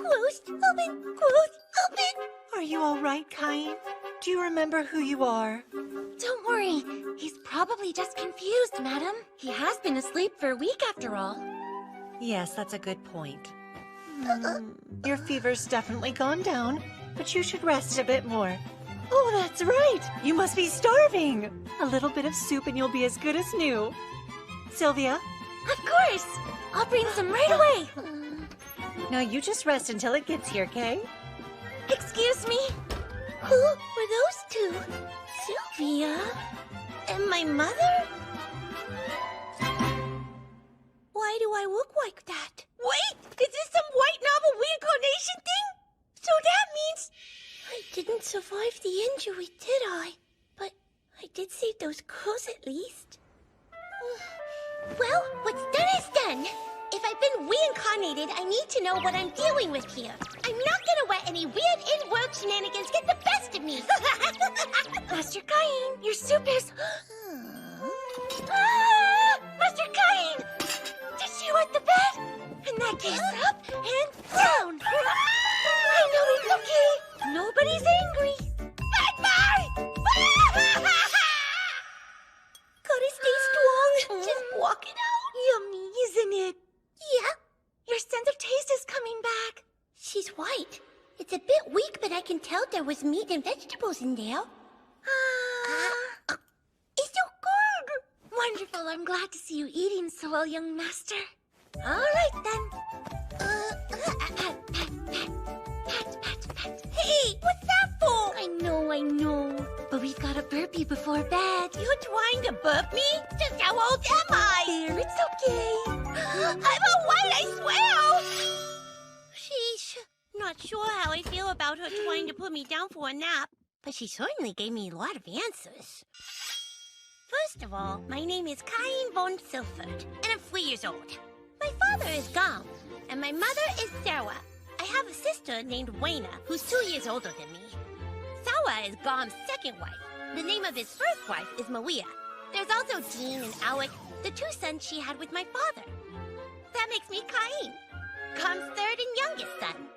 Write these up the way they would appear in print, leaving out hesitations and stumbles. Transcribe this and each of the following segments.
Closed, open, closed, open. Are you all right, Cain? Do you remember who you are? Don't worry. He's probably just confused, madam. He has been asleep for a week after all. Yes, that's a good point. Your fever's definitely gone down, but you should rest a bit more. Oh, that's right! You must be starving! A little bit of soup and you'll be as good as new. Sylvia? Of course! I'll bring some right away. Now you just rest until it gets here, Kay? Excuse me? Who were those two? Sylvia? And my mother? Why do I look like that? Wait! Is this some white novel reincarnation thing? So that means I didn't survive the injury, did I? But I did save those clothes at least. Well, what's done is done. If I've been reincarnated, I need to know what I'm dealing with here. I'm not gonna let any weird in-world shenanigans get the best of me. Master Cain, your soup is... Master Cain! Did she wet the bed? In that case, up and down. I know it's okay. Nobody's angry. Bye-bye! Gotta stay strong. Just walk it out. Yummy, isn't it? Yeah. Your sense of taste is coming back. She's white. It's a bit weak, but I can tell there was meat and vegetables in there. It's so good. Wonderful. I'm glad to see you eating so well, young master. All right, then. Pat. Hey, what's that for? I know. But we've got to burp you before bed. You're trying to burp me? Just how old am I? There, it's okay. I'm a white, I swear! Sheesh. Not sure how I feel about her trying to put me down for a nap, but she certainly gave me a lot of answers. First of all, my name is Cain von Silford, and I'm 3 years old. My father is Gom, and my mother is Sarah. I have a sister named Wayna, who's 2 years older than me. Sarah is Gom's second wife. The name of his first wife is Maria. There's also Dean and Alec, the 2 sons she had with my father. That makes me Cain, Gom's third and youngest son.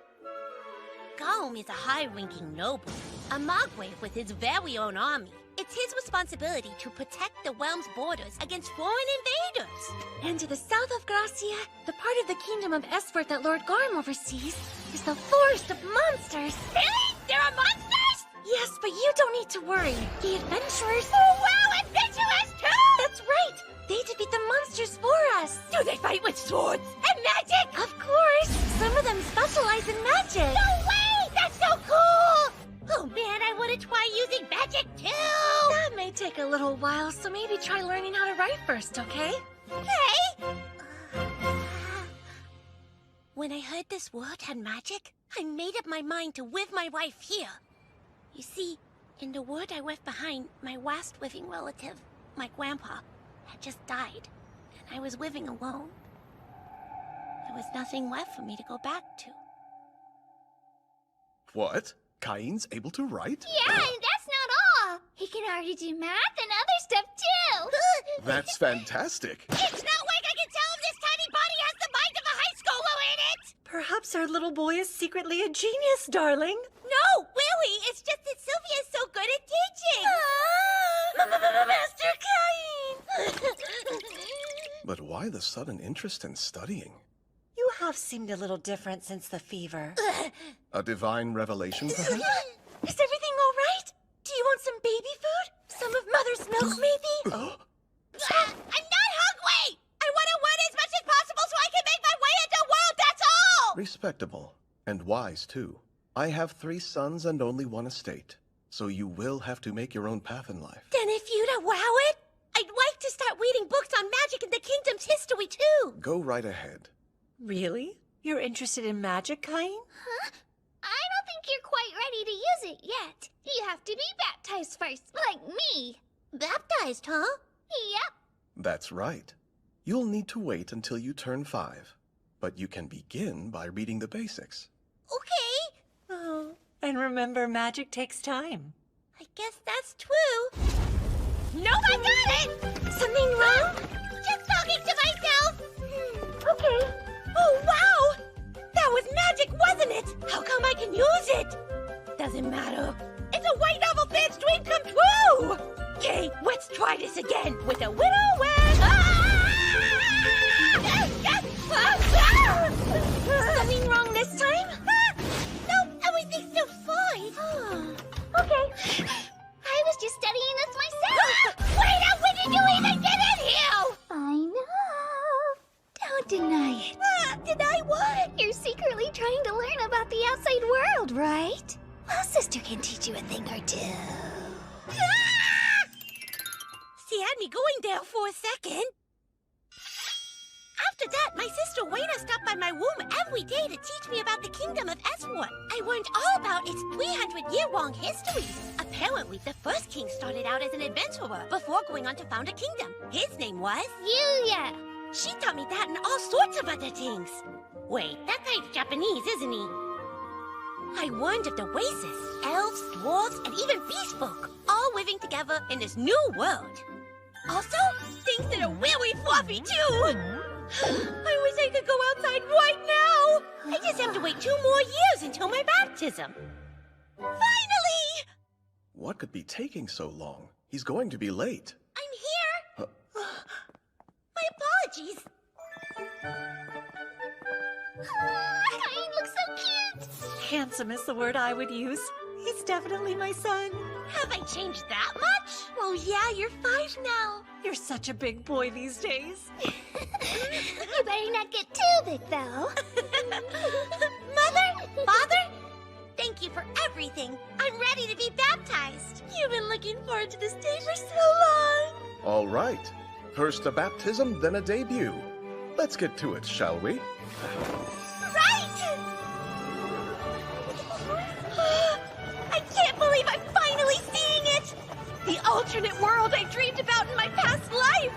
Gom is a high-ranking noble, a Margrave with his very own army. It's his responsibility to protect the realm's borders against foreign invaders. And to the south of Gracia, the part of the kingdom of Esfert that Lord Garm oversees, is the forest of monsters. Really? There are monsters? Yes, but you don't need to worry. The adventurers... Oh, wow! Adventurers, too! That's right! They defeat the monsters for us. Do they fight with swords and magic? Of course. Some of them specialize in magic. No way! That's so cool! Oh man, I want to try using magic too! That may take a little while, so maybe try learning how to write first, okay? Okay! When I heard this world had magic, I made up my mind to live my life here. You see, in the world I left behind, my last living relative, my grandpa, had just died, and I was living alone. There was nothing left for me to go back to. What? Cain's able to write? Yeah, and that's not all. He can already do math and other stuff too. That's fantastic. It's not like I can tell if this tiny body has the mind of a high schooler in it! Perhaps our little boy is secretly a genius, darling. No, really, it's just that Sylvia is so good at teaching. Master Cain! But why the sudden interest in studying? You have seemed a little different since the fever. A divine revelation, perhaps? Is everything all right? Do you want some baby food? Some of Mother's milk, maybe? I'm not hungry! I want to learn as much as possible so I can make my way into the world, that's all! Respectable. And wise, too. I have 3 sons and only 1 estate. So you will have to make your own path in life. Then if you'd allow it, I'd like to start reading books on magic and the kingdom's history, too. Go right ahead. Really? You're interested in magic, Cain? Huh? I don't think you're quite ready to use it yet. You have to be baptized first, like me. Baptized, huh? Yep. That's right. You'll need to wait until you turn 5. But you can begin by reading the basics. Okay. Oh, and remember, magic takes time. I guess that's true. Nope, I got it! Something wrong? Just talking to myself. Okay. Oh, wow! That was magic, wasn't it? How come I can use it? Doesn't matter. It's a white novel fan's dream come true! Okay, let's try this again with a widow wag. Something wrong this time? Nope, everything's still fine. Okay. I was just studying this myself. Wait up, when did you even get in here? I know. Don't deny it. Deny what? You're secretly trying to learn about the outside world, right? Well, sister can teach you a thing or two. She had me going there for a second. After that, my sister Wayna stopped by my womb every day to teach me about the kingdom of Eswart. I learned all about its 300-year-long history. Apparently, the first king started out as an adventurer before going on to found a kingdom. His name was... Yuya. She taught me that and all sorts of other things. Wait, that guy's Japanese, isn't he? I learned of the races, elves, dwarves, and even beast folk, all living together in this new world. Also, things that are really fluffy, too! I wish I could go outside right now! I just have to wait 2 more years until my baptism. Finally! What could be taking so long? He's going to be late. I'm here! My apologies. Cain looks so cute. Handsome is the word I would use. He's definitely my son. Have I changed that much? Oh yeah, you're 5 now. You're such a big boy these days. You better not get too big, though. Mother? Father? Thank you for everything. I'm ready to be baptized. You've been looking forward to this day for so long. All right. First a baptism, then a debut. Let's get to it, shall we? Right! I can't believe I'm finally seeing it! The alternate world I dreamed about in my past life!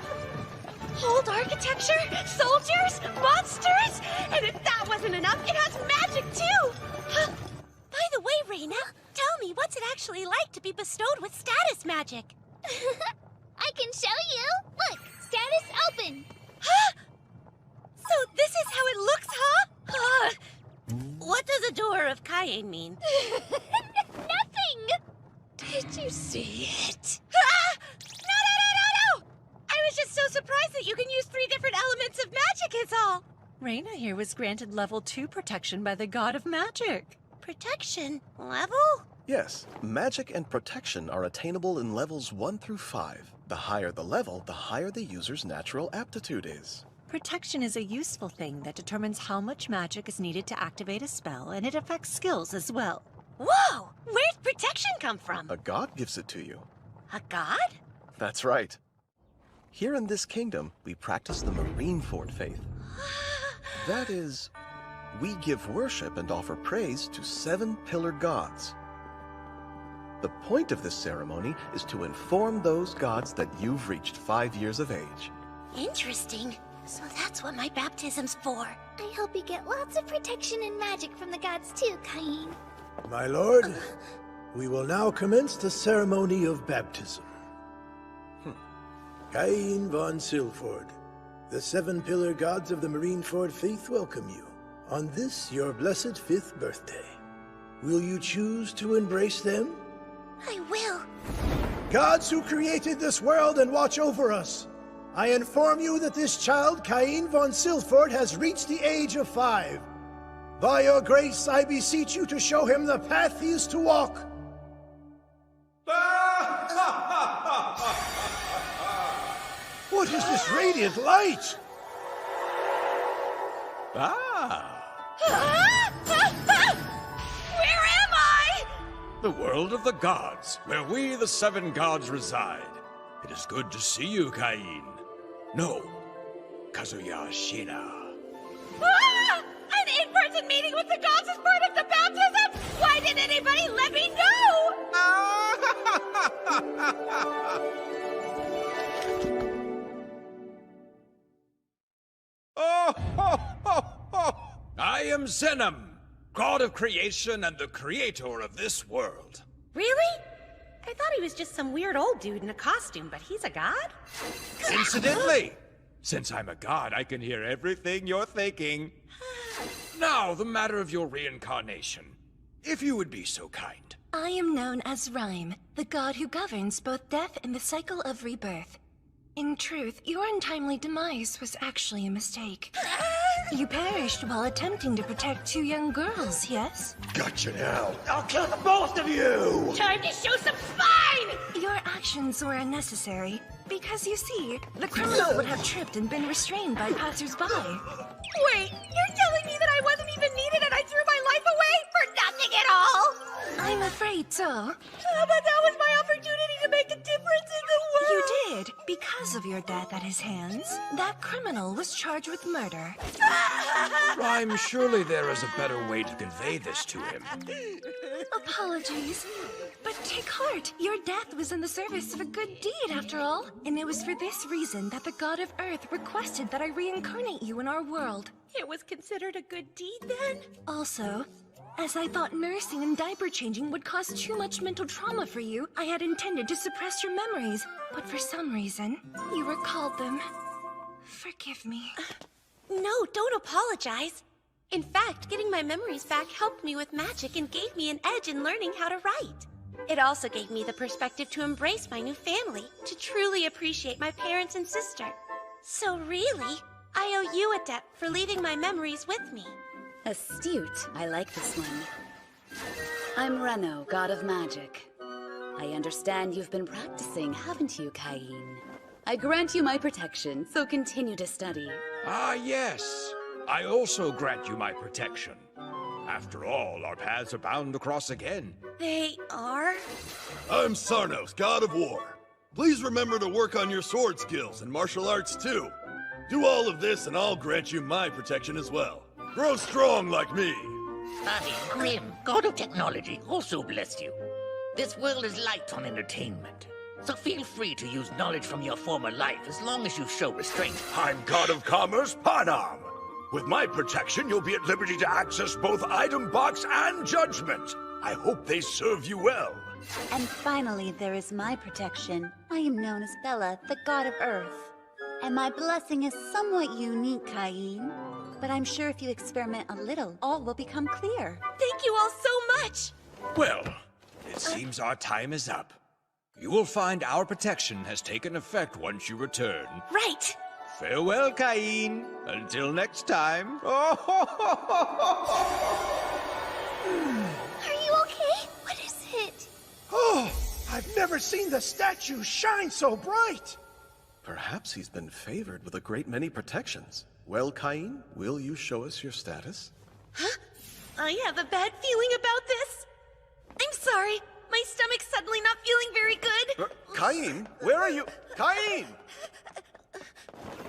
Old architecture, soldiers, monsters, and if that wasn't enough, it has magic too! By the way, Reina, tell me what's it actually like to be bestowed with status magic? I can show you. Look, status open. So this is how it looks, huh? What does Adora of Cayenne mean? Nothing. Did you see it? No! I was just so surprised that you can use 3 different elements of magic is all. Reina here was granted level 2 protection by the god of magic. Protection? Level? Yes, magic and protection are attainable in levels 1 through 5. The higher the level, the higher the user's natural aptitude is. Protection is a useful thing that determines how much magic is needed to activate a spell, and it affects skills as well. Whoa! Where'd protection come from? A god gives it to you. A god? That's right. Here in this kingdom, we practice the Marineford faith. That is, we give worship and offer praise to 7 pillar gods. The point of this ceremony is to inform those gods that you've reached 5 years of age. Interesting. So that's what my baptism's for. I hope you get lots of protection and magic from the gods too, Cain. My lord, we will now commence the ceremony of baptism. Cain von Silford, the 7 pillar gods of the Marineford faith welcome you on this your blessed 5th birthday. Will you choose to embrace them? I will. Gods who created this world and watch over us, I inform you that this child, Cain von Silford, has reached the age of 5. By your grace, I beseech you to show him the path he is to walk. What is this radiant light? Where am I? The world of the gods, where we, the 7 gods, reside. It is good to see you, Cain. No, Kazuya Shina. An in-person meeting with the gods is part of the baptism? Why didn't anybody let me know? I am Zenom, god of creation and the creator of this world. Really? I thought he was just some weird old dude in a costume, but he's a god? Incidentally, since I'm a god, I can hear everything you're thinking. Now, the matter of your reincarnation. If you would be so kind. I am known as Rhyme, the god who governs both death and the cycle of rebirth. In truth, your untimely demise was actually a mistake. You perished while attempting to protect two young girls, yes? Gotcha now. I'll kill the both of you! Time to show some spine! Your actions were unnecessary, because you see, the criminal would have tripped and been restrained by passers-by. Wait, you're telling me that I wasn't even needed and I threw my life away for nothing at all? I'm afraid so. But that was my opportunity to make a difference in the world! You did, because of your death at his hands. That criminal was charged with murder. Rhyme, surely there is a better way to convey this to him. Apologies. But take heart, your death was in the service of a good deed, after all. And it was for this reason that the god of Earth requested that I reincarnate you in our world. It was considered a good deed then? Also, as I thought nursing and diaper changing would cause too much mental trauma for you, I had intended to suppress your memories. But for some reason, you recalled them. Forgive me. No, don't apologize. In fact, getting my memories back helped me with magic and gave me an edge in learning how to write. It also gave me the perspective to embrace my new family, to truly appreciate my parents and sister. So really, I owe you a debt for leaving my memories with me. Astute. I like this one. I'm Reno, god of magic. I understand you've been practicing, haven't you, Cain? I grant you my protection, so continue to study. Ah, yes. I also grant you my protection. After all, our paths are bound to cross again. They are? I'm Sarnos, god of war. Please remember to work on your sword skills and martial arts too. Do all of this and I'll grant you my protection as well. Grow strong like me. I, Grim, god of technology, also bless you. This world is light on entertainment, so feel free to use knowledge from your former life as long as you show restraint. I'm God of Commerce, Panam. With my protection, you'll be at liberty to access both Item Box and Judgment. I hope they serve you well. And finally, there is my protection. I am known as Bella, the god of Earth. And my blessing is somewhat unique, Cain. But I'm sure if you experiment a little, all will become clear. Thank you all so much! Well, it seems our time is up. You will find our protection has taken effect once you return. Right! Farewell, Cain. Until next time. Are you okay? What is it? Oh, I've never seen the statue shine so bright! Perhaps he's been favored with a great many protections. Well, Cain, will you show us your status? Huh? I have a bad feeling about this. I'm sorry. My stomach's suddenly not feeling very good. Cain, where are you? Cain!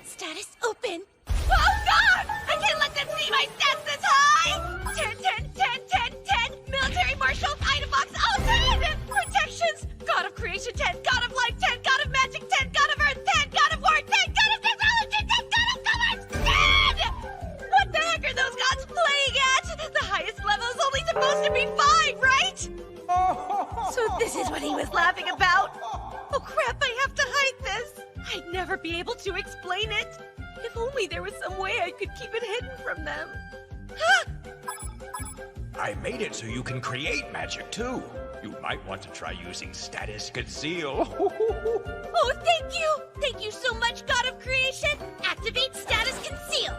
Status open. Oh, God! I can't let them see my stats this high! 10, 10, 10, 10, 10! Military Marshal, Item Box, all 10! Protections! God of Creation, 10! God of Life, 10! God of Magic, 10! God of Earth, 10! God of War, 10! God of Technology, 10! God of Commerce, 10! What the heck are those gods playing at? The highest level is only supposed to be 5, right? So this is what he was laughing about? Oh crap, I have to hide this! I'd never be able to explain it. If only there was some way I could keep it hidden from them. I made it so you can create magic too. You might want to try using Status Conceal. Oh, thank you! Thank you so much, God of Creation! Activate Status Conceal!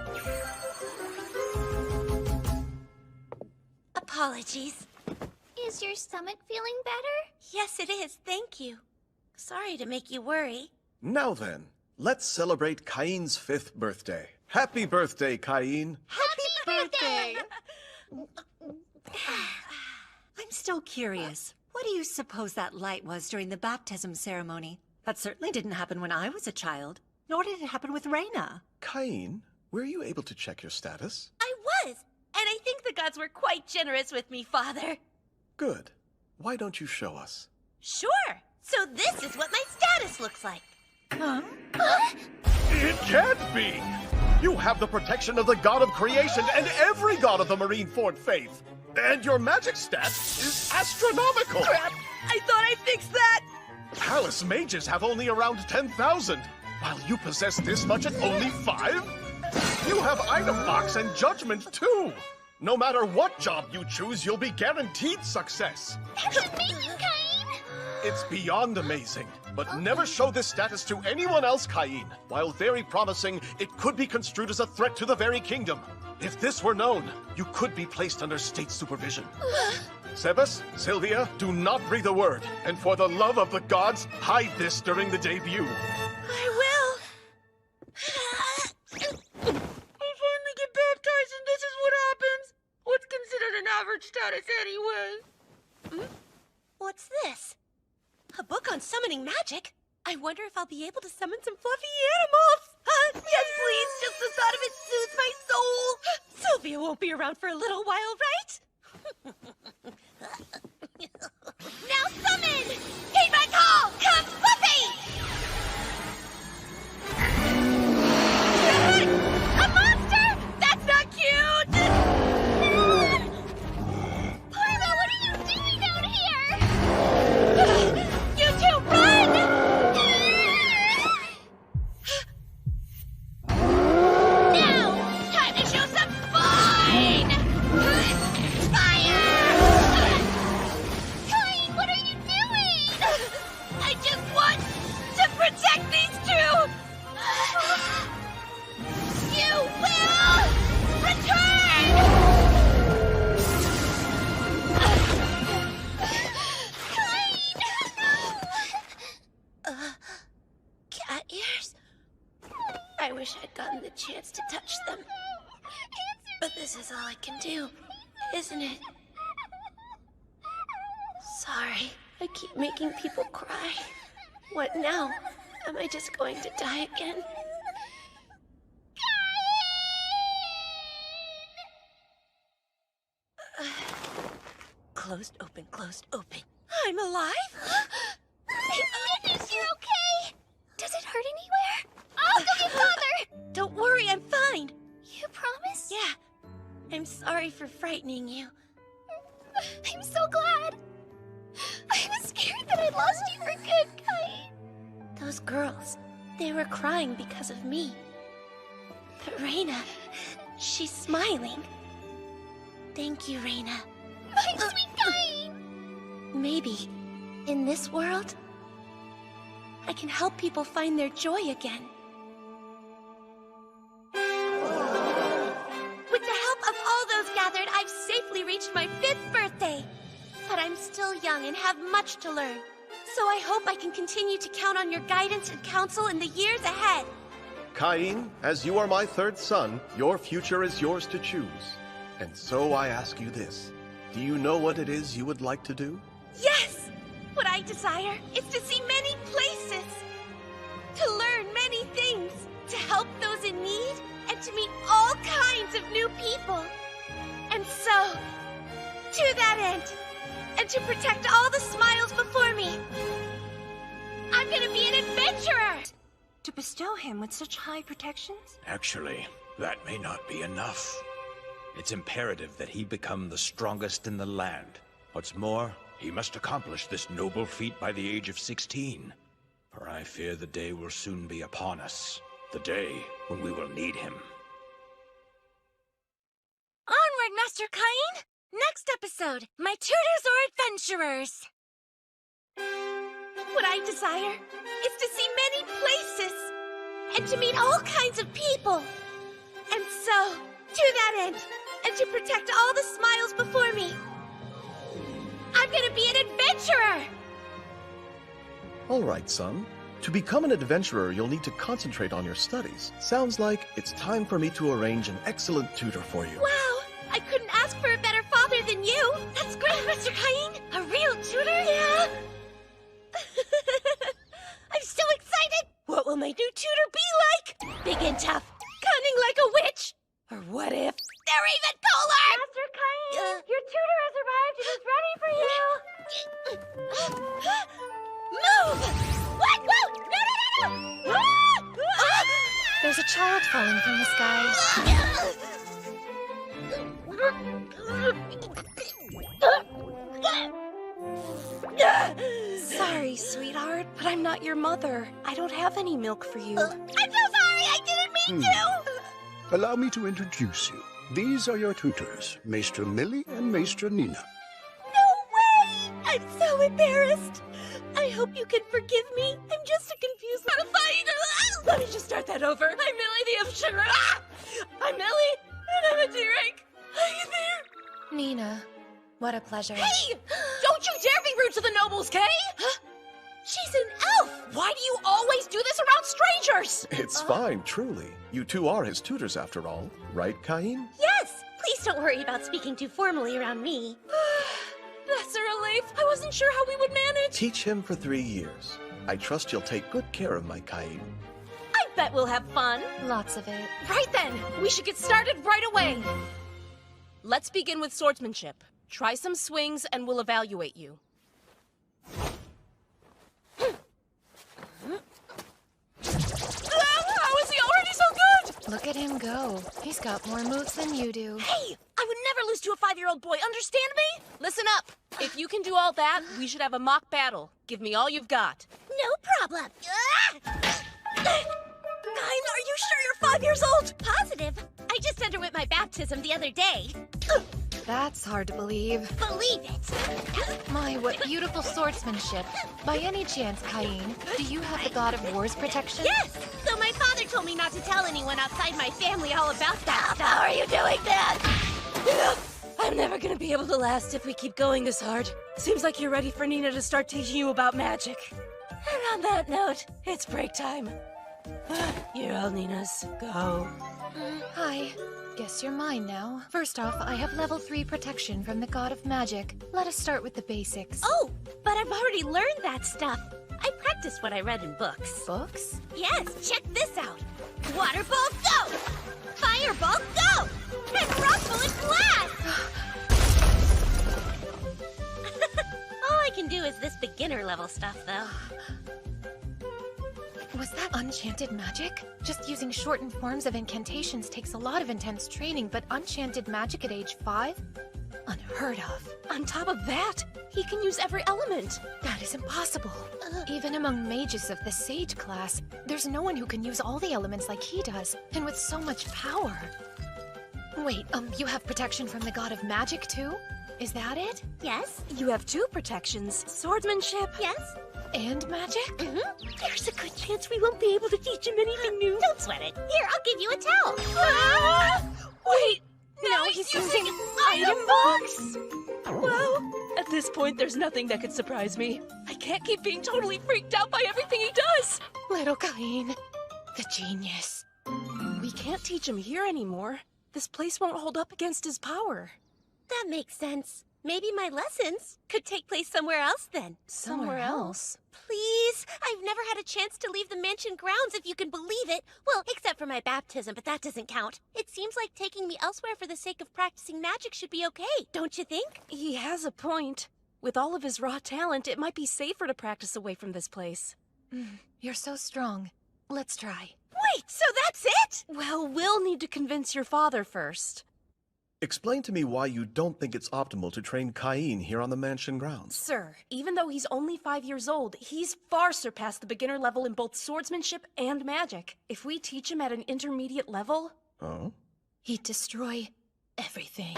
Apologies. Is your stomach feeling better? Yes, it is, thank you. Sorry to make you worry. Now then, let's celebrate Cain's 5th birthday. Happy birthday, Cain! Happy birthday! I'm still curious. What do you suppose that light was during the baptism ceremony? That certainly didn't happen when I was a child. Nor did it happen with Reyna. Cain, were you able to check your status? I was, and I think the gods were quite generous with me, Father. Good. Why don't you show us? Sure. So this is what my status looks like. Huh? It can't be! You have the protection of the god of creation and every god of the Marineford faith! And your magic stat is astronomical! Crap! I thought I fixed that! Palace mages have only around 10,000, while you possess this much at only 5? You have Item Box and Judgment, too! No matter what job you choose, you'll be guaranteed success. That's amazing, Caine! It's beyond amazing, but never show this status to anyone else, Caine. While very promising, it could be construed as a threat to the very kingdom. If this were known, you could be placed under state supervision. Sebas, Sylvia, do not breathe a word, and for the love of the gods, hide this during the debut. I will. I finally get baptized and this is what happens. What's considered an average status anyway? What's this? A book on summoning magic? I wonder if I'll be able to summon some fluffy animals. Yes, please. Just the thought of it soothes my soul. Sylvia won't be around for a little while, right? Now summon! Heed my call! Come, Fluffy! A monster! That's not cute! Parma, what are you doing out here? You two, run! Now, time to show some fun! Fire! Caine, what are you doing? I just want to protect these two! You will return! Cat ears? I wish I'd gotten the chance to touch them. But this is all I can do, isn't it? Sorry, I keep making people cry. What now? Am I just going to die again? Closed, open, closed, open. I'm alive? Thank goodness you're okay! Does it hurt anywhere? I'll go get Father! Don't worry, I'm fine. You promise? Yeah. I'm sorry for frightening you. I'm so glad. I was scared that I'd lost you for good, Caine. Those girls, they were crying because of me. But Reina, she's smiling. Thank you, Reina. My sweet Caine! Maybe, in this world, I can help people find their joy again. With the help of all those gathered, I've safely reached my 5th birthday. But I'm still young and have much to learn. So I hope I can continue to count on your guidance and counsel in the years ahead. Caine, as you are my 3rd son, your future is yours to choose. And so I ask you this. Do you know what it is you would like to do? Yes! What I desire is to see many places, to learn many things, to help those in need, and to meet all kinds of new people. And so, to that end, and to protect all the smiles before me, I'm gonna be an adventurer! To bestow him with such high protections? Actually, that may not be enough. It's imperative that he become the strongest in the land. What's more, he must accomplish this noble feat by the age of 16. For I fear the day will soon be upon us. The day when we will need him. Onward, Master Caine! Next episode, my tutors or adventurers! What I desire is to see many places, and to meet all kinds of people. And so, to that end, and to protect all the smiles before me, I'm gonna be an adventurer! All right, son. To become an adventurer, you'll need to concentrate on your studies. Sounds like it's time for me to arrange an excellent tutor for you. Wow! I couldn't ask for a better father than you! That's great, Mr. Caine! A real tutor? Yeah! I'm so excited! What will my new tutor be like? Big and tough, cunning like a witch? Or what if they're even cooler? Master Caine, your tutor has arrived and is ready for you. Move! What? Whoa! No! Ah! There's a child falling from the skies. Sorry, sweetheart, but I'm not your mother. I don't have any milk for you. I'm so sorry! I didn't mean to! Allow me to introduce you. These are your tutors, Maestra Millie and Maestra Nina. No way! I'm so embarrassed. I hope you can forgive me. I'm just a confused little fight. Let me just start that over. I'm Millie the Sugar. I'm Millie, and I'm a D-rank. Are you there? Nina, what a pleasure. Hey! Don't you dare be rude to the nobles, Kay! She's an elf! Why do you always do this around strangers? It's fine, truly. You two are his tutors after all, right, Cain? Yes! Please don't worry about speaking too formally around me. That's a relief. I wasn't sure how we would manage. Teach him for 3 years. I trust you'll take good care of my Cain. I bet we'll have fun. Lots of it. Right then, we should get started right away. Let's begin with swordsmanship. Try some swings and we'll evaluate you. How is he already so good? Look at him go. He's got more moves than you do. Hey, I would never lose to a 5-year-old boy, understand me? Listen up. If you can do all that, we should have a mock battle. Give me all you've got. No problem. Nine, are you sure you're 5 years old? Positive. I just underwent my baptism the other day. That's hard to believe. Believe it. My, what beautiful swordsmanship. By any chance, Cain, do you have the God of War's protection? Yes! So my father told me not to tell anyone outside my family all about that stuff. How are you doing that? I'm never gonna be able to last if we keep going this hard. Seems like you're ready for Nina to start teaching you about magic. And on that note, it's break time. You're all Nina's. Go. Hi. Guess you're mine now. First off, I have level 3 protection from the God of Magic. Let us start with the basics. Oh, but I've already learned that stuff. I practiced what I read in books. Books? Yes, check this out. Water ball, go! Fireball, go! And rock bullet blast! All I can do is this beginner level stuff, though. Was that enchanted magic? Just using shortened forms of incantations takes a lot of intense training, but enchanted magic at age 5? Unheard of. On top of that, he can use every element. That is impossible. Even among mages of the Sage class, there's no one who can use all the elements like he does, and with so much power. Wait, you have protection from the God of Magic too? Is that it? Yes. You have 2 protections. Swordsmanship. Yes. And magic? There's a good chance we won't be able to teach him anything new. Don't sweat it. Here, I'll give you a towel. Wait! Now he's using item box! Well, at this point, there's nothing that could surprise me. I can't keep being totally freaked out by everything he does. Little Cain, the genius. We can't teach him here anymore. This place won't hold up against his power. That makes sense. Maybe my lessons could take place somewhere else then. Somewhere else? Please! I've never had a chance to leave the mansion grounds, if you can believe it. Well, except for my baptism, but that doesn't count. It seems like taking me elsewhere for the sake of practicing magic should be okay, don't you think? He has a point. With all of his raw talent, it might be safer to practice away from this place. You're so strong. Let's try. Wait, so that's it? Well, we'll need to convince your father first. Explain to me why you don't think it's optimal to train Cain here on the mansion grounds. Sir, even though he's only 5 years old, he's far surpassed the beginner level in both swordsmanship and magic. If we teach him at an intermediate level... Oh? He'd destroy everything.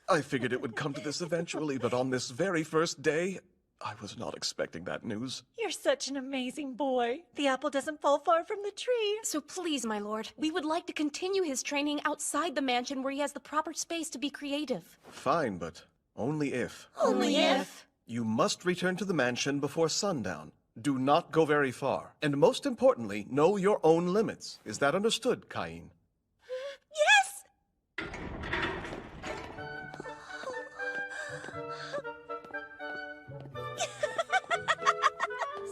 I figured it would come to this eventually, but on this very first day, I was not expecting that news. You're such an amazing boy. The apple doesn't fall far from the tree. So please, my lord, we would like to continue his training outside the mansion where he has the proper space to be creative. Fine, but only if. Only if? You must return to the mansion before sundown. Do not go very far. And most importantly, know your own limits. Is that understood, Cain? Yes!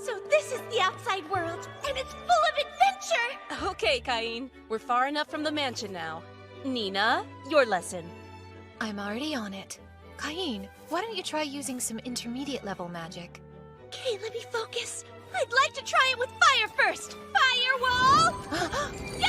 So this is the outside world, and it's full of adventure! Okay, Cain. We're far enough from the mansion now. Nina, your lesson. I'm already on it. Cain, why don't you try using some intermediate level magic? Okay, let me focus. I'd like to try it with fire first. Firewall! Go!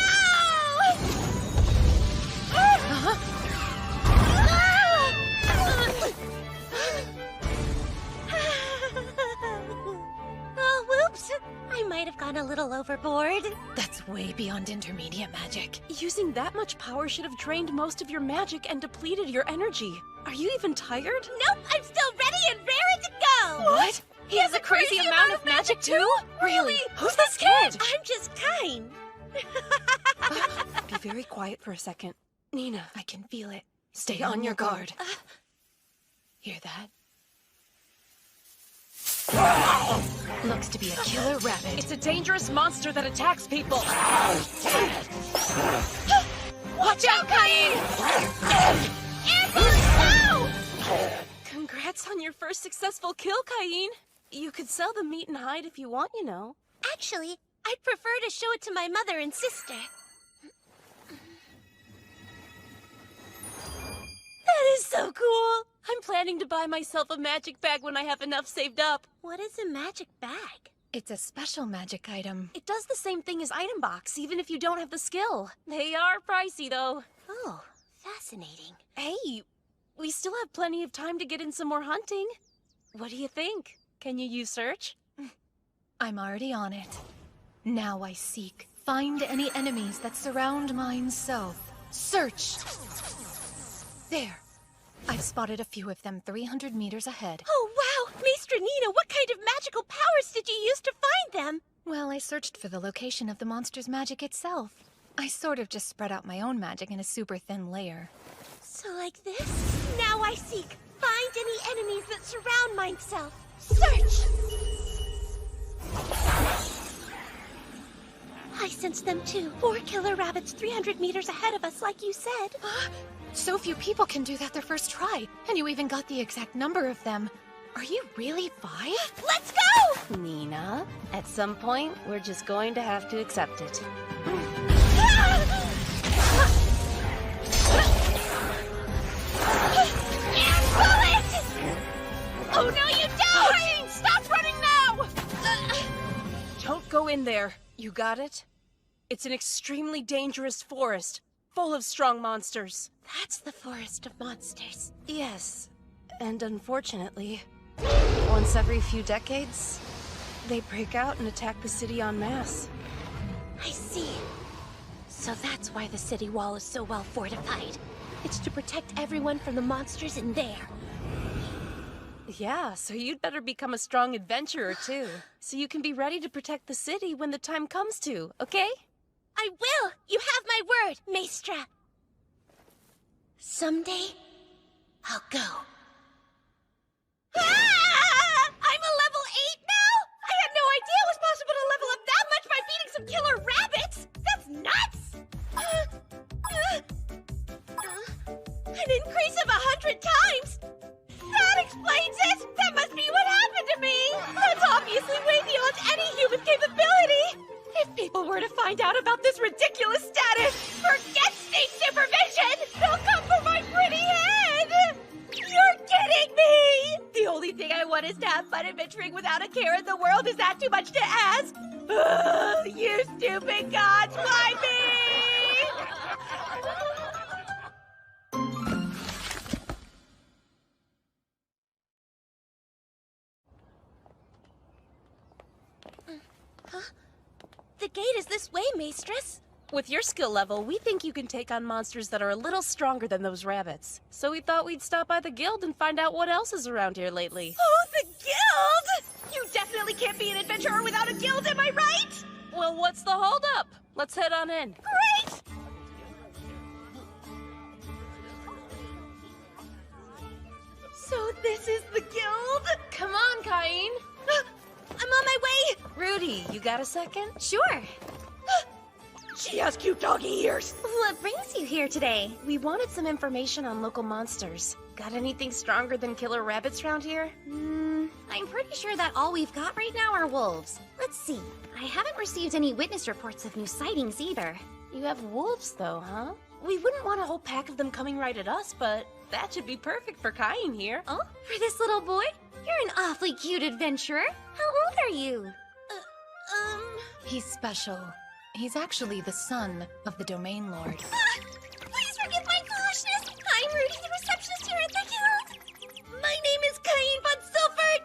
Oh, whoops. I might have gone a little overboard. That's That's way beyond intermediate magic. Using that much power should have drained most of your magic and depleted your energy. Are you even tired? Nope, I'm still ready and raring to go! What? He has a crazy amount of magic too? Really? Who's this kid? I'm just kind. Be very quiet for a second. Nina, I can feel it. Stay on your guard. Hear that? Looks to be a killer rabbit. It's a dangerous monster that attacks people. Watch out, Cain! Congrats on your first successful kill, Cain. You could sell the meat and hide if you want, you know. Actually, I'd prefer to show it to my mother and sister. That is so cool! I'm planning to buy myself a magic bag when I have enough saved up. What is a magic bag? It's a special magic item. It does the same thing as Item Box, even if you don't have the skill. They are pricey, though. Oh, fascinating. Hey, we still have plenty of time to get in some more hunting. What do you think? Can you use search? I'm already on it. Now I seek. Find any enemies that surround mine south. Search! There. I've spotted a few of them 300 meters ahead. Oh, wow! Maestra Nina, what kind of magical powers did you use to find them? Well, I searched for the location of the monster's magic itself. I sort of just spread out my own magic in a super thin layer. So like this? Now I seek. Find any enemies that surround myself. Search! I sensed them too. 4 killer rabbits 300 meters ahead of us, like you said. So few people can do that their first try, and you even got the exact number of them. Are you really 5? Let's go! Nina, at some point, we're just going to have to accept it. Oh, no, you don't! Cain, stop running now! Don't go in there. You got it? It's an extremely dangerous forest, full of strong monsters. That's the forest of monsters. Yes, and unfortunately, once every few decades, they break out and attack the city en masse. I see. So that's why the city wall is so well fortified. It's to protect everyone from the monsters in there. Yeah, so you'd better become a strong adventurer too, so you can be ready to protect the city when the time comes to, okay? I will! You have my word, Maestra! Someday, I'll go. Ah! I'm a level 8 now? I had no idea it was possible to level up that much by feeding some killer rabbits! That's nuts! An increase of 100 times? That explains it! That must be what happened to me! That's obviously way beyond any human capability! If people were to find out about this ridiculous status, forget state supervision! They'll come for my pretty head! You're kidding me! The only thing I want is to have fun adventuring without a care in the world. Is that too much to ask? Ugh, you stupid gods, why me? The gate is this way, Maestress. With your skill level, we think you can take on monsters that are a little stronger than those rabbits. So we thought we'd stop by the guild and find out what else is around here lately. Oh, the guild! You definitely can't be an adventurer without a guild, am I right? Well, what's the holdup? Let's head on in. Great! So this is the guild? Come on, Cain. I'm on my way! Rudy, you got a second? Sure. She has cute doggy ears. What brings you here today? We wanted some information on local monsters. Got anything stronger than killer rabbits around here? I'm pretty sure that all we've got right now are wolves. Let's see. I haven't received any witness reports of new sightings either. You have wolves, though, huh? We wouldn't want a whole pack of them coming right at us, but that should be perfect for Cain here. Oh, for this little boy? You're an awfully cute adventurer. How old are you? He's special. He's actually the son of the Domain Lord. Please forgive my foolishness. I'm Rudy, the receptionist here at the guild. My name is Cain von Silford.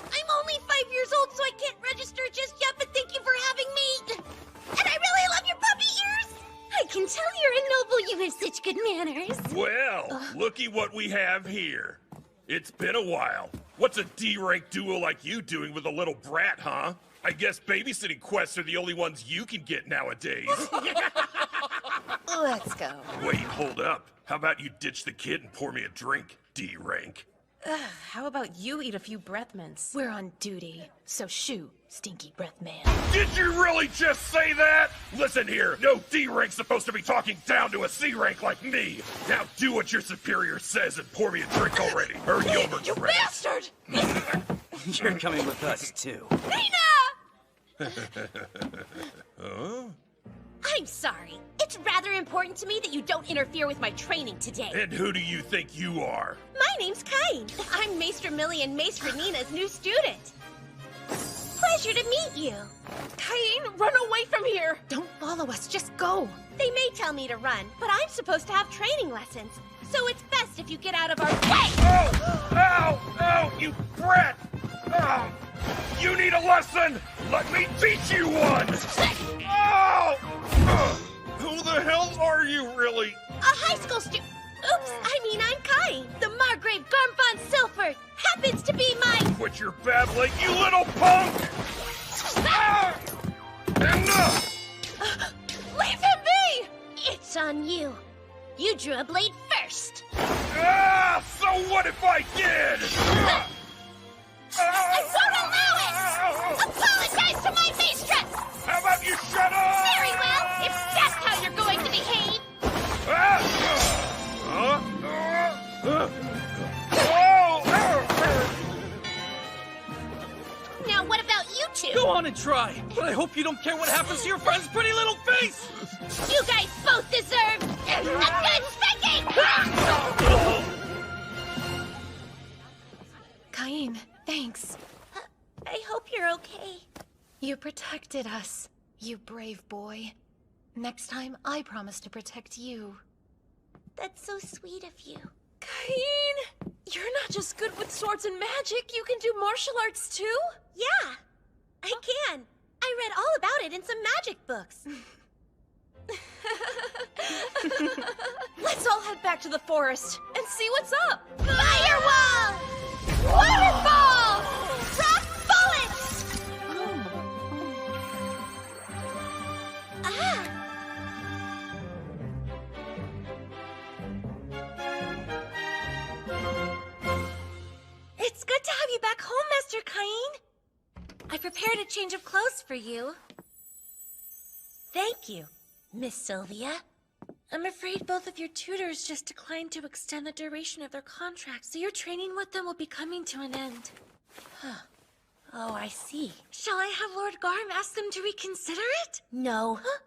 I'm only 5 years old, so I can't register just yet, but thank you for having me. And I really looky what we have here. It's been a while. What's a D-rank duo like you doing with a little brat, huh? I guess babysitting quests are the only ones you can get nowadays. Let's go. Wait, hold up. How about you ditch the kid and pour me a drink, D-rank? How about you eat a few breath mints? We're on duty, so shoo, stinky breath man. Did you really just say that? Listen here, no D-rank's supposed to be talking down to a C-rank like me. Now do what your superior says and pour me a drink already, or you'll regret it. You bastard! You're coming with us, too. Nina! Huh? I'm sorry. It's rather important to me that you don't interfere with my training today. And who do you think you are? My name's Cain. I'm Maester Millie and Maester Nina's new student. Pleasure to meet you. Cain, run away from here! Don't follow us, just go. They may tell me to run, but I'm supposed to have training lessons. So it's best if you get out of our way! Oh! Ow! Ow! You brat! Oh! You need a lesson! Let me teach you one! Oh! Who the hell are you, really? A high school student. Oops, I'm Cain. The Margrave Garm von Silford happens to be my... Quit your babbling, you little punk! Ah! Enough! Leave him be! It's on you. You drew a blade first. Ah! So what if I did? I won't allow it! Apologize to my mistress! How about you shut up? Very well, if that's how you're going to behave. Now what about you two? Go on and try, but I hope you don't care what happens to your friend's pretty little face! You guys both deserve a good spanking! Cain, thanks. I hope you're okay. You protected us, you brave boy. Next time, I promise to protect you. That's so sweet of you. Cain! You're not just good with swords and magic, you can do martial arts too? Yeah, I can. I read all about it in some magic books. Let's all head back to the forest and see what's up! Firewall! Waterfall! Rock bullets! Ah! It's good to have you back home, Master Cain. I prepared a change of clothes for you. Thank you, Miss Sylvia. I'm afraid both of your tutors just declined to extend the duration of their contracts, so your training with them will be coming to an end. Huh. Oh, I see. Shall I have Lord Garm ask them to reconsider it? No. Huh?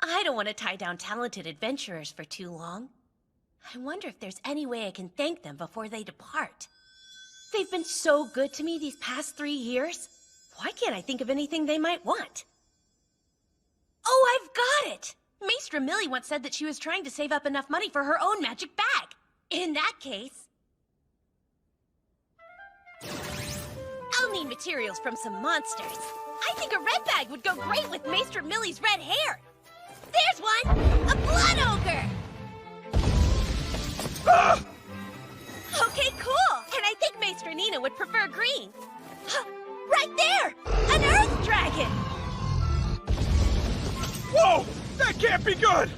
I don't want to tie down talented adventurers for too long. I wonder if there's any way I can thank them before they depart. They've been so good to me these past 3 years. Why can't I think of anything they might want? Oh, I've got it! Maester Millie once said that she was trying to save up enough money for her own magic bag. In that case, I'll need materials from some monsters. I think a red bag would go great with Maester Millie's red hair. There's one! A blood ogre! Ah! Okay, cool. And I think Maester Nina would prefer green. Right there! An earth dragon! Whoa! That can't be good!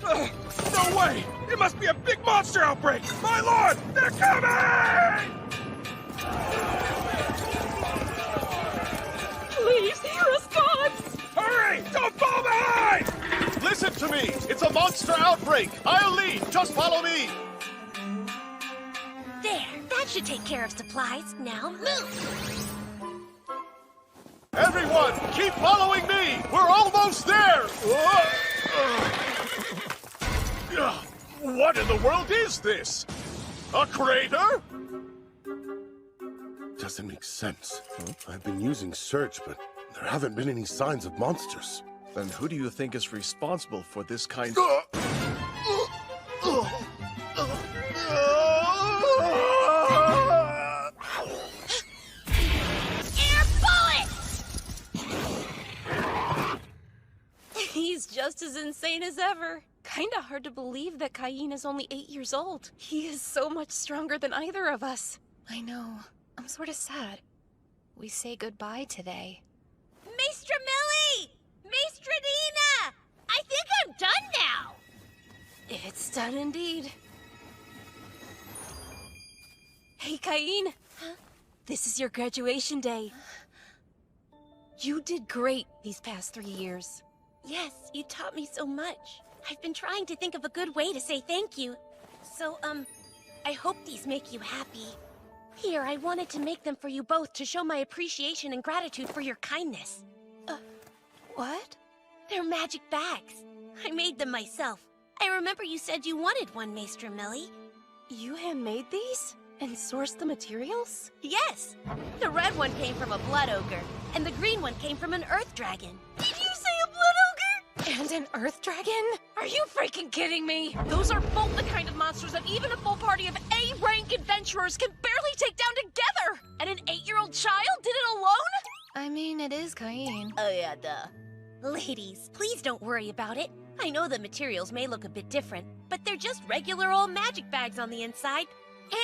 No way! It must be a big monster outbreak! My lord! They're coming! Please hear us, gods! Hurry! Don't fall behind! Listen to me! It's a monster outbreak! I'll lead! Just follow me! There, that should take care of supplies. Now move! Everyone, keep following me! We're almost there! What in the world is this? A crater? Doesn't make sense. I've been using search, but there haven't been any signs of monsters. Then who do you think is responsible for this kind He's just as insane as ever. kinda hard to believe that Cain is only 8 years old. He is so much stronger than either of us. I know. I'm sort of sad. We say goodbye today. Maestra Millie! Maestra Nina! I think I'm done now! It's done indeed. Hey, Cain. Huh? This is your graduation day. You did great these past 3 years. Yes, you taught me so much. I've been trying to think of a good way to say thank you. So, I hope these make you happy. Here, I wanted to make them for you both to show my appreciation and gratitude for your kindness. What? They're magic bags. I made them myself. I remember you said you wanted one, Maestra Millie. You handmade these? And sourced the materials? Yes! The red one came from a blood ogre, and the green one came from an earth dragon. Did you say a blood ogre? And an earth dragon? Are you freaking kidding me? Those are both the kind of monsters that even a full party of A-rank adventurers can barely take down together! And an 8-year-old child did it alone? I mean, it is Cain. Oh yeah, duh. Ladies, please don't worry about it. I know the materials may look a bit different, but they're just regular old magic bags on the inside.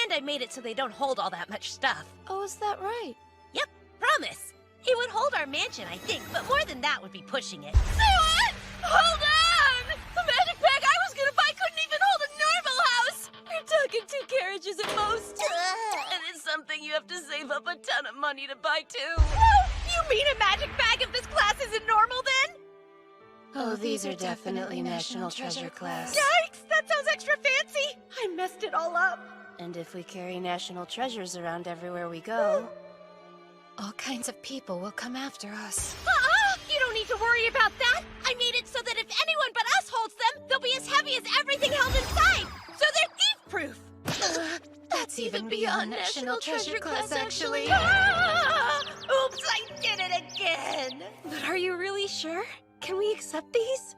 And I made it so they don't hold all that much stuff. Oh, is that right? Yep, promise. It would hold our mansion, I think, but more than that would be pushing it. Say what? Hold on! The magic bag I was gonna buy couldn't even hold a normal house! You're talking 2 carriages at most. And it's something you have to save up a ton of money to buy, too. You mean a magic bag if this class isn't normal, then? Oh, these are definitely National Treasure class. Yikes! That sounds extra fancy! I messed it all up. And if we carry national treasures around everywhere we go... all kinds of people will come after us. You don't need to worry about that! I made it so that if anyone but us holds them, they'll be as heavy as everything held inside! So they're thief-proof! That's even beyond National Treasure class, actually. Oops, I did it again! But are you really sure? Can we accept these?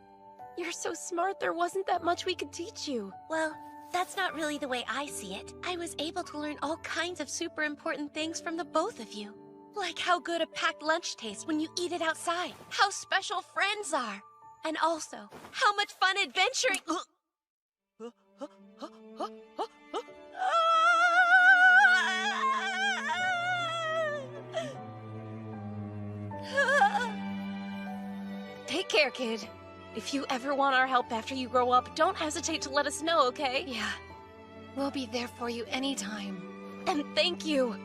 You're so smart, there wasn't that much we could teach you. Well, that's not really the way I see it. I was able to learn all kinds of super important things from the both of you. Like how good a packed lunch tastes when you eat it outside. How special friends are. And also, how much fun adventuring... Take care, kid. If you ever want our help after you grow up, don't hesitate to let us know, okay? Yeah. We'll be there for you anytime. And thank you.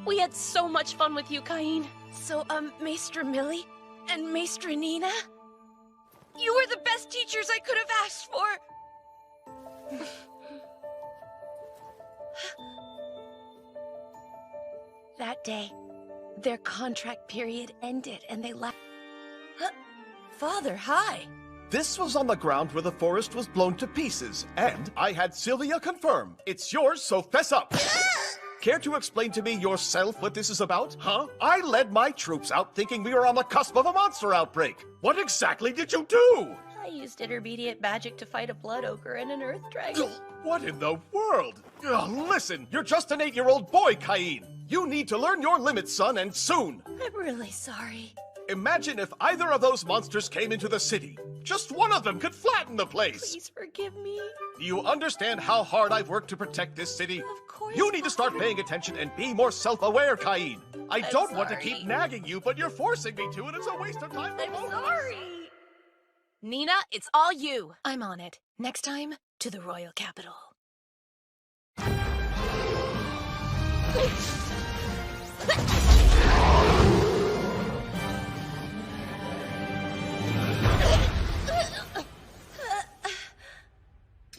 We had so much fun with you, Cain. So, Maestra Millie and Maestra Nina? You were the best teachers I could have asked for. That day, their contract period ended and they left. Father, hi. This was on the ground where the forest was blown to pieces, and I had Sylvia confirm. It's yours, so fess up. Care to explain to me yourself what this is about, huh? I led my troops out thinking we were on the cusp of a monster outbreak. What exactly did you do? I used intermediate magic to fight a blood ogre and an earth dragon. What in the world? Listen, you're just an 8-year-old boy, Cain. You need to learn your limits, son, and soon. I'm really sorry. Imagine if either of those monsters came into the city. Just one of them could flatten the place. Please forgive me. Do you understand how hard I've worked to protect this city? Of course. You need to start paying attention and be more self-aware, Cain. I don't want to sorry. keep nagging you, but you're forcing me to, and it's a waste of time. I'm sorry. Nina, it's all you. I'm on it. Next time, to the royal capital.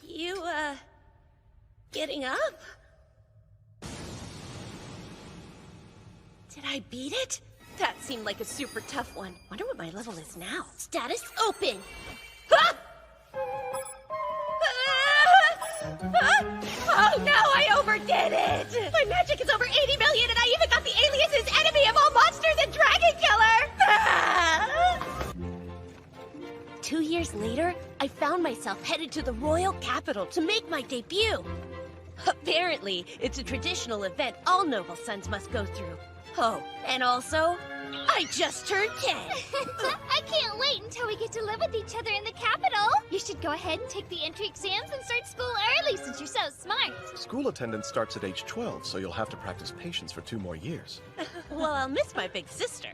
You, getting up? Did I beat it? That seemed like a super tough one. Wonder what my level is now. Status open. Oh no, I overdid it! My magic is over 80 million and I even got the alias's enemy of all monsters and dragon killer! 2 years later, I found myself headed to the royal capital to make my debut. Apparently, it's a traditional event all noble sons must go through. Oh, and also, I I just turned 10. I can't wait until we get to live with each other in the capital. You should go ahead and take the entry exams and start school early since you're so smart. School attendance starts at age 12, so you'll have to practice patience for 2 more years. Well, I'll miss my big sister.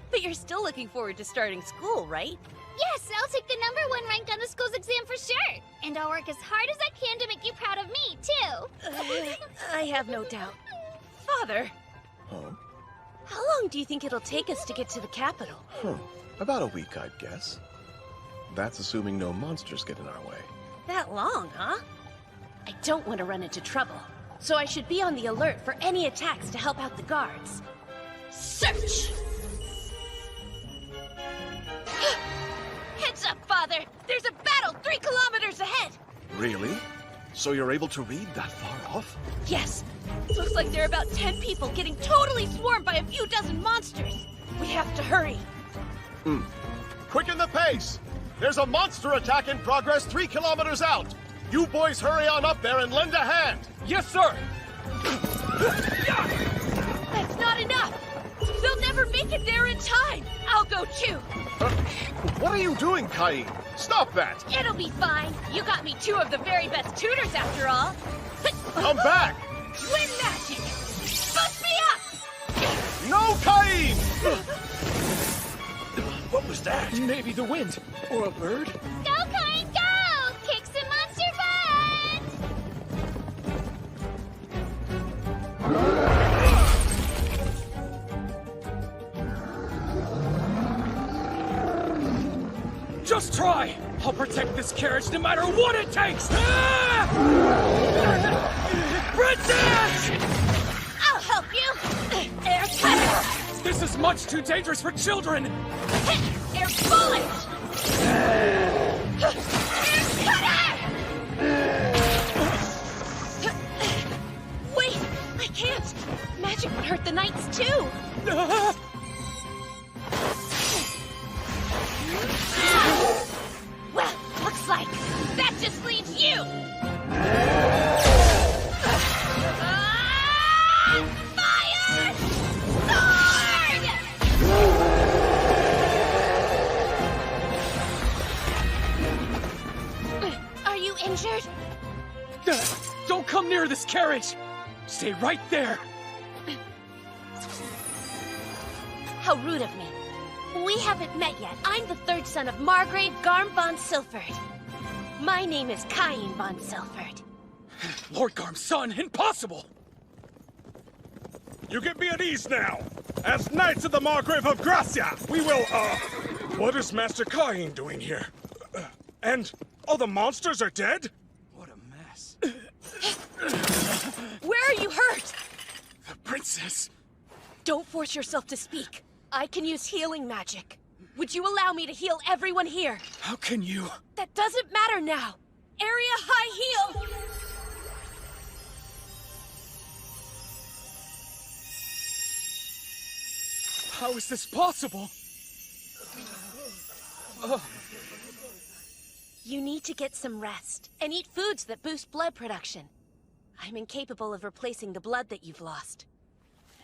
But you're still looking forward to starting school, right? Yes, I'll take the #1 rank on the school's exam for sure. And I'll work as hard as I can to make you proud of me, too. I have no doubt. Father, Huh? how long do you think it'll take us to get to the capital? About a week, I'd guess. That's assuming no monsters get in our way. That long, huh? I don't want to run into trouble, so I should be on the alert for any attacks to help out the guards. Search! Heads up, Father! There's a battle 3 kilometers ahead! Really? So you're able to read that far off? Yes. Looks like there are about 10 people getting totally swarmed by a few dozen monsters. We have to hurry. Quicken the pace! There's a monster attack in progress 3 kilometers out! You boys hurry on up there and lend a hand! Yes, sir! That's not enough! They'll never make it there in time! I'll go too! What are you doing, Cain? Stop that! It'll be fine. You got me 2 of the very best tutors after all. Come back! Twin magic! Boost me up! No, Cain! What was that? Maybe the wind. Or a bird? Go, Cain, go! Kick some monster butt! Just try! I'll protect this carriage no matter what it takes! Ah! Princess! I'll help you! Air cutter! This is much too dangerous for children! Air bullet! Air cutter! Wait! I can't! Magic would hurt the knights too! Well, looks like that just leaves you! Fire! Sword! Are you injured? Don't come near this carriage! Stay right there! How rude of me. We haven't met yet. I'm the 3rd son of Margrave Garm von Silford. My name is Cain von Silford. Lord Garm's son, impossible! You can be at ease now. As Knights of the Margrave of Gracia, we will, what is Master Cain doing here? And all the monsters are dead? What a mess. Where are you hurt? The princess. Don't force yourself to speak. I can use healing magic. Would you allow me to heal everyone here? How can you? That doesn't matter now. Area high heal! How is this possible? You need to get some rest and eat foods that boost blood production. I'm incapable of replacing the blood that you've lost.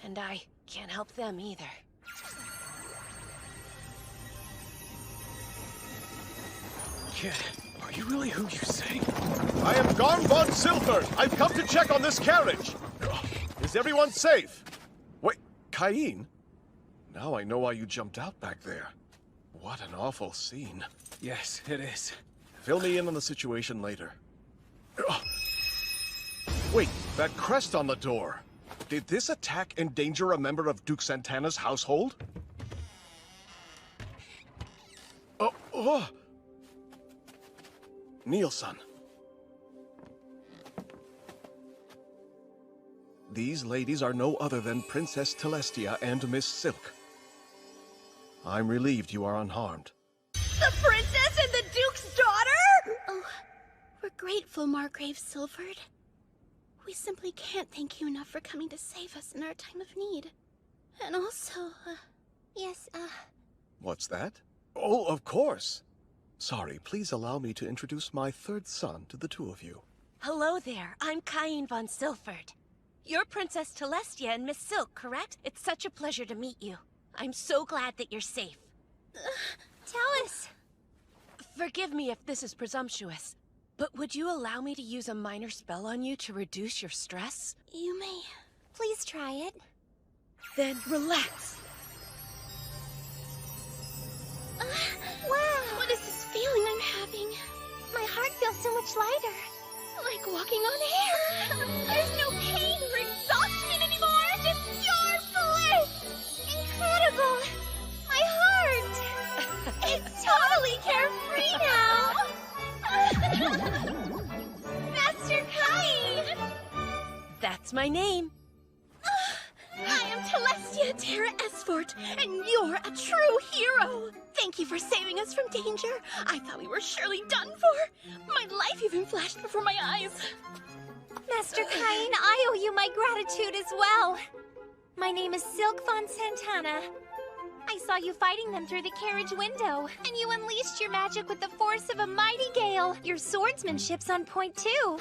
And I can't help them either. Kid, are you really who you say? I am Garm von Silford. I've come to check on this carriage. Is everyone safe? Wait, Cain? Now I know why you jumped out back there. What an awful scene. Yes, it is. Fill me in on the situation later. Wait, that crest on the door. Did this attack endanger a member of Duke Santana's household? Nielsen. These ladies are no other than Princess Telestia and Miss Silk. I'm relieved you are unharmed. The princess and the Duke's daughter? Oh, we're grateful, Margrave Silford. We simply can't thank you enough for coming to save us in our time of need. And also, What's that? Oh, of course. Sorry, please allow me to introduce my 3rd son to the 2 of you. Hello there, I'm Cain von Silford. You're Princess Telestia and Miss Silk, correct? It's such a pleasure to meet you. I'm so glad that you're safe. Tell us. Forgive me if this is presumptuous, but would you allow me to use a minor spell on you to reduce your stress? You may. Please try it. Then relax. Wow! What is this feeling I'm having? My heart feels so much lighter. Like walking on air. There's no pain or exhaustion anymore. Just pure bliss. Incredible. My heart. It's totally carefree now. Master Kain. That's my name. I am Telestia Terra Esfort, and you're a true hero. Thank you for saving us from danger. I thought we were surely done for. My life even flashed before my eyes. Master Kain, I owe you my gratitude as well. My name is Silk von Santana. I saw you fighting them through the carriage window, and you unleashed your magic with the force of a mighty gale. Your swordsmanship's on point too.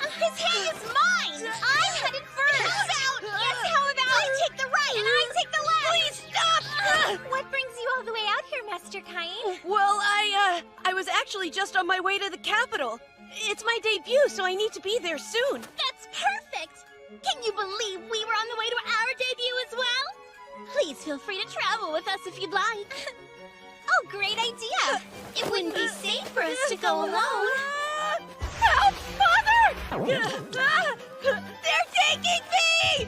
His hay is mine! I'm headed first! How about? Yes, how about? I take the right and I take the left! Please stop! What brings you all the way out here, Master Kain? Well, I was actually just on my way to the capital. It's my debut, so I need to be there soon. That's perfect! Can you believe we were on the way to our debut as well? Please feel free to travel with us if you'd like. Oh, great idea! It wouldn't be safe for us to go alone. Help, Mother! They're taking me!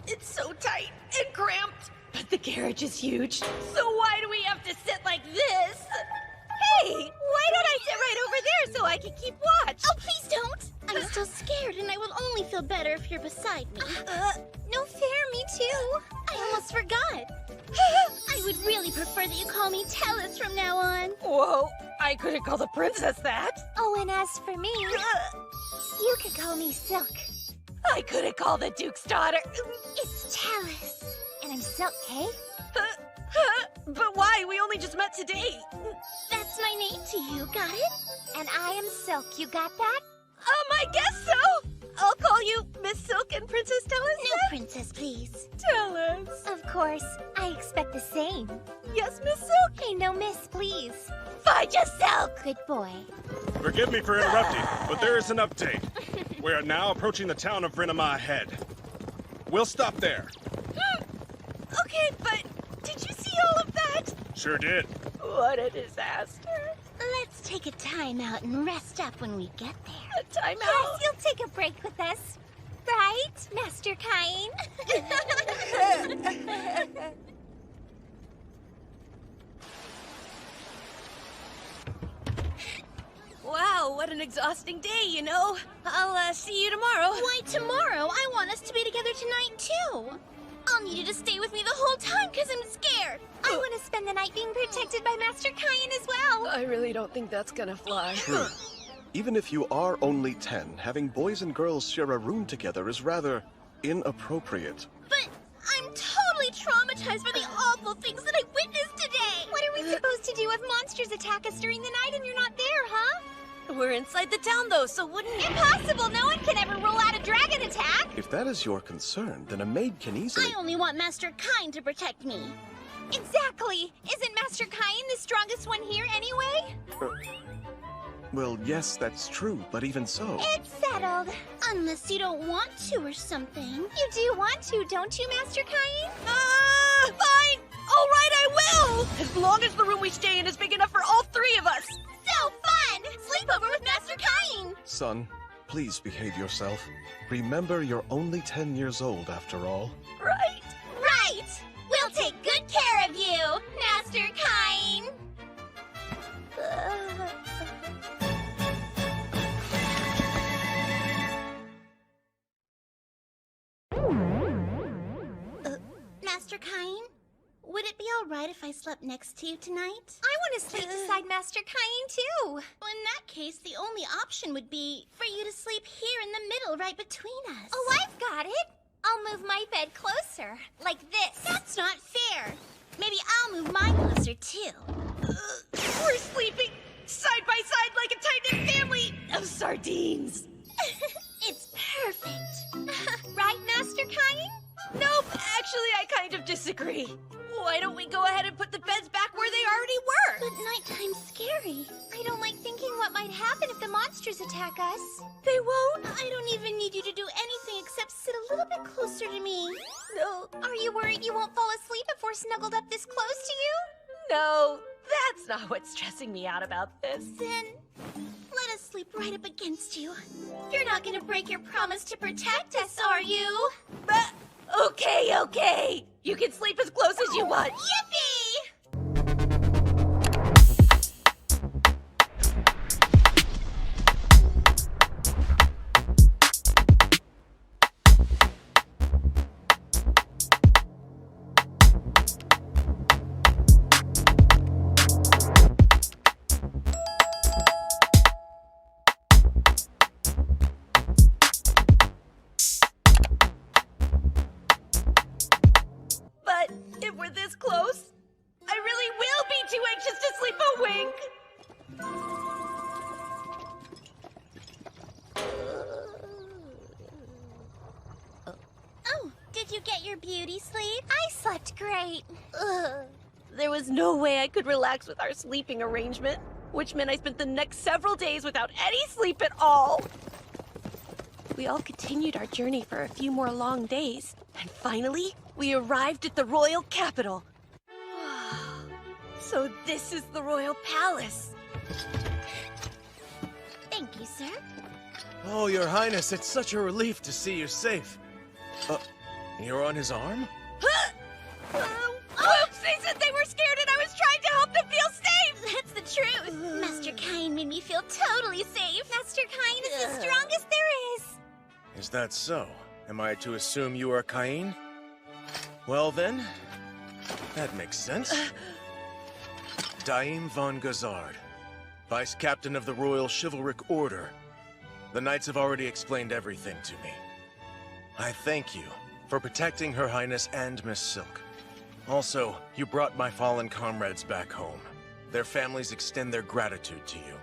It's so tight and cramped, but the carriage is huge. So why do we have to sit like this? Hey, why don't I sit right over there so I can keep watch? Oh, please don't! I'm still scared, and I will only feel better if you're beside me. No fair, me too. I almost forgot. I would really prefer that you call me Tellus from now on. Whoa, I couldn't call the princess that. Oh, and as for me, you could call me Silk. I couldn't call the Duke's daughter. It's Tellus, and I'm Silk, hey? But why? We only just met today. That's my name to you, got it? And I am Silk, you got that? I guess so. I'll call you Miss Silk and Princess Tellus. No, Princess, please. Tellus. Of course, I expect the same. Yes, Miss Silk. Hey, no miss, please. Fine, just Silk. Good boy. Forgive me for interrupting, but there is an update. We are now approaching the town of Renema Head. We'll stop there. Okay, but did you see all of that? Sure did. What a disaster. Let's take a time out and rest up when we get there. A time Yes, out? you'll take a break with us. Right, Master Kain? Wow, what an exhausting day, you know. I'll see you tomorrow. Why tomorrow? I want us to be together tonight, too. I'll need you to stay with me the whole time because I'm scared. I want to spend the night being protected by Master Kain as well. I really don't think that's gonna fly. True. Even if you are only 10, having boys and girls share a room together is rather inappropriate. But I'm totally traumatized by the awful things that I witnessed today. What are we supposed to do if monsters attack us during the night and you're not there, huh? We're inside the town, though, so wouldn't... Impossible! No one can ever rule out a dragon attack! If that is your concern, then a maid can easily... I only want Master Kain to protect me. Exactly! Isn't Master Kain the strongest one here anyway? Well, yes, that's true, but even so... It's settled. Unless you don't want to or something. You do want to, don't you, Master Kain? Fine! All right, I will! As long as the room we stay in is big enough for all three of us! So fun! Sleepover with Master Kain! Son, please behave yourself. Remember, you're only 10 years old after all. Right? Right! We'll take good care of you, Master Kain! Master Kain? Would it be all right if I slept next to you tonight? I want to sleep beside Master Kain, too. Well, in that case, the only option would be for you to sleep here in the middle, right between us. Oh, I've got it. I'll move my bed closer, like this. That's not fair. Maybe I'll move mine closer, too. We're sleeping side by side like a tight-knit family of sardines. It's perfect. disagree. Why don't we go ahead and put the beds back where they already were? But nighttime's scary. I don't like thinking what might happen if the monsters attack us. They won't. I don't even need you to do anything except sit a little bit closer to me. No. Are you worried you won't fall asleep if we're snuggled up this close to you? No, that's not what's stressing me out about this. Then let us sleep right up against you. You're not gonna break your promise to protect us, are you? Okay. You can sleep as close as you want. Yippee! But if we're this close, I really will be too anxious to sleep a wink. Oh, did you get your beauty sleep? I slept great. There was no way I could relax with our sleeping arrangement, which meant I spent the next several days without any sleep at all. We all continued our journey for a few more long days, and finally, we arrived at the royal capital. So this is the royal palace. Thank you, sir. Oh, Your Highness, it's such a relief to see you safe. You're on his arm? They said they were scared and I was trying to help them feel safe! That's the truth. Master Cain made me feel totally safe. Master Cain is the strongest there is. Is that so? Am I to assume you are Cain? Well then, that makes sense. Daim von Gazard, Vice Captain of the Royal Chivalric Order. The Knights have already explained everything to me. I thank you for protecting Her Highness and Miss Silk. Also, you brought my fallen comrades back home. Their families extend their gratitude to you.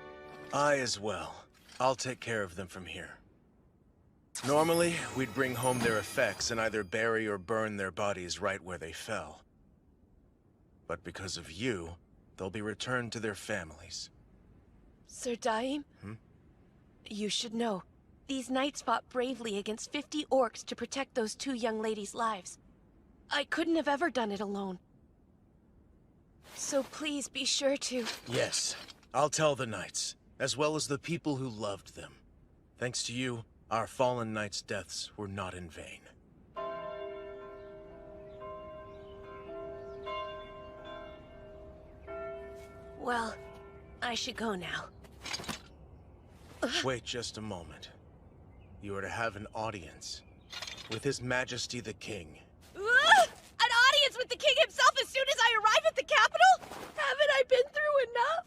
I as well. I'll take care of them from here. Normally, we'd bring home their effects and either bury or burn their bodies right where they fell. But because of you, they'll be returned to their families. Sir Daim? You should know, these knights fought bravely against 50 orcs to protect those 2 young ladies' lives. I couldn't have ever done it alone. So please be sure to... Yes, I'll tell the knights, as well as the people who loved them. Thanks to you, our fallen knights' deaths were not in vain. Well, I should go now. Wait just a moment. You are to have an audience with His Majesty the King. An audience with the king himself as soon as I arrive at the capital? Haven't I been through enough?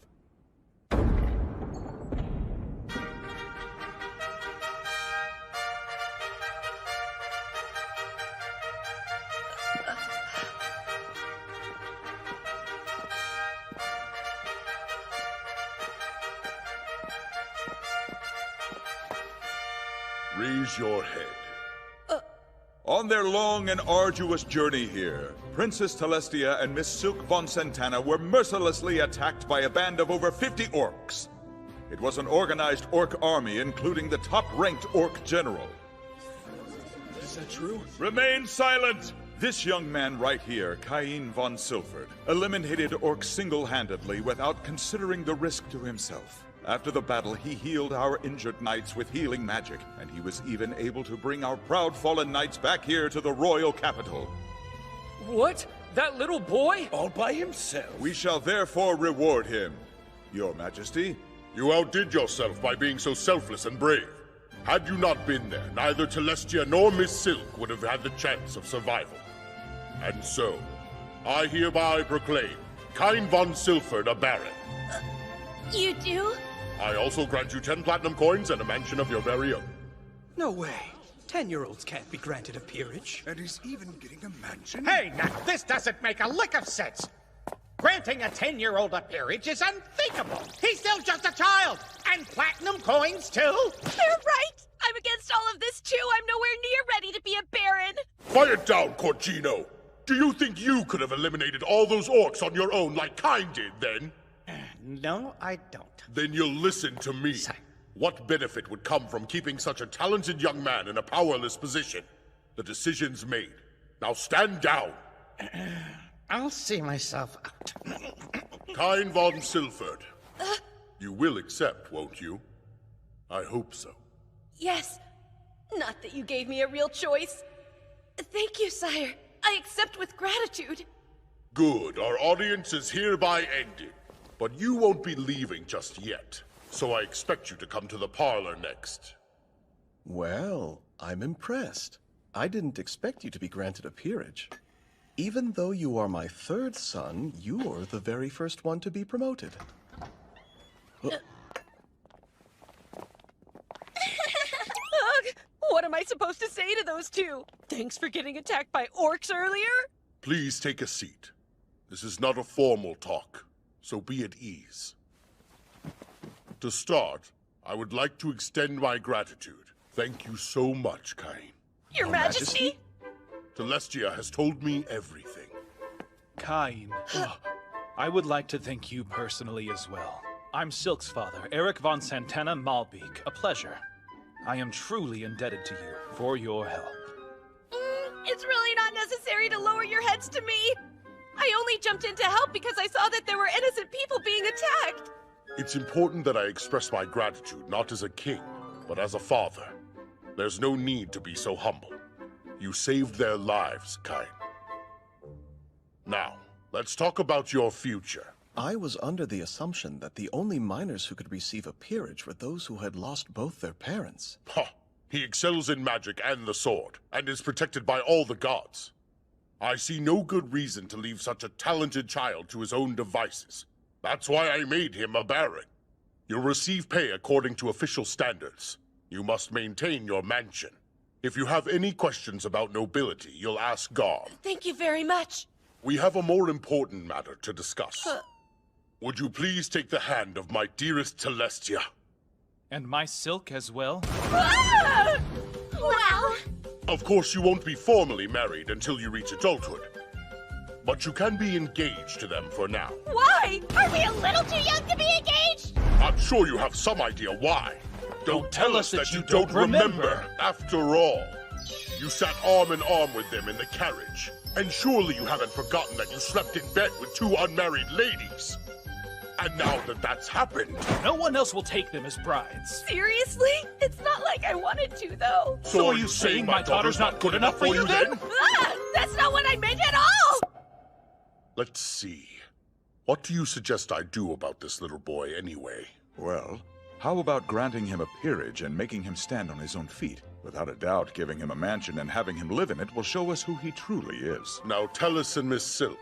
Raise your head. On their long and arduous journey here, Princess Telestia and Miss Silk von Santana were mercilessly attacked by a band of over 50 orcs. It was an organized orc army, including the top-ranked orc general. Is that true? Remain silent! This young man right here, Cain von Silford, eliminated orcs single-handedly without considering the risk to himself. After the battle, he healed our injured knights with healing magic, and he was even able to bring our proud fallen knights back here to the royal capital. What? That little boy? All by himself. We shall therefore reward him, Your Majesty. You outdid yourself by being so selfless and brave. Had you not been there, neither Telestia nor Miss Silk would have had the chance of survival. And so, I hereby proclaim Cain von Silford a baron. You do? I also grant you 10 platinum coins and a mansion of your very own. No way. 10-year-olds can't be granted a peerage. And he's even getting a mansion? Hey, now, this doesn't make a lick of sense. Granting a 10-year-old a peerage is unthinkable. He's still just a child. And platinum coins, too? They're right. I'm against all of this, too. I'm nowhere near ready to be a baron. Quiet down, Corgino. Do you think you could have eliminated all those orcs on your own like Kain did, then? No, I don't. Then you'll listen to me. What benefit would come from keeping such a talented young man in a powerless position? The decision's made. Now stand down. I'll see myself out. Kain von Silford. You will accept, won't you? I hope so. Yes. Not that you gave me a real choice. Thank you, sire. I accept with gratitude. Good. Our audience is hereby ended. But you won't be leaving just yet. So I expect you to come to the parlor next. Well, I'm impressed. I didn't expect you to be granted a peerage. Even though you are my third son, you're the very first one to be promoted. Ugh, what am I supposed to say to those two? Thanks for getting attacked by orcs earlier? Please take a seat. This is not a formal talk, so be at ease. To start, I would like to extend my gratitude. Thank you so much, Kain. Your Majesty? Celestia has told me everything. Kain, I would like to thank you personally as well. I'm Silk's father, Eric von Santana Malbeek. A pleasure. I am truly indebted to you for your help. It's really not necessary to lower your heads to me. I only jumped in to help because I saw that there were innocent people being attacked. It's important that I express my gratitude not as a king, but as a father. There's no need to be so humble. You saved their lives, Kain. Now, let's talk about your future. I was under the assumption that the only minors who could receive a peerage were those who had lost both their parents. Ha! He excels in magic and the sword, and is protected by all the gods. I see no good reason to leave such a talented child to his own devices. That's why I made him a baron. You'll receive pay according to official standards. You must maintain your mansion. If you have any questions about nobility, you'll ask Garm. Thank you very much. We have a more important matter to discuss. Would you please take the hand of my dearest Celestia? And my Silk as well? Ah! Well... Of course, you won't be formally married until you reach adulthood. But you can be engaged to them for now. Why? Are we a little too young to be engaged? I'm sure you have some idea why. Don't tell us that you don't remember. After all, you sat arm in arm with them in the carriage. And surely you haven't forgotten that you slept in bed with two unmarried ladies. And now that that's happened... No one else will take them as brides. Seriously? It's not like I wanted to, though. So are you saying my daughter's not good enough for you then? Ah, that's not what I meant at all! Let's see. What do you suggest I do about this little boy anyway? Well, how about granting him a peerage and making him stand on his own feet? Without a doubt, giving him a mansion and having him live in it will show us who he truly is. Now, Tellus and Miss Silk,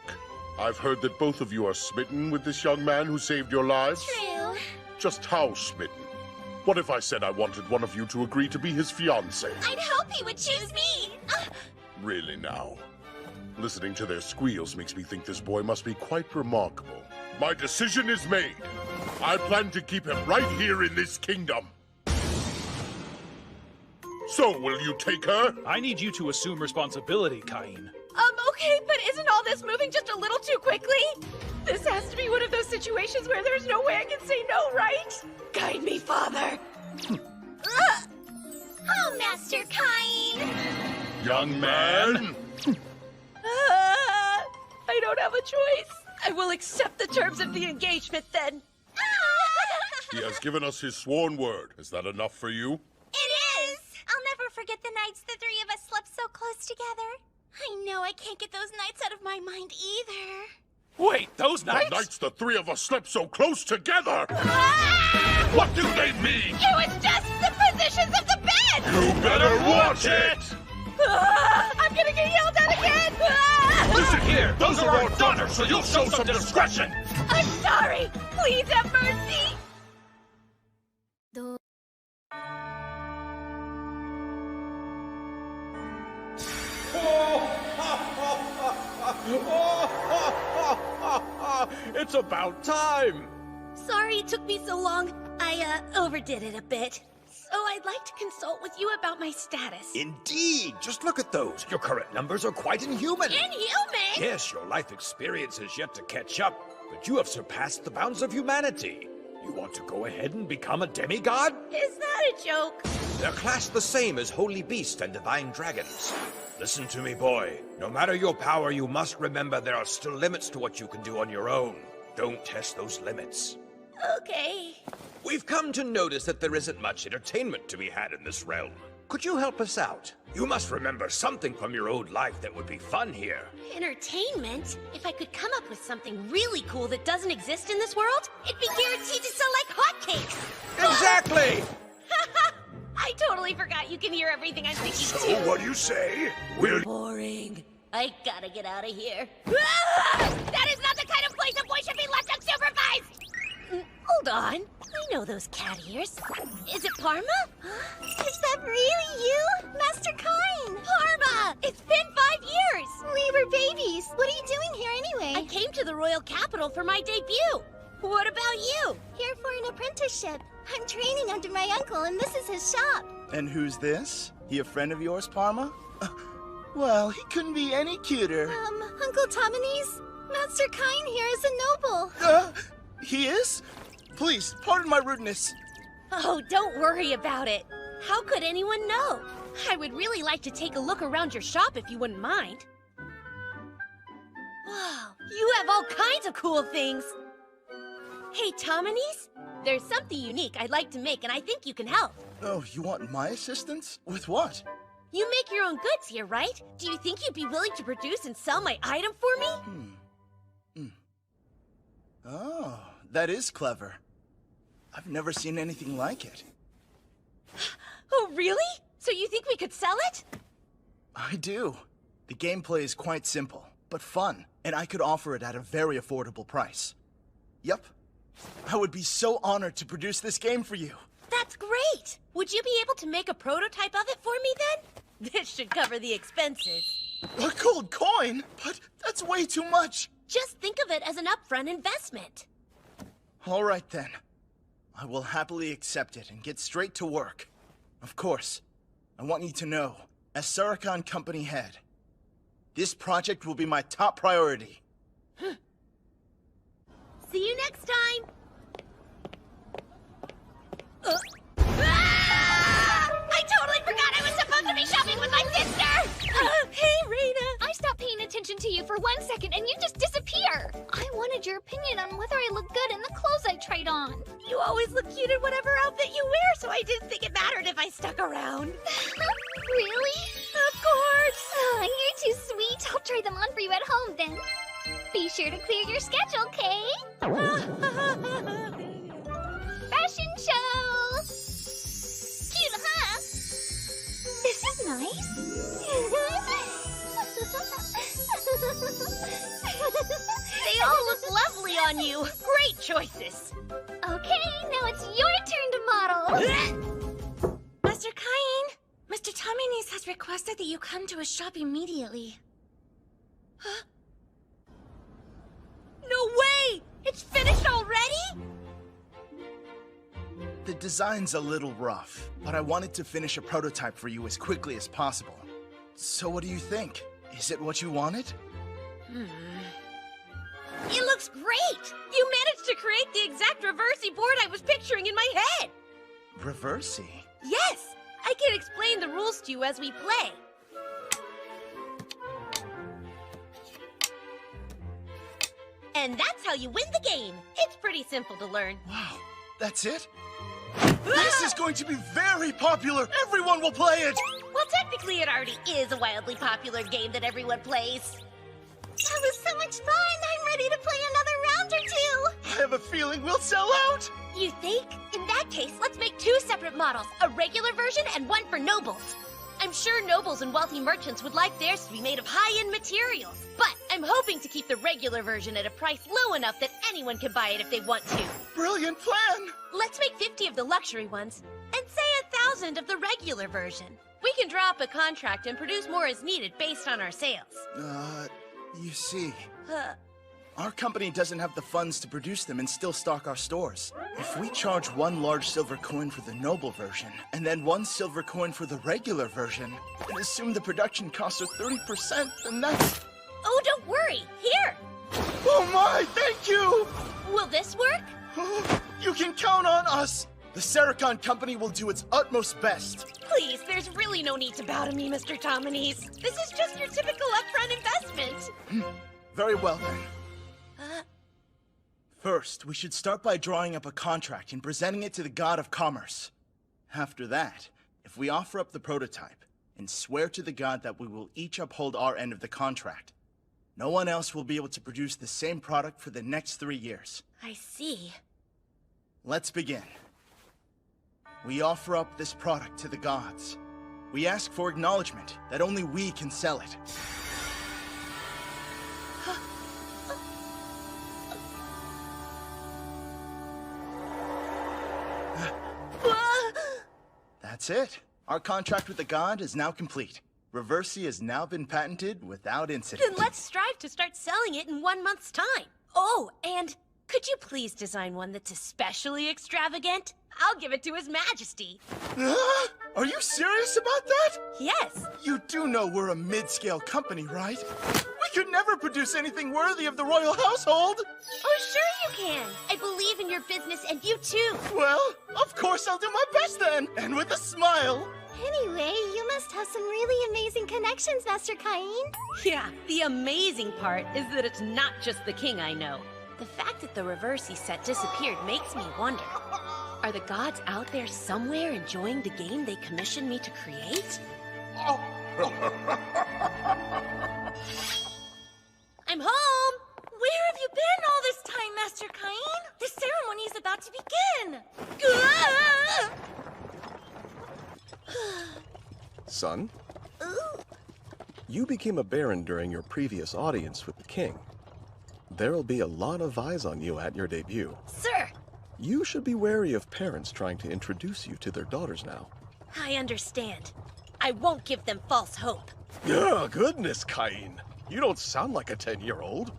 I've heard that both of you are smitten with this young man who saved your lives. True. Just how smitten? What if I said I wanted one of you to agree to be his fiancé? I'd hope he would choose me. Really now? Listening to their squeals makes me think this boy must be quite remarkable. My decision is made. I plan to keep him right here in this kingdom. So, will you take her? I need you to assume responsibility, Kain. Okay, but isn't all this moving just a little too quickly? This has to be one of those situations where there's no way I can say no, right? Guide me, Father. Oh, Master Kain. Young man? I don't have a choice. I will accept the terms of the engagement then. He has given us his sworn word. Is that enough for you? It is. I'll never forget the nights the three of us slept so close together. I know I can't get those nights out of my mind either. Wait, those nights? The nights the three of us slept so close together! What do they mean? It was just the positions of the bed! You better watch it! I'm gonna get yelled at again! Listen here, those are our daughters, so you'll show some discretion! I'm sorry! Please have mercy! It's about time! Sorry it took me so long. I overdid it a bit. So I'd like to consult with you about my status. Indeed! Just look at those. Your current numbers are quite inhuman. Inhuman? Yes, your life experience is yet to catch up, but you have surpassed the bounds of humanity. You want to go ahead and become a demigod? Is that a joke? They're classed the same as holy beasts and divine dragons. Listen to me, boy. No matter your power, you must remember there are still limits to what you can do on your own. Don't test those limits. Okay. We've come to notice that there isn't much entertainment to be had in this realm. Could you help us out? You must remember something from your old life that would be fun here. Entertainment? If I could come up with something really cool that doesn't exist in this world, it'd be guaranteed to sell like hotcakes. Exactly! I totally forgot you can hear everything I'm thinking So, too. what do you say? We'll... Boring. I gotta get out of here. That is not the kind of place a boy should be left unsupervised! Hold on. I know those cat ears. Is it Parma? Is that really you? Master Kine! Parma! It's been 5 years! We were babies. What are you doing here anyway? I came to the royal capital for my debut. What about you? Here for an apprenticeship. I'm training under my uncle, and this is his shop. And who's this? He a friend of yours, Parma? Well, he couldn't be any cuter. Uncle Tominese? Master Kine here is a noble. He is? Please, pardon my rudeness. Oh, don't worry about it. How could anyone know? I would really like to take a look around your shop if you wouldn't mind. Wow, you have all kinds of cool things. Hey, Tominese, there's something unique I'd like to make, and I think you can help. Oh, you want my assistance? With what? You make your own goods here, right? Do you think you'd be willing to produce and sell my item for me? Oh, that is clever. I've never seen anything like it. Oh, really? So you think we could sell it? I do. The gameplay is quite simple, but fun, and I could offer it at a very affordable price. Yep. I would be so honored to produce this game for you. That's great! Would you be able to make a prototype of it for me then? This should cover the expenses. A gold coin? But that's way too much. Just think of it as an upfront investment. All right then. I will happily accept it and get straight to work. Of course, I want you to know, as Saracon Company head, this project will be my top priority. See you next time! I totally forgot I was supposed to be shopping with my sister! Hey, Reina! I stopped paying attention to you for 1 second and you just disappear. I wanted your opinion on whether I look good in the clothes I tried on. You always look cute in whatever outfit you wear, so I didn't think it mattered if I stuck around. Really? Of course! Oh, you're too sweet. I'll try them on for you at home then. Be sure to clear your schedule, Kay. Fashion show! Cute, huh? This is nice. They all look lovely on you. Great choices. Okay, now it's your turn to model. Master Kine, Mr. Tominese has requested that you come to his shop immediately. Huh? No way! It's finished already? The design's a little rough, but I wanted to finish a prototype for you as quickly as possible. So what do you think? Is it what you wanted? It looks great! You managed to create the exact reversey board I was picturing in my head! Reversey? Yes! I can explain the rules to you as we play. And that's how you win the game. It's pretty simple to learn. Wow, that's it? This is going to be very popular! Everyone will play it! Well, technically it already is a wildly popular game that everyone plays. That was so much fun! I'm ready to play another round or two! I have a feeling we'll sell out! You think? In that case, let's make 2 separate models, a regular version and one for nobles. I'm sure nobles and wealthy merchants would like theirs to be made of high-end materials, but I'm hoping to keep the regular version at a price low enough that anyone can buy it if they want to. Brilliant plan! Let's make 50 of the luxury ones, and say 1,000 of the regular version. We can draw up a contract and produce more as needed based on our sales. You see... Our company doesn't have the funds to produce them and still stock our stores. If we charge 1 large silver coin for the noble version, and then 1 silver coin for the regular version, and assume the production costs are 30%, then that's... Oh, don't worry. Here. Oh my, thank you! Will this work? You can count on us! The Sericon Company will do its utmost best. Please, there's really no need to bow to me, Mr. Tominese. This is just your typical upfront investment. Very well, then. First, we should start by drawing up a contract and presenting it to the God of Commerce. After that, if we offer up the prototype and swear to the God that we will each uphold our end of the contract, no one else will be able to produce the same product for the next 3 years. I see. Let's begin. We offer up this product to the gods. We ask for acknowledgement that only we can sell it. That's it. Our contract with the god is now complete. Reversi has now been patented without incident. Then let's strive to start selling it in 1 month's time. Oh, and could you please design one that's especially extravagant? I'll give it to His Majesty. Are you serious about that? Yes. You do know we're a mid-scale company, right? We could never produce anything worthy of the royal household. Oh, sure you can. I believe in your business and you too. Well, of course I'll do my best then, and with a smile. Anyway, you must have some really amazing connections, Master Cain. Yeah, the amazing part is that it's not just the king I know. The fact that the Reversi set disappeared makes me wonder. Are the gods out there somewhere enjoying the game they commissioned me to create? I'm home! Where have you been all this time, Master Cain? The ceremony is about to begin! Son? You became a baron during your previous audience with the king. There'll be a lot of eyes on you at your debut. Sir! You should be wary of parents trying to introduce you to their daughters now. I understand. I won't give them false hope. Oh, goodness, Cain. You don't sound like a 10-year-old.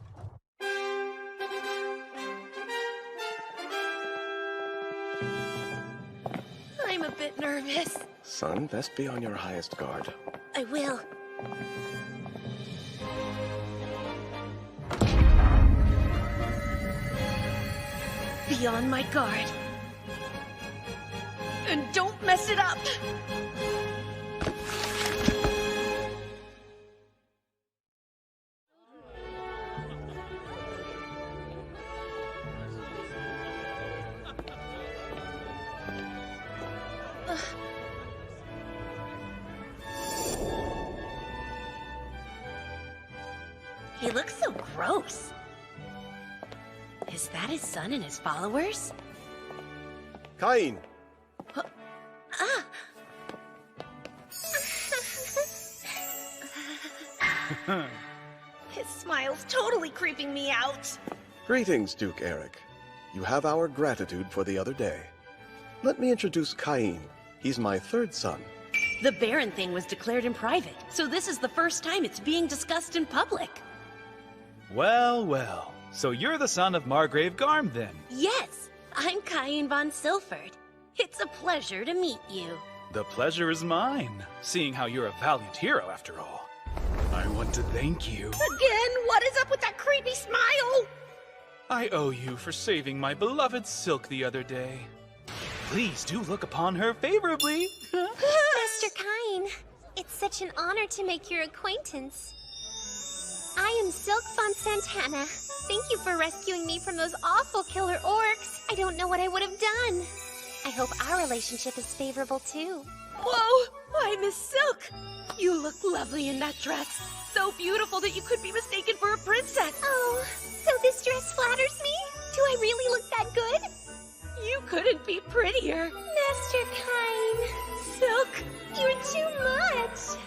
I'm a bit nervous. Son, best be on your highest guard. I will. Be on my guard. And don't mess it up! He looks so gross. Is that his son and his followers? Cain! His smile's totally creeping me out. Greetings, Duke Eric. You have our gratitude for the other day. Let me introduce Cain. He's my 3rd son. The Baron thing was declared in private, so this is the first time it's being discussed in public. Well, well. So you're the son of Margrave Garm, then? Yes, I'm Cain von Silford. It's a pleasure to meet you. The pleasure is mine, seeing how you're a valiant hero after all. I want to thank you. Again? What is up with that creepy smile? I owe you for saving my beloved Silk the other day. Please do look upon her favorably. Master Cain, it's such an honor to make your acquaintance. I am Silk von Santana. Thank you for rescuing me from those awful killer orcs. I don't know what I would have done. I hope our relationship is favorable too. Whoa! Why, Miss Silk! You look lovely in that dress. So beautiful that you could be mistaken for a princess. Oh, so this dress flatters me? Do I really look that good? You couldn't be prettier. Master Cain. Silk, you're too much.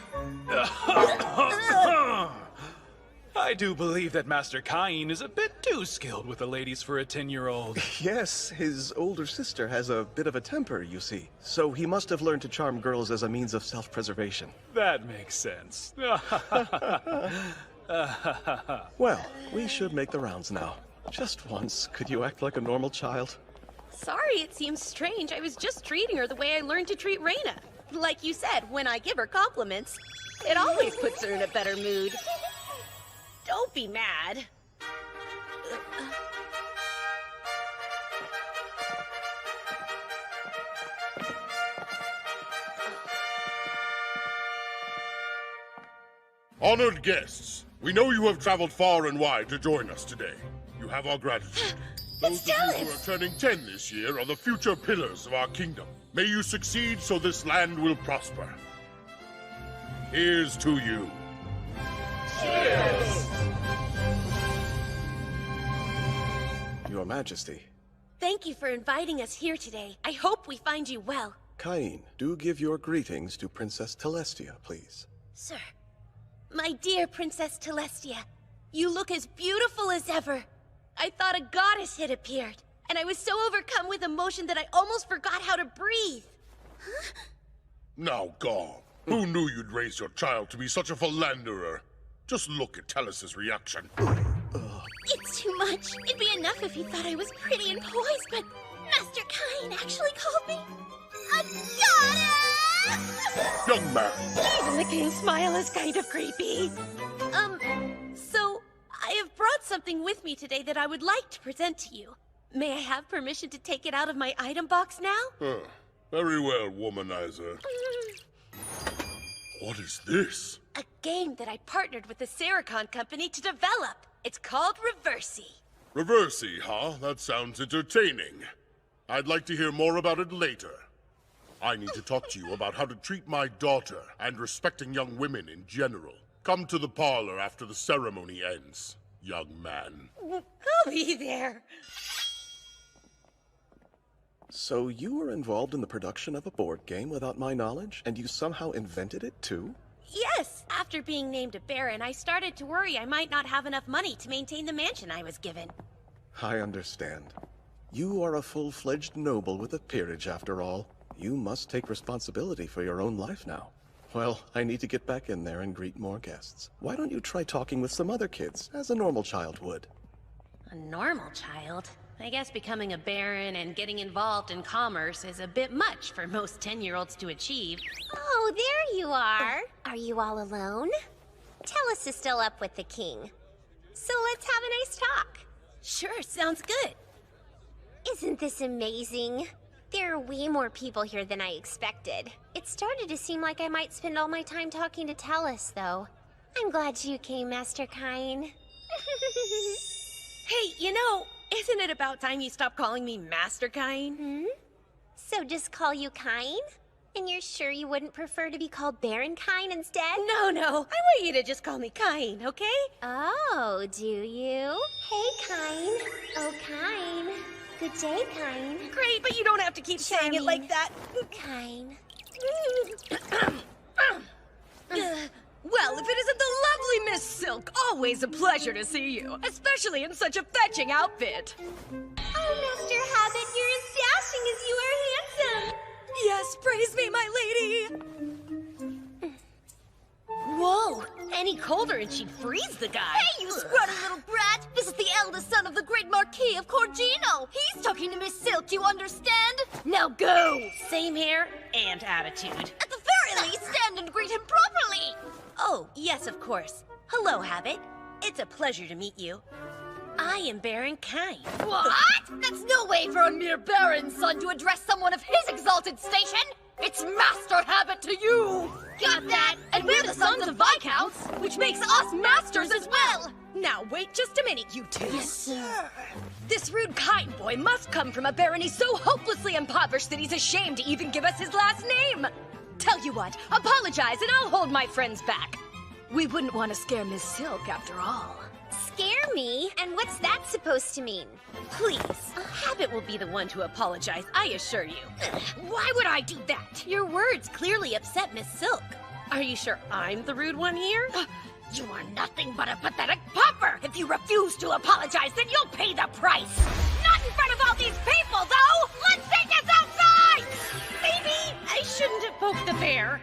I do believe that Master Cain is a bit too skilled with the ladies for a 10-year-old. Yes, his older sister has a bit of a temper, you see. So he must have learned to charm girls as a means of self-preservation. That makes sense. Well, we should make the rounds now. Just once, could you act like a normal child? Sorry, it seems strange. I was just treating her the way I learned to treat Reina. Like you said, when I give her compliments, it always puts her in a better mood. Don't be mad. Honored guests, we know you have traveled far and wide to join us today. You have our gratitude. Those of you who are turning 10 this year are the future pillars of our kingdom. May you succeed so this land will prosper. Here's to you. Cheers! Your Majesty. Thank you for inviting us here today. I hope we find you well. Cain, do give your greetings to Princess Telestia, please. Sir. My dear Princess Telestia, you look as beautiful as ever. I thought a goddess had appeared, and I was so overcome with emotion that I almost forgot how to breathe. Now, God, who knew you'd raise your child to be such a philanderer? Just look at Tellus's reaction. It's too much. It'd be enough if he thought I was pretty and poised, but Master Cain actually called me a goddess! Young man. Even the king's smile is kind of creepy. So I have brought something with me today that I would like to present to you. May I have permission to take it out of my item box now? Very well, womanizer. What is this? A game that I partnered with the Sericon company to develop. It's called Reversey. Reversey, huh? That sounds entertaining. I'd like to hear more about it later. I need to talk to you about how to treat my daughter and respecting young women in general. Come to the parlor after the ceremony ends, young man. I'll be there. So you were involved in the production of a board game without my knowledge, and you somehow invented it too? Yes! After being named a baron, I started to worry I might not have enough money to maintain the mansion I was given. I understand. You are a full-fledged noble with a peerage after all. You must take responsibility for your own life now. Well, I need to get back in there and greet more guests. Why don't you try talking with some other kids, as a normal child would? A normal child? I guess becoming a baron and getting involved in commerce is a bit much for most 10-year-olds to achieve. Oh, there you are. Are you all alone? Tellus is still up with the king. So let's have a nice talk. Sure, sounds good. Isn't this amazing? There are way more people here than I expected. It started to seem like I might spend all my time talking to Tellus, though. I'm glad you came, Master Cain. Hey, you know, isn't it about time you stop calling me Master Cain? So just call you Cain? And you're sure you wouldn't prefer to be called Baron Cain instead? No, I want you to just call me Cain, okay? Oh, do you? Hey, Cain. Oh, Cain. Good day, Cain. Great, but you don't have to keep saying it like that. Cain. Well, if it isn't the lovely Miss Silk, always a pleasure to see you, especially in such a fetching outfit. Oh, Master Habit, you're as dashing as you are handsome. Yes, praise me, my lady. Whoa, any colder and she'd freeze the guy. Hey, you scrawny little brat! This is the eldest son of the great Marquis of Corgino. He's talking to Miss Silk, you understand? Now go! Same hair and attitude. At the very least, stand and greet him properly! Oh, yes, of course. Hello, Habit. It's a pleasure to meet you. I am Baron Cain. What? That's no way for a mere baron's son to address someone of his exalted station! It's Master Habit to you! Got that? And we're the sons of Viscounts, which makes us masters as well! Now, wait just a minute, you two. Yes, sir. This rude Cain boy must come from a barony so hopelessly impoverished that he's ashamed to even give us his last name! Tell you what, apologize and I'll hold my friends back. We wouldn't want to scare Miss Silk after all. Scare me? And what's that supposed to mean? Please, Habit will be the one to apologize, I assure you. Why would I do that? Your words clearly upset Miss Silk. Are you sure I'm the rude one here? You are nothing but a pathetic pauper! If you refuse to apologize, then you'll pay the price! Not in front of all these people, though! Let's take this outside! Maybe I shouldn't have poked the bear.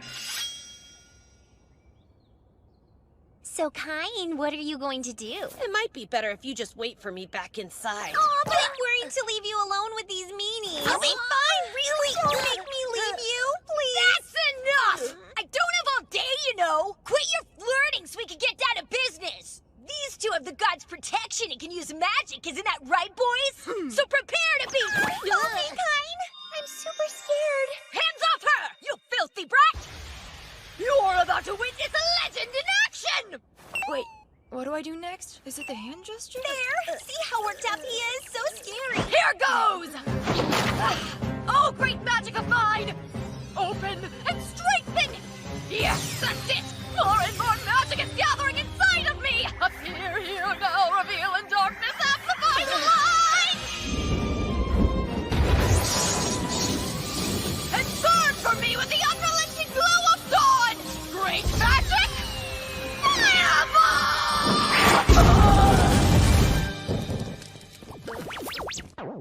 So So, Kain, what are you going to do? It might be better if you just wait for me back inside. Aw, but I'm worried to leave you alone with these meanies. I'll be fine, really. Don't make me leave you, please. That's enough! I don't have all day, you know. Quit your flirting so we can get down to business. These two have the god's protection and can use magic, isn't that right, boys? So prepare to be... Help me, Kain. I'm super scared. Hands off her, you filthy brat! You're about to witness a legend in action! Wait, what do I do next? Is it the hand gesture? There! See how worked up he is? So scary! Here goes! Oh, great magic of mine! Open and strengthen! Yes, that's it! More and more magic is gathering inside of me! Appear here now, reveal in darkness, amplify the light! And burn for me with the unrelenting glow of dawn! Great magic!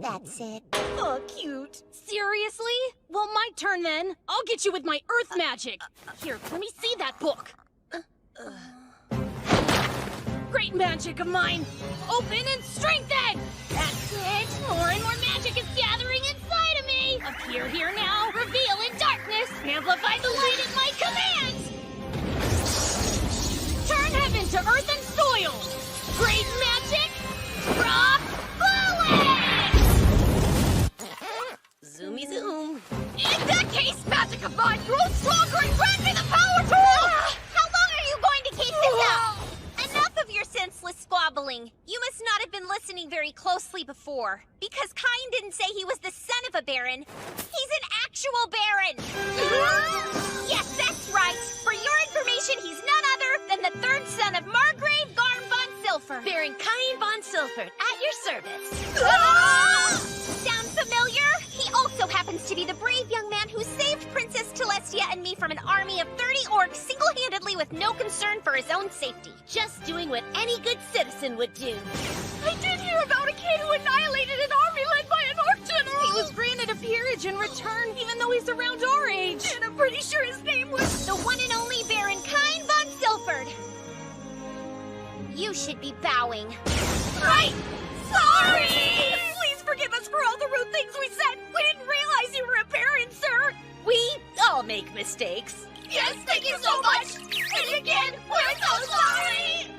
That's it. Oh, cute. Seriously? Well, my turn then. I'll get you with my earth magic. Here, let me see that book. Great magic of mine. Open and strengthen. That's it. More and more magic is gathering inside of me. Appear here now. Reveal in darkness. Amplify the light at my command. Turn heaven to earth and soil. Great magic. Rock fluid. Zoomy zoom. In that case, magic of mine, grow stronger and grant me the power to... How long are you going to keep this up? Enough of your senseless squabbling. You must not have been listening very closely before. Because Kain didn't say he was the son of a baron. He's an actual baron. Yes, that's right. For your information, he's none other than the third son of Margrave Garm von Silford. Baron Kain von Silford, at your service. Sound familiar? He also happens to be the brave young man who saved Princess Telestia and me from an army of 30 orcs single-handedly with no concern for his own safety. Just doing what any good citizen would do. I did hear about a kid who annihilated an army led by an orc general! He was granted a peerage in return, even though he's around our age. And I'm pretty sure his name was... the one and only Baron Kain von Silford. You should be bowing. Right! Sorry! Please forgive us for all the rude things we said! We didn't realize you were a baron, sir! We all make mistakes. Yes, thank you so much! And again, we're so sorry!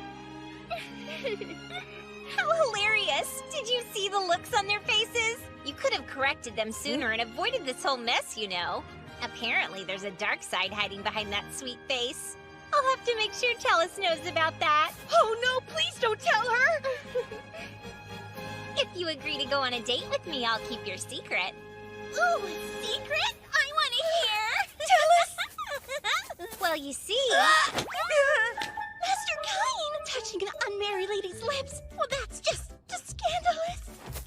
How hilarious! Did you see the looks on their faces? You could have corrected them sooner and avoided this whole mess, you know. Apparently there's a dark side hiding behind that sweet face. I'll have to make sure Tellus knows about that. Oh no, please don't tell her! If you agree to go on a date with me, I'll keep your secret. Ooh, a secret? I want to hear! Tellus! Well, you see... Master Kain! Touching an unmarried lady's lips! Well, that's just scandalous!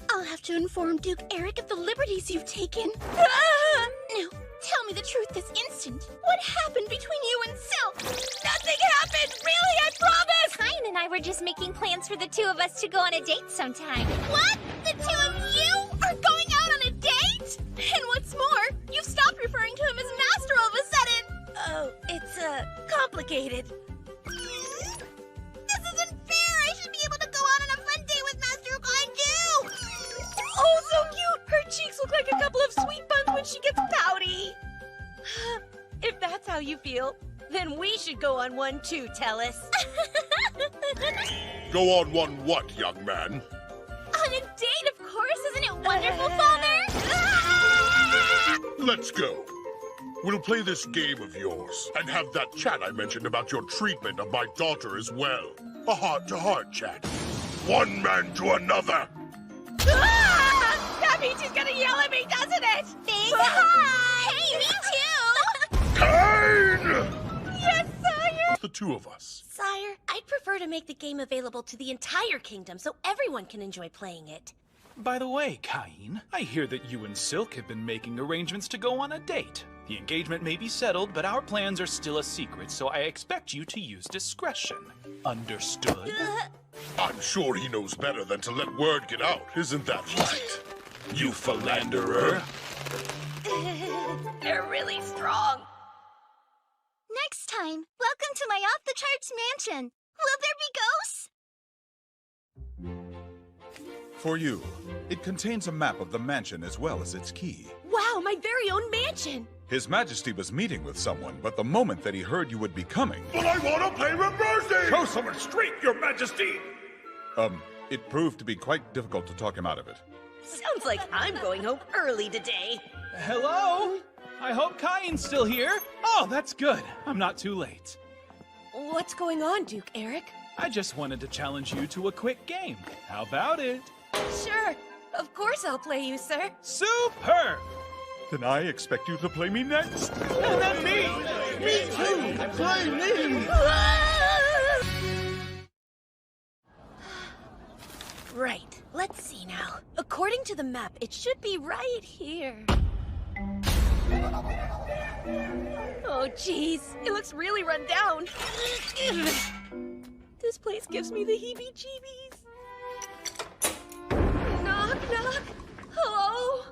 I'll have to inform Duke Eric of the liberties you've taken. No, tell me the truth this instant. What happened between you and Silk? Nothing happened! Really, I promise! Kain and I were just making plans for the two of us to go on a date sometime. What? The two of you are going out on a date? And what's more, you've stopped referring to him as Master all of a sudden! Oh, it's, complicated. This isn't fair! I should be able to go out on a fun date with Master Kain too! Oh, so cute! Her cheeks look like a couple of sweet buns when she gets pouty. If that's how you feel, then we should go on one too, Tellus. Go on one what, young man? On a date, of course! Isn't it wonderful, Father? Let's go. We'll play this game of yours, and have that chat I mentioned about your treatment of my daughter as well. A heart-to-heart chat. One man to another. That means he's gonna yell at me, doesn't it? Big hi! Hey, me too! Kain! Yes, sire! The two of us. Sire, I'd prefer to make the game available to the entire kingdom so everyone can enjoy playing it. By the way, Kain, I hear that you and Silk have been making arrangements to go on a date. The engagement may be settled, but our plans are still a secret, so I expect you to use discretion. Understood? I'm sure he knows better than to let word get out, isn't that right? You philanderer. They're really strong. Next time, welcome to my off-the-charts mansion. Will there be ghosts? For you, it contains a map of the mansion as well as its key. Wow, my very own mansion! His Majesty was meeting with someone, but the moment that he heard you would be coming... But I want to play reversing! Show some restraint, Your Majesty! It proved to be quite difficult to talk him out of it. Sounds like I'm going home early today. Hello? I hope Cain's still here. Oh, that's good. I'm not too late. What's going on, Duke Eric? I just wanted to challenge you to a quick game. How about it? Sure. Of course I'll play you, sir. Superb! Then I expect you to play me next. And then me! Me too! Play me! Right. Let's see now. According to the map, it should be right here. Oh, jeez. It looks really run down. This place gives me the heebie-jeebies. Knock, knock. Hello?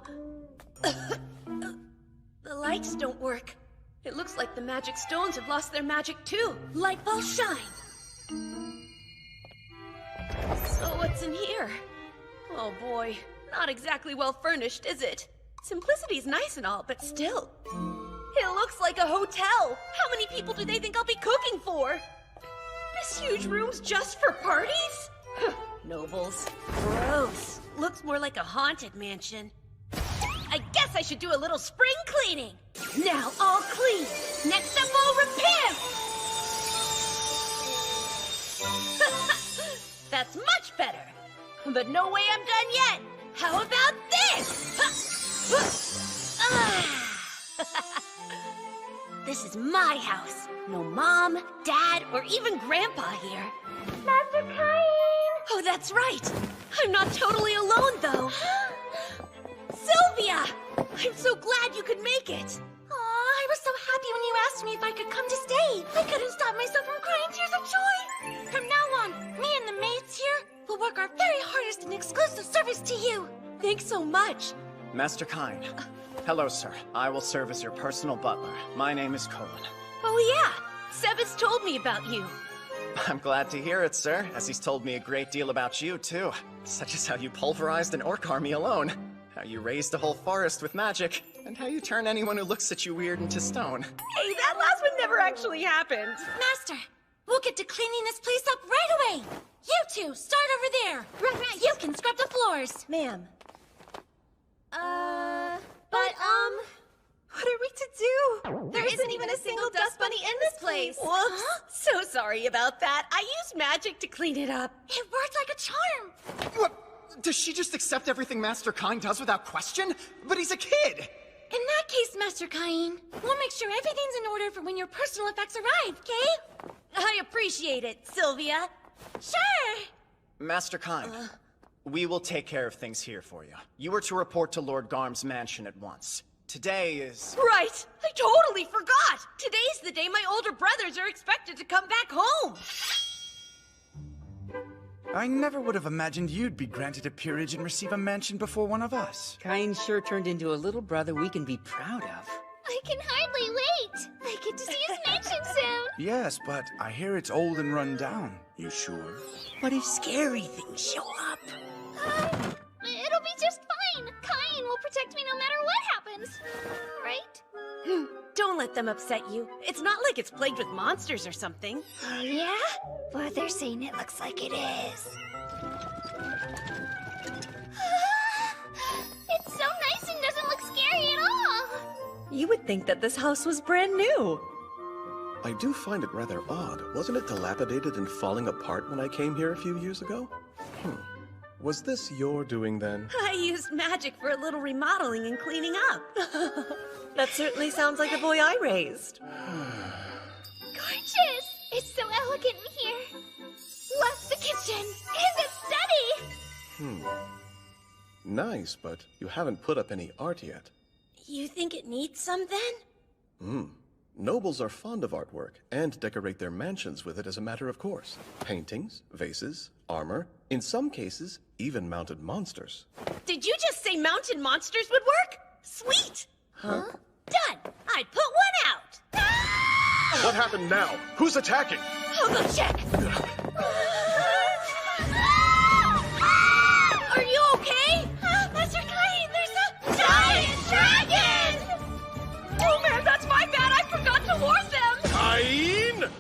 The lights don't work. It looks like the magic stones have lost their magic too. Light bulbs shine. So what's in here? Oh boy, not exactly well furnished, is it? Simplicity's nice and all, but still. It looks like a hotel. How many people do they think I'll be cooking for? This huge room's just for parties? Nobles. Gross. Looks more like a haunted mansion. I guess I should do a little spring cleaning. Now all clean. Next up, I'll repair. That's much better. But no way I'm done yet. How about this? This is my house. No mom, dad, or even grandpa here. Master Cain! Oh, that's right. I'm not totally alone, though. Sylvia! I'm so glad you could make it. Aw, I was so happy when you asked me if I could come to stay. I couldn't stop myself from crying tears of joy. From now on, me and the maids here will work our very hardest in exclusive service to you. Thanks so much. Master Cain. Hello, sir. I will serve as your personal butler. My name is Colin. Oh, yeah. Seb has told me about you. I'm glad to hear it, sir, as he's told me a great deal about you, too. Such as how you pulverized an orc army alone, how you raised a whole forest with magic, and how you turn anyone who looks at you weird into stone. Hey, that last one never actually happened. Master, we'll get to cleaning this place up right away. You two, start over there. Right. You can scrub the floors. Ma'am. What are we to do? There isn't even a single dust bunny in this place. Whoops. So sorry about that. I used magic to clean it up. It worked like a charm. What? Does she just accept everything Master Cain does without question? But he's a kid! In that case, Master Cain, we'll make sure everything's in order for when your personal effects arrive, okay? I appreciate it, Sylvia. Sure! Master Cain, we will take care of things here for you. You are to report to Lord Garm's mansion at once. Today is... Right! I totally forgot! Today's the day my older brothers are expected to come back home! I never would have imagined you'd be granted a peerage and receive a mansion before one of us. Cain sure turned into a little brother we can be proud of. I can hardly wait! I get to see his mansion soon! Yes, but I hear it's old and run down. You sure? What if scary things show up? It'll be just fine. Cain will protect me no matter what happens. Right? Don't let them upset you. It's not like it's plagued with monsters or something. Oh, yeah? Well, they're saying it looks like it is. It's so nice and doesn't look scary at all. You would think that this house was brand new. I do find it rather odd. Wasn't it dilapidated and falling apart when I came here a few years ago? Was this your doing then? I used magic for a little remodeling and cleaning up. That certainly sounds like a boy I raised. Gorgeous! It's so elegant in here. Love the kitchen. And the study. Nice, but you haven't put up any art yet. You think it needs some then? Nobles are fond of artwork and decorate their mansions with it as a matter of course. Paintings, vases, armor, in some cases, even mounted monsters. Did you just say mountain monsters would work? Sweet! Huh? Done! I'd put one out! What happened now? Who's attacking? I'll go check!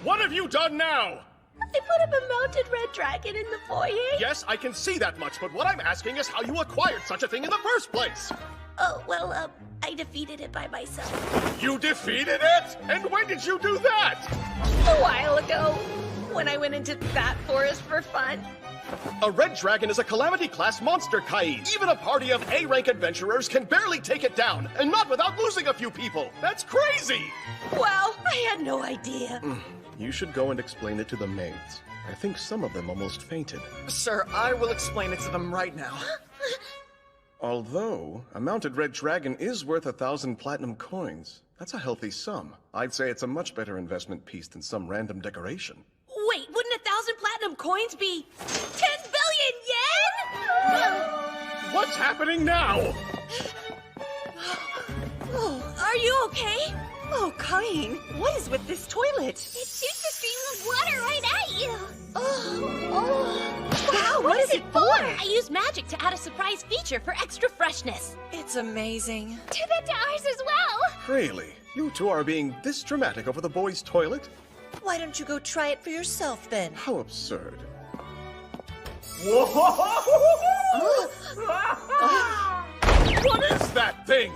What have you done now? I put up a mounted red dragon in the foyer. Yes, I can see that much, but what I'm asking is how you acquired such a thing in the first place. Oh, well, I defeated it by myself. You defeated it? And when did you do that? A while ago, when I went into that forest for fun. A red dragon is a Calamity-class monster, Kai. Even a party of A-rank adventurers can barely take it down, and not without losing a few people. That's crazy! Well, I had no idea. You should go and explain it to the maids. I think some of them almost fainted. Sir, I will explain it to them right now. Although, a mounted red dragon is worth 1,000 platinum coins. That's a healthy sum. I'd say it's a much better investment piece than some random decoration. Wait, wouldn't 1,000 platinum coins be 10 billion yen? What's happening now? Oh, are you okay? Oh, Cain, what is with this toilet? It shoots a stream of water right at you. Wow, what is it for? I used magic to add a surprise feature for extra freshness. It's amazing. Do that to ours as well. Really? You two are being this dramatic over the boys' toilet? Why don't you go try it for yourself, then? How absurd. What is that thing?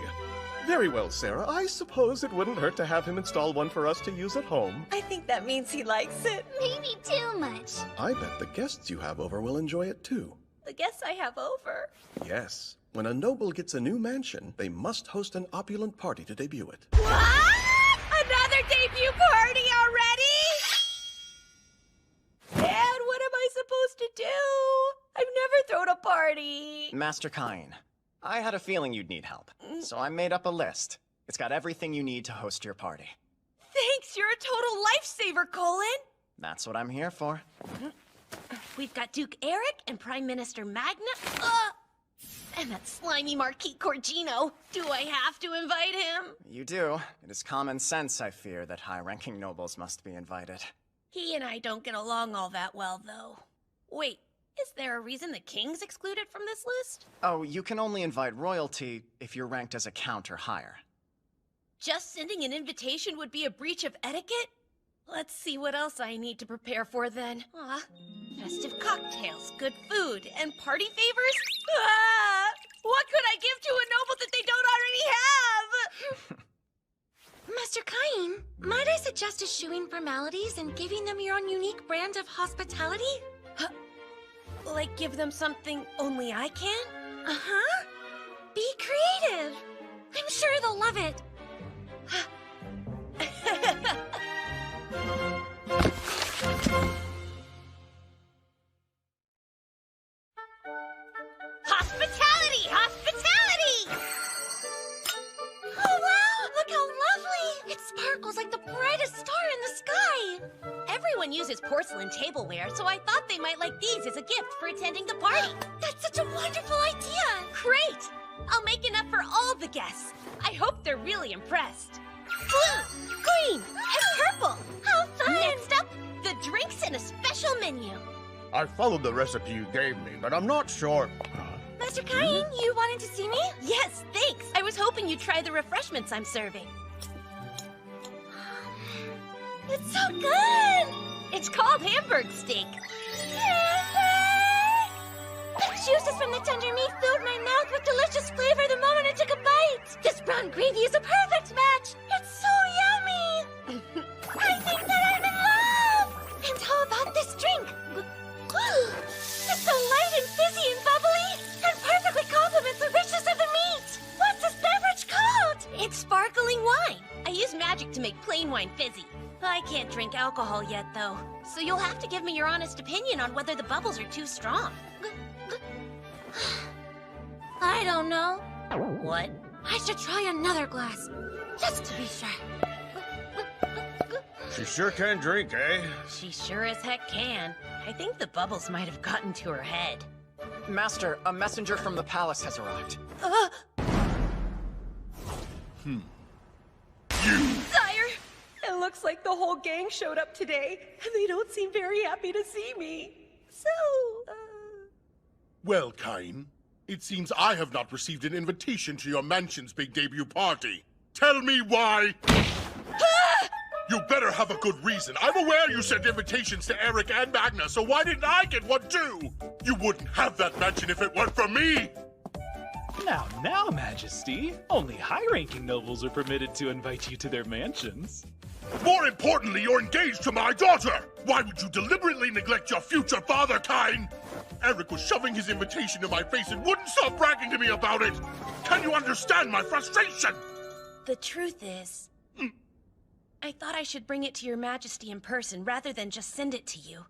Very well, Sarah. I suppose it wouldn't hurt to have him install one for us to use at home. I think that means he likes it. Maybe too much. I bet the guests you have over will enjoy it too. The guests I have over. Yes. When a noble gets a new mansion, they must host an opulent party to debut it. What? Another debut party already? Dad, what am I supposed to do? I've never thrown a party. Master Cain, I had a feeling you'd need help, so I made up a list. It's got everything you need to host your party. Thanks, you're a total lifesaver, Colin. That's what I'm here for. We've got Duke Eric and Prime Minister Magna. And that slimy Marquis Corgino. Do I have to invite him? You do. It is common sense, I fear, that high-ranking nobles must be invited. He and I don't get along all that well, though. Wait, is there a reason the king's excluded from this list? Oh, you can only invite royalty if you're ranked as a count or higher. Just sending an invitation would be a breach of etiquette? Let's see what else I need to prepare for then. Festive cocktails, good food, and party favors? What could I give to a noble that they don't already have? Master Cain, might I suggest eschewing formalities and giving them your own unique brand of hospitality? Like give them something only I can? Uh-huh. Be creative. I'm sure they'll love it. Hospitality! Hospitality! Oh, wow! Look how lovely! It sparkles like the brightest star in the sky! Everyone uses porcelain tableware, so I thought they might like these as a gift for attending the party. That's such a wonderful idea! Great! I'll make enough for all the guests. I hope they're really impressed. Blue, green, and purple. How fun! Next up, the drinks and a special menu. I followed the recipe you gave me, but I'm not sure. Master Cain, you wanted to see me? Yes, thanks. I was hoping you'd try the refreshments I'm serving. It's so good! It's called Hamburg steak. The juices from the tender meat filled my mouth with delicious flavor the moment I took a bite. This brown gravy is a perfect match. It's so yummy. I think that I'm in love. And how about this drink? It's so light and fizzy and bubbly, and perfectly complements the richness of the meat. What's this beverage called? It's sparkling wine. I use magic to make plain wine fizzy. I can't drink alcohol yet, though, so you'll have to give me your honest opinion on whether the bubbles are too strong. I don't know. What? I should try another glass, just to be sure. She sure can drink, eh? She sure as heck can. I think the bubbles might have gotten to her head. Master, a messenger from the palace has arrived. Sire, it looks like the whole gang showed up today, and they don't seem very happy to see me. So, Well, Cain, it seems I have not received an invitation to your mansion's big debut party. Tell me why! You better have a good reason. I'm aware you sent invitations to Eric and Magna, so why didn't I get one too? You wouldn't have that mansion if it weren't for me! Now, Majesty. Only high-ranking nobles are permitted to invite you to their mansions. More importantly, you're engaged to my daughter! Why would you deliberately neglect your future father, Kine? Eric was shoving his invitation in my face and wouldn't stop bragging to me about it! Can you understand my frustration? The truth is, I thought I should bring it to your Majesty in person rather than just send it to you.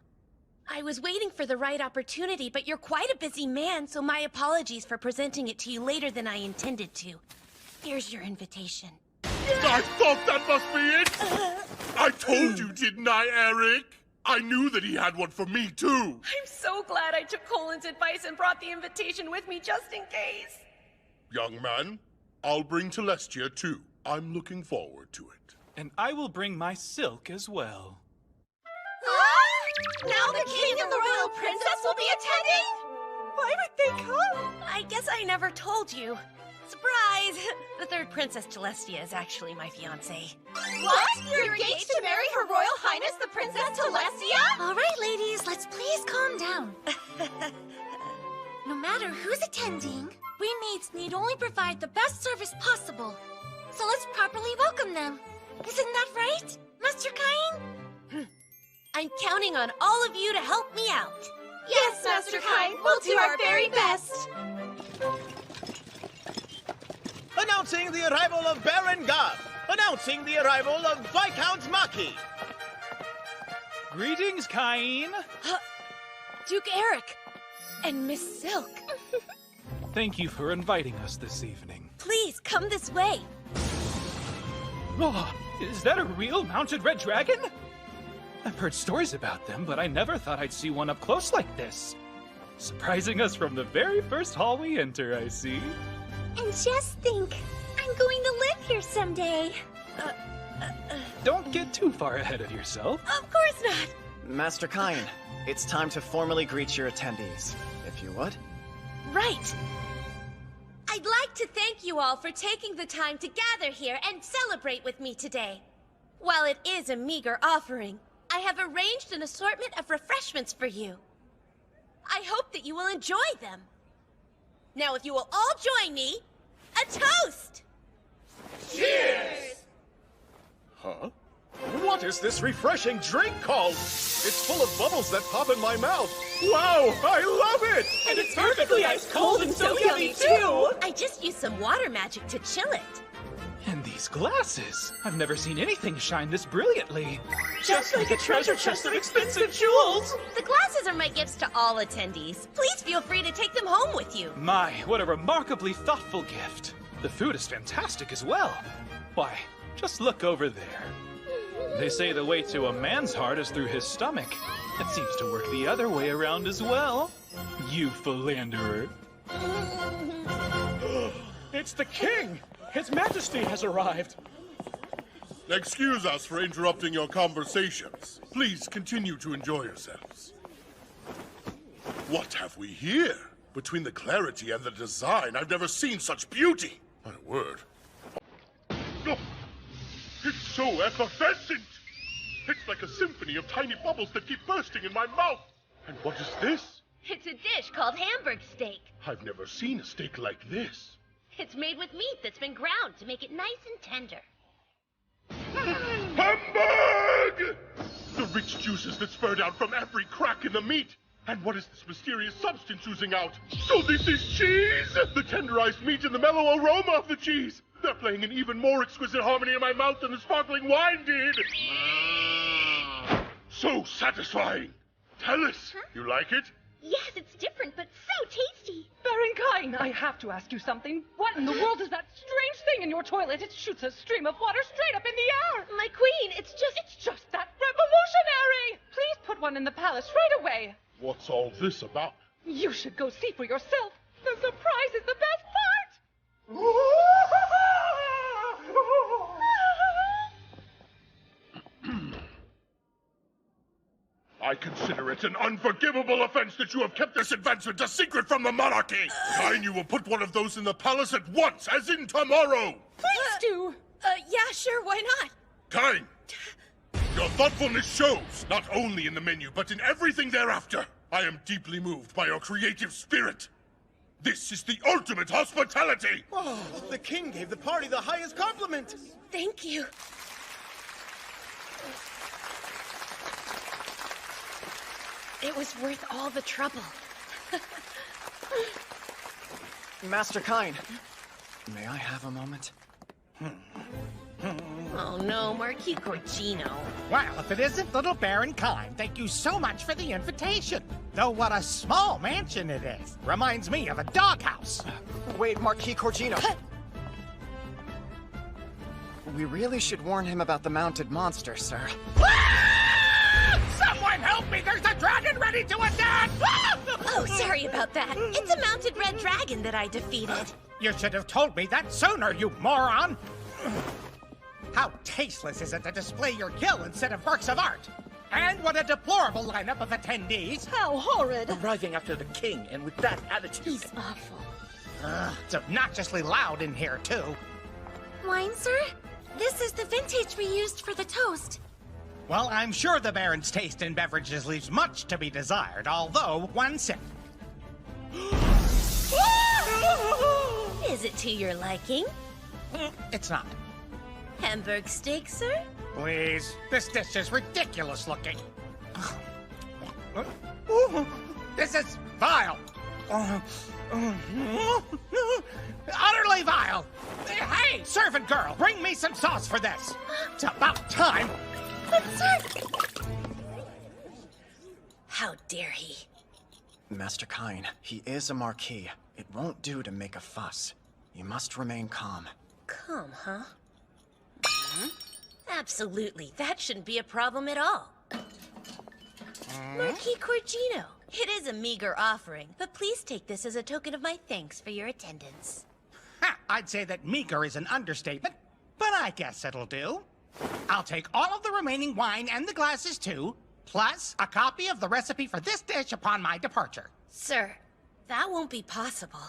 I was waiting for the right opportunity, but you're quite a busy man, so my apologies for presenting it to you later than I intended to. Here's your invitation. I thought that must be it! I told you, didn't I, Eric? I knew that he had one for me, too! I'm so glad I took Colin's advice and brought the invitation with me just in case. Young man, I'll bring Celestia, too. I'm looking forward to it. And I will bring my silk as well. Now the king and the royal princess will be attending? Why would they come? I guess I never told you. Surprise! The third Princess Celestia is actually my fiancé. What? You're engaged to marry Her Royal Highness the Princess Celestia? All right, ladies, let's please calm down. No matter who's attending, we maids need only provide the best service possible. So let's properly welcome them. Isn't that right, Master Kine? I'm counting on all of you to help me out. Yes, Master Kine, we'll do our very best. Announcing the arrival of Baron Gab. Announcing the arrival of Viscount Maki. Greetings, Kine. Duke Eric and Miss Silk. Thank you for inviting us this evening. Please, come this way. Oh, is that a real mounted red dragon? I've heard stories about them, but I never thought I'd see one up close like this. Surprising us from the very first hall we enter, I see. And just think, I'm going to live here someday. Don't get too far ahead of yourself. Of course not. Master Kine, it's time to formally greet your attendees, if you would. Right. I'd like to thank you all for taking the time to gather here and celebrate with me today. While it is a meager offering, I have arranged an assortment of refreshments for you. I hope that you will enjoy them. Now, if you will all join me, a toast! Cheers! Huh? What is this refreshing drink called? It's full of bubbles that pop in my mouth. Wow, I love it! And it's perfectly ice cold and so yummy, too! I just used some water magic to chill it. And these glasses! I've never seen anything shine this brilliantly. Just like a treasure chest of expensive jewels! The glasses are my gifts to all attendees. Please feel free to take them home with you. My, what a remarkably thoughtful gift. The food is fantastic as well. Why, just look over there. They say the way to a man's heart is through his stomach. It seems to work the other way around as well. You philanderer. It's the king! His Majesty has arrived! Excuse us for interrupting your conversations. Please continue to enjoy yourselves. What have we here? Between the clarity and the design, I've never seen such beauty! My word. Oh, it's so effervescent! It's like a symphony of tiny bubbles that keep bursting in my mouth! And what is this? It's a dish called Hamburg steak. I've never seen a steak like this. It's made with meat that's been ground to make it nice and tender. Hamburg! The rich juices that spurred out from every crack in the meat. And what is this mysterious substance oozing out? So this is cheese! The tenderized meat and the mellow aroma of the cheese. They're playing an even more exquisite harmony in my mouth than the sparkling wine did. So satisfying. Tell us, you like it? Yes, it's different, but so tasty. Baron Kine, I have to ask you something. What in the world is that strange thing in your toilet? It shoots a stream of water straight up in the air. My queen, it's just that revolutionary. Please put one in the palace right away. What's all this about? You should go see for yourself. The surprise is the best part. I consider it an unforgivable offense that you have kept this advancement a secret from the monarchy. Kine, you will put one of those in the palace at once, as in tomorrow. Please do. Yeah, sure, why not? Kine, Your thoughtfulness shows, not only in the menu, but in everything thereafter. I am deeply moved by your creative spirit. This is the ultimate hospitality! Oh, the king gave the party the highest compliment! Thank you. It was worth all the trouble. Master Kine, may I have a moment? Oh no, Marquis Corgino. Well, if it isn't little Baron Kine, thank you so much for the invitation. Though what a small mansion it is. Reminds me of a doghouse. Wait, Marquis Corgino. We really should warn him about the mounted monster, sir. Someone help me! There's a dragon ready to attack! Oh, sorry about that. It's a mounted red dragon that I defeated. You should have told me that sooner, you moron! How tasteless is it to display your kill instead of works of art? And what a deplorable lineup of attendees! How horrid! Arriving after the king, and with that attitude. He's awful. It's obnoxiously loud in here, too. Wine, sir? This is the vintage we used for the toast. Well, I'm sure the Baron's taste in beverages leaves much to be desired, although one sip. Is it to your liking? It's not. Hamburg steak, sir? Please, this dish is ridiculous looking. This is vile. Utterly vile. Hey, servant girl, bring me some sauce for this. It's about time. But, sir... How dare he? Master Kine, he is a marquis. It won't do to make a fuss. You must remain calm. Calm, huh? Absolutely. That shouldn't be a problem at all. Marquis Corgino, it is a meager offering, but please take this as a token of my thanks for your attendance. Ha, I'd say that meager is an understatement, but I guess it'll do. I'll take all of the remaining wine and the glasses too, plus a copy of the recipe for this dish upon my departure. Sir, that won't be possible.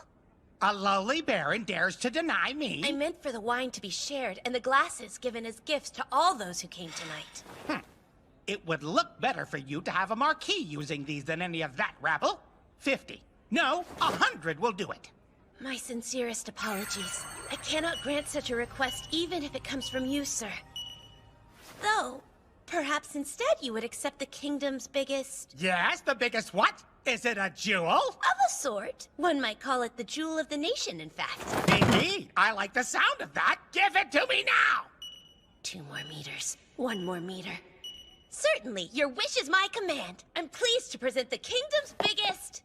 A lowly baron dares to deny me? I meant for the wine to be shared and the glasses given as gifts to all those who came tonight. It would look better for you to have a marquis using these than any of that rabble. 50. No, 100 will do it. My sincerest apologies. I cannot grant such a request even if it comes from you, sir. Though, perhaps instead you would accept the kingdom's biggest... Yes, the biggest what? Is it a jewel? Of a sort. One might call it the jewel of the nation, in fact. Indeed. I like the sound of that. Give it to me now! 2 more meters. 1 more meter. Certainly, your wish is my command. I'm pleased to present the kingdom's biggest...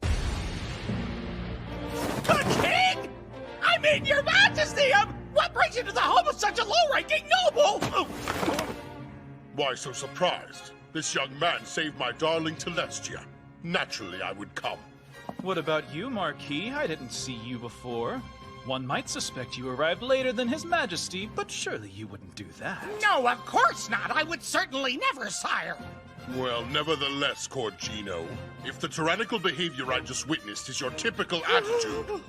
The king? I mean, your majesty! What brings you to the home of such a low-ranking noble? Why so surprised? This young man saved my darling Telestia. Naturally, I would come. What about you, Marquis? I didn't see you before. One might suspect you arrived later than His Majesty, but surely you wouldn't do that. No, of course not. I would certainly never, sire. Well, nevertheless, Corgino, if the tyrannical behavior I just witnessed is your typical attitude,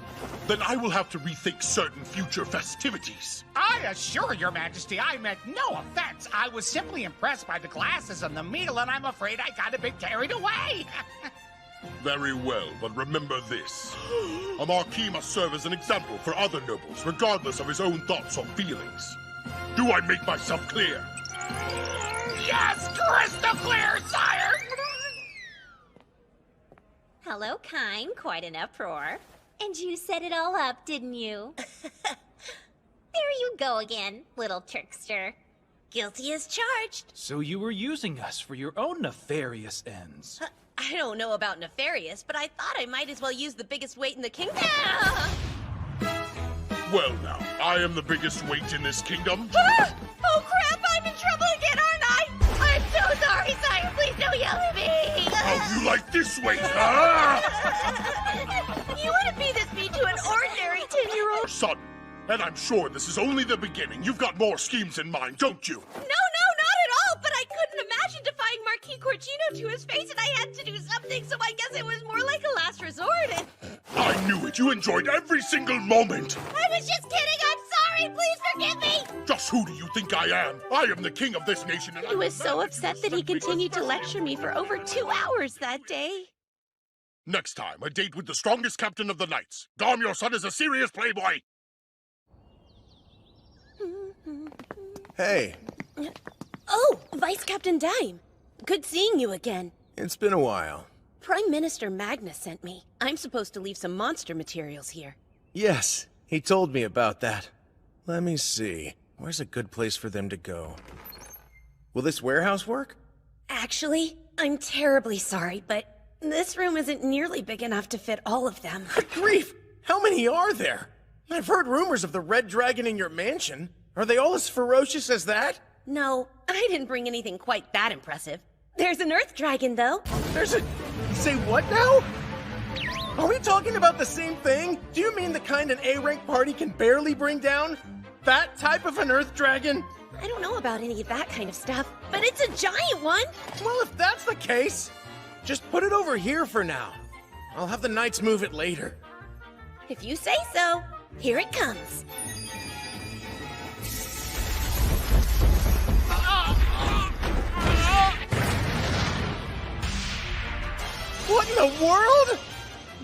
then I will have to rethink certain future festivities. I assure your majesty I meant no offense. I was simply impressed by the glasses and the meal, and I'm afraid I got a bit carried away. Very well, but remember this. A marquis must serve as an example for other nobles, regardless of his own thoughts or feelings. Do I make myself clear? Yes, crystal clear, sire! Hello, Kine. Quite an uproar. And you set it all up, didn't you? There you go again, little trickster. Guilty as charged. So you were using us for your own nefarious ends. I don't know about nefarious, but I thought I might as well use the biggest weight in the kingdom. Well now, I am the biggest weight in this kingdom. Oh crap, I'm in trouble again, aren't I? I'm so sorry, sire. Please don't yell at me. How you like this weight, You wouldn't be this mean to an ordinary 10-year-old. Son, and I'm sure this is only the beginning. You've got more schemes in mind, don't you? No, not at all. But I couldn't imagine defying Marquis Corgino to his face, and I had to do something, so I guess it was more like a last resort. I knew it. You enjoyed every single moment. I was just kidding. I'm sorry. sorry! Please forgive me! Just who do you think I am? I am the king of this nation, and He was so upset that he continued to lecture me for over 2 hours that day. Next time, a date with the strongest captain of the knights. Dom, your son is a serious playboy. Hey, Oh, Vice Captain Dime. Good seeing you again. it's been a while. Prime Minister Magnus sent me. I'm supposed to leave some monster materials here. Yes, he told me about that. Let me see. Where's a good place for them to go? Will this warehouse work? Actually, I'm terribly sorry, but this room isn't nearly big enough to fit all of them. Good grief! How many are there? I've heard rumors of the red dragon in your mansion. Are they all as ferocious as that? No, I didn't bring anything quite that impressive. There's an earth dragon, though. There's a... Say what now? Are we talking about the same thing? Do you mean the kind an A-rank party can barely bring down? That type of an earth dragon? I don't know about any of that kind of stuff, but it's a giant one. Well, if that's the case, just put it over here for now. I'll have the knights move it later. If you say so. Here it comes. What in the world?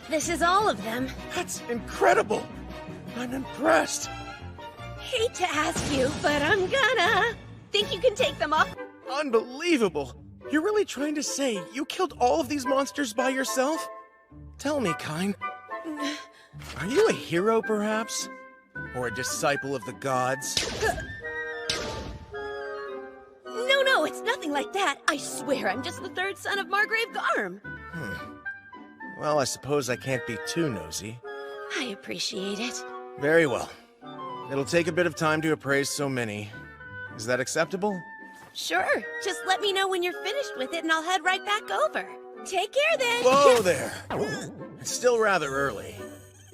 This is all of them. That's incredible. I'm impressed. Hate to ask you, but I'm gonna. Think you can take them off? Unbelievable. You're really trying to say you killed all of these monsters by yourself? Tell me, Kine. Are you a hero, perhaps? Or a disciple of the gods? No, it's nothing like that. I swear I'm just the third son of Margrave Garm. Well, I suppose I can't be too nosy. I appreciate it. Very well. It'll take a bit of time to appraise so many. Is that acceptable? Sure. Just let me know when you're finished with it and I'll head right back over. Take care then. Whoa there. It's still rather early.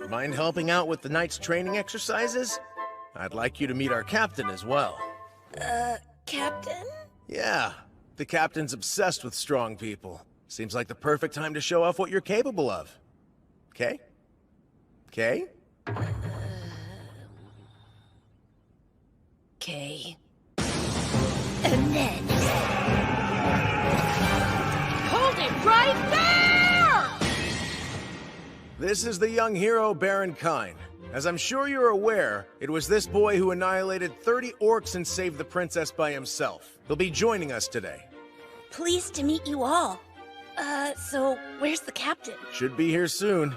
Mind helping out with the knights' training exercises? I'd like you to meet our captain as well. Captain? Yeah, the captain's obsessed with strong people. Seems like the perfect time to show off what you're capable of. Okay? Okay? Okay. And then... Hold it right there! This is the young hero Baron Kine. As I'm sure you're aware, it was this boy who annihilated 30 orcs and saved the princess by himself. He'll be joining us today. Pleased to meet you all. So where's the captain? Should be here soon.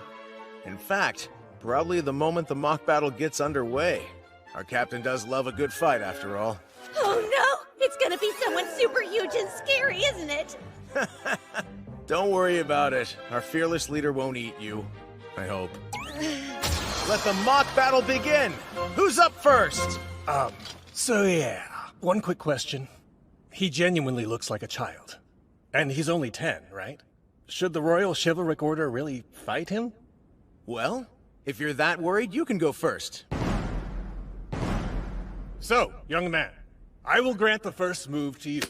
In fact, probably the moment the mock battle gets underway. Our captain does love a good fight, after all. Oh no! It's gonna be someone super huge and scary, isn't it? Don't worry about it. Our fearless leader won't eat you. I hope. Let the mock battle begin! Who's up first? So yeah, one quick question. He genuinely looks like a child. And he's only 10, right? Should the Royal Chivalric Order really fight him? Well, if you're that worried, you can go first. So, young man, I will grant the first move to you.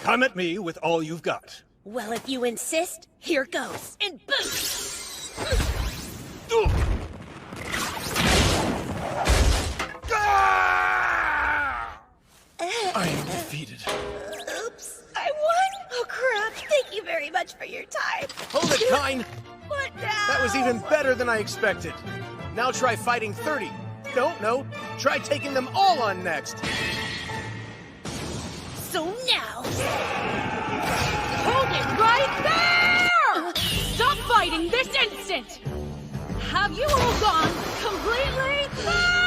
Come at me with all you've got. Well, if you insist, here goes. And boom! I am defeated. Oops, I won? Oh crap, thank you very much for your time. Hold it, Kine! What now? That was even better than I expected. Now try fighting 30. No, try taking them all on next. So now... Hold it right there! Stop fighting this instant! Have you all gone completely mad?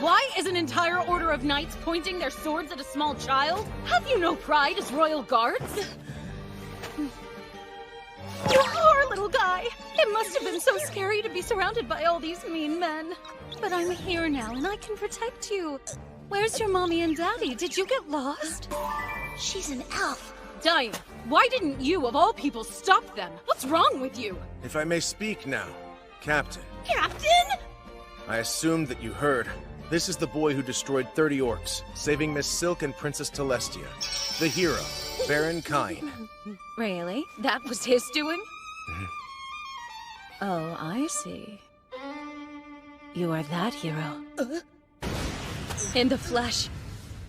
Why is an entire order of knights pointing their swords at a small child? Have you no pride as royal guards? You poor little guy! It must have been so scary to be surrounded by all these mean men. But I'm here now, and I can protect you. Where's your mommy and daddy? Did you get lost? She's an elf. Dime, why didn't you, of all people, stop them? What's wrong with you? If I may speak now, Captain. Captain? I assumed that you heard. This is the boy who destroyed 30 orcs, saving Miss Silk and Princess Telestia. The hero, Baron Kine. Really? That was his doing? Oh, I see. You are that hero. In the flesh.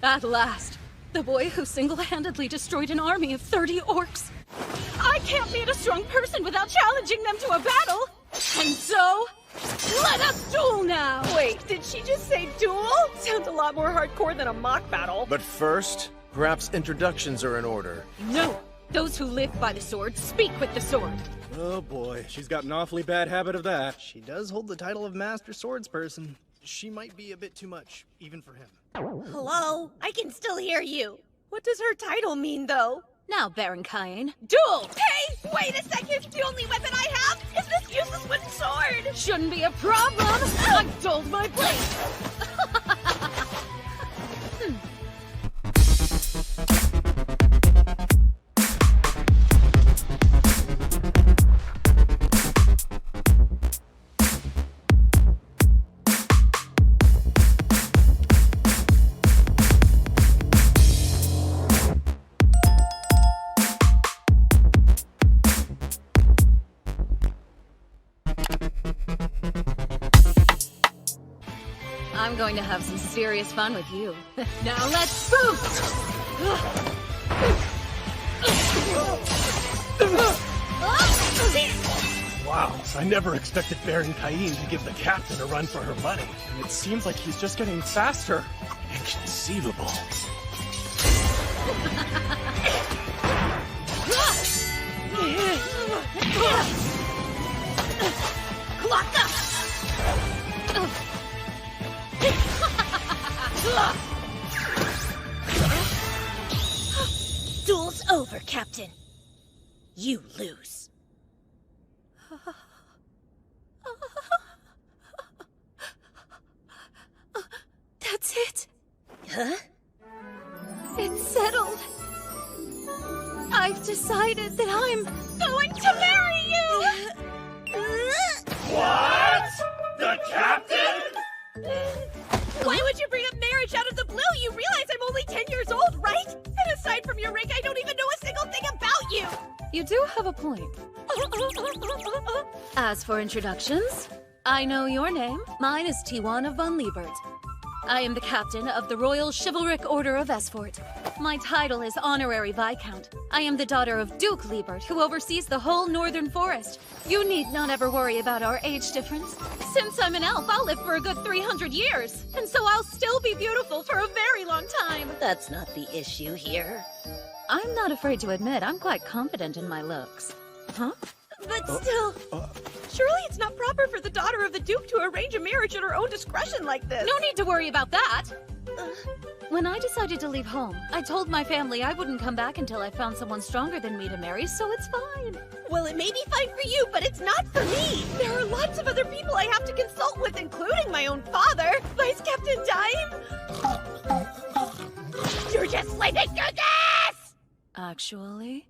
At last. The boy who single-handedly destroyed an army of 30 orcs. I can't beat a strong person without challenging them to a battle. And so, let us duel now! Wait, did she just say duel? Sounds a lot more hardcore than a mock battle. But first, perhaps introductions are in order. No! Those who live by the sword speak with the sword. Oh boy, she's got an awfully bad habit of that. She does hold the title of Master Swordsperson. She might be a bit too much, even for him. Hello? I can still hear you. What does her title mean, though? Now, Baron Cain, duel! Hey, wait a second! The only weapon I have is this useless wooden sword! Shouldn't be a problem! I've dulled my blade! I'm going to have some serious fun with you. Now let's boot! Wow, I never expected Baron Cain to give the captain a run for her money. And it seems like he's just getting faster. Inconceivable. Duel's over, Captain. You lose. That's it. Huh? It's settled. I've decided that I'm going to marry you! What? The captain? Why would you bring up marriage out of the blue? You realize I'm only 10 years old, right? And aside from your rank, I don't even know a single thing about you! You do have a point. As for introductions, I know your name. Mine is Tijuana von Liebert. I am the captain of the Royal Chivalric Order of Esfort. My title is Honorary Viscount. I am the daughter of Duke Liebert, who oversees the whole Northern Forest. You need not ever worry about our age difference. Since I'm an elf, I'll live for a good 300 years. And so I'll still be beautiful for a very long time. That's not the issue here. I'm not afraid to admit I'm quite confident in my looks. Huh? But still, surely it's not proper for the daughter of the Duke to arrange a marriage at her own discretion like this. No need to worry about that. When I decided to leave home, I told my family I wouldn't come back until I found someone stronger than me to marry, so it's fine. Well, it may be fine for you, but it's not for me. There are lots of other people I have to consult with, including my own father, Vice Captain Dime. You're just sleeping through this! Actually,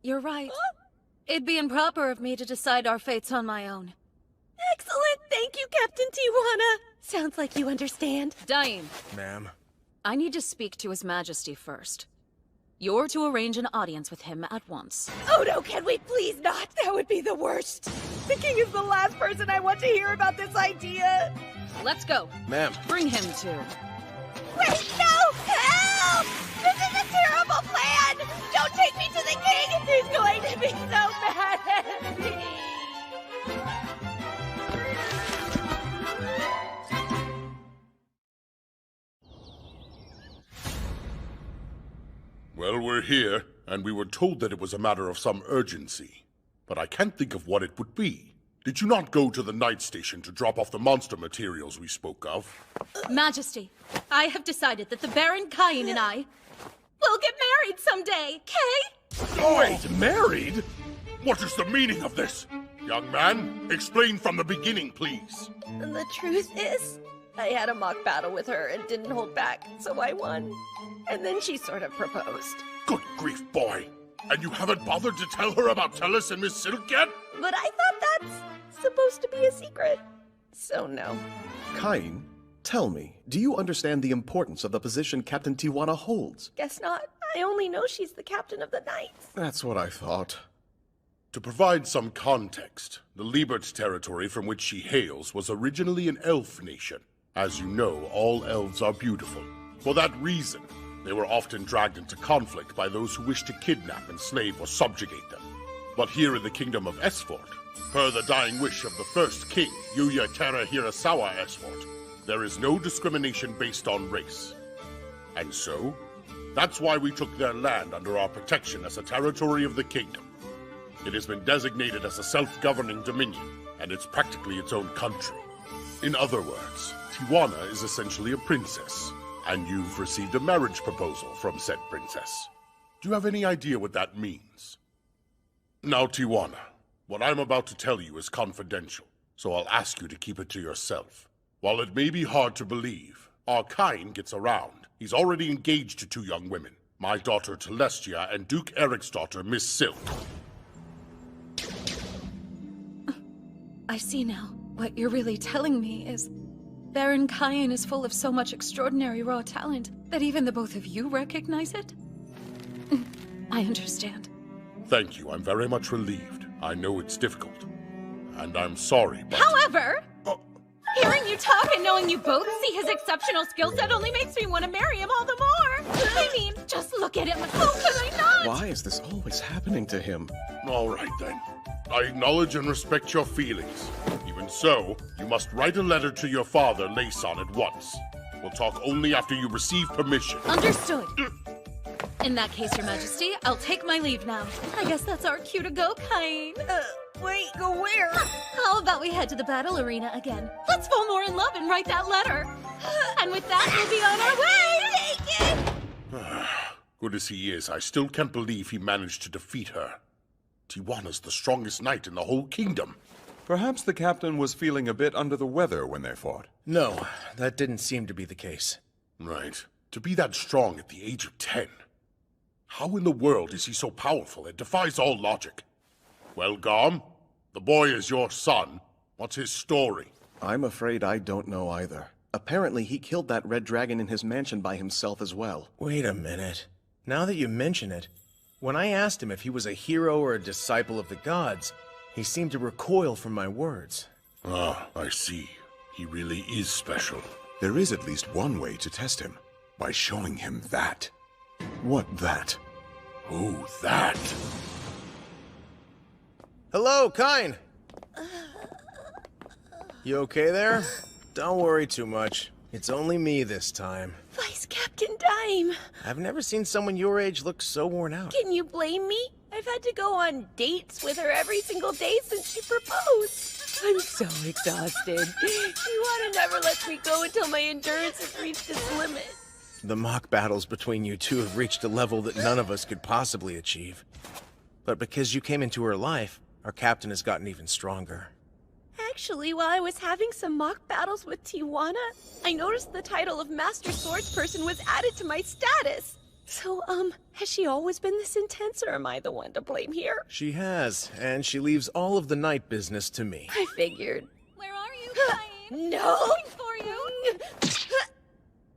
you're right. It'd be improper of me to decide our fates on my own. Excellent! Thank you, Captain Tijuana! Sounds like you understand. Daim. Ma'am? I need to speak to His Majesty first. You're to arrange an audience with him at once. Oh no, can we please not? That would be the worst. The king is the last person I want to hear about this idea. Let's go. Ma'am. Bring him to... Wait, no! Help! This is a terrible plan! Don't take me to the king! He's going to be so mad at me! Well, we're here, and we were told that it was a matter of some urgency. But I can't think of what it would be. Did you not go to the night station to drop off the monster materials we spoke of? Majesty, I have decided that the Baron Cain and I will get married someday, Kay? Wait, married? What is the meaning of this? Young man, explain from the beginning, please. The truth is, I had a mock battle with her and didn't hold back, so I won. And then she sort of proposed. Good grief, boy. And you haven't bothered to tell her about Tellus and Miss Silk yet? But I thought that's supposed to be a secret. So no. Cain, tell me, do you understand the importance of the position Captain Tijuana holds? Guess not. I only know she's the captain of the knights. That's what I thought. To provide some context, the Liebert territory from which she hails was originally an elf nation. As you know, all elves are beautiful. For that reason, they were often dragged into conflict by those who wished to kidnap, enslave, or subjugate them. But here in the kingdom of Esfort, per the dying wish of the first king, Yuya Terra Hirasawa Esfort, there is no discrimination based on race. And so, that's why we took their land under our protection as a territory of the kingdom. It has been designated as a self-governing dominion, and it's practically its own country. In other words, Tijuana is essentially a princess, and you've received a marriage proposal from said princess. Do you have any idea what that means? Now, Tijuana, what I'm about to tell you is confidential, so I'll ask you to keep it to yourself. While it may be hard to believe, our Kain gets around. He's already engaged to 2 young women, my daughter Telestia and Duke Eric's daughter, Miss Silk. I see now. What you're really telling me is Baron Kain is full of so much extraordinary raw talent that even the both of you recognize it? I understand. Thank you. I'm very much relieved. I know it's difficult. And I'm sorry, but... However, hearing you talk and knowing you both see his exceptional skill set only makes me want to marry him all the more. I mean, just look at him. How could I not? Why is this always happening to him? All right, then. I acknowledge and respect your feelings. Even so, you must write a letter to your father, Layson, at once. We'll talk only after you receive permission. Understood. In that case, Your Majesty, I'll take my leave now. I guess that's our cue to go, Kain. Wait, go where? How about we head to the battle arena again? Let's fall more in love and write that letter. And with that, we'll be on our way. Good as he is, I still can't believe he managed to defeat her. Tijuana's the strongest knight in the whole kingdom. Perhaps the captain was feeling a bit under the weather when they fought. No, that didn't seem to be the case. Right. To be that strong at the age of 10. How in the world is he so powerful? It defies all logic. Well, Garm, the boy is your son. What's his story? I'm afraid I don't know either. Apparently he killed that red dragon in his mansion by himself as well. Wait a minute. Now that you mention it, when I asked him if he was a hero or a disciple of the gods, he seemed to recoil from my words. Ah, I see. He really is special. There is at least one way to test him. By showing him that. What that? Oh, that. Hello, Kain! You okay there? Don't worry too much. It's only me this time. Vice Captain Dime! I've never seen someone your age look so worn out. Can you blame me? I've had to go on dates with her every single day since she proposed. I'm so exhausted. Tijuana never lets me go until my endurance has reached its limit. The mock battles between you two have reached a level that none of us could possibly achieve. But because you came into her life, our captain has gotten even stronger. Actually, while I was having some mock battles with Tijuana, I noticed the title of Master Swordsperson was added to my status. So, has she always been this intense, or am I the one to blame here? She has, and she leaves all of the night business to me. I figured. Where are you, Kain? No! Looking for you.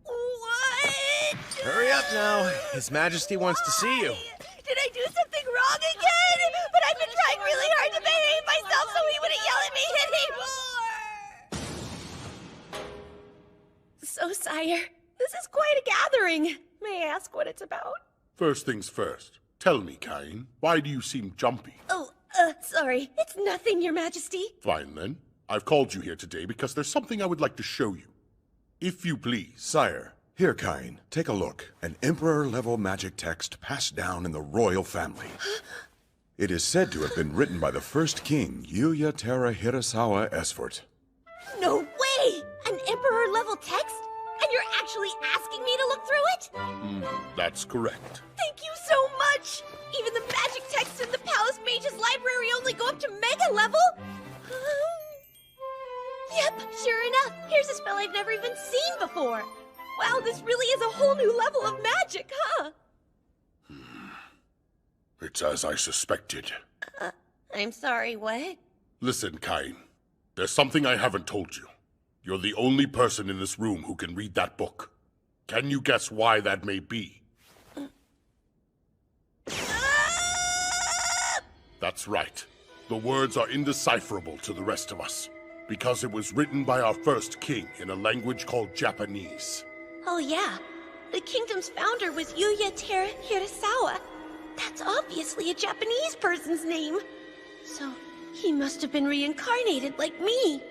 What? Hurry up now. His Majesty wants to see you. Did I do something wrong again? But I've been trying really hard to behave myself so he wouldn't yell at me anymore. So, sire, this is quite a gathering. May I ask what it's about? First things first. Tell me, Kain, why do you seem jumpy? Oh, sorry. It's nothing, Your Majesty. Fine, then. I've called you here today because there's something I would like to show you. If you please. Sire, here, Kain, take a look. An Emperor-level magic text passed down in the royal family. It is said to have been written by the first king, Yuya Terra Hirasawa Esfort. No way! An Emperor-level text? And you're actually asking me to look through it? That's correct. Thank you so much! Even the magic texts in the Palace Mage's library only go up to Mega level? Yep, sure enough. Here's a spell I've never even seen before. Wow, this really is a whole new level of magic, huh? It's as I suspected. I'm sorry, what? Listen, Kain. There's something I haven't told you. You're the only person in this room who can read that book. Can you guess why that may be? That's right. The words are indecipherable to the rest of us, because it was written by our first king in a language called Japanese. Oh yeah, the kingdom's founder was Uyatera Hirasawa. That's obviously a Japanese person's name. So, he must have been reincarnated like me.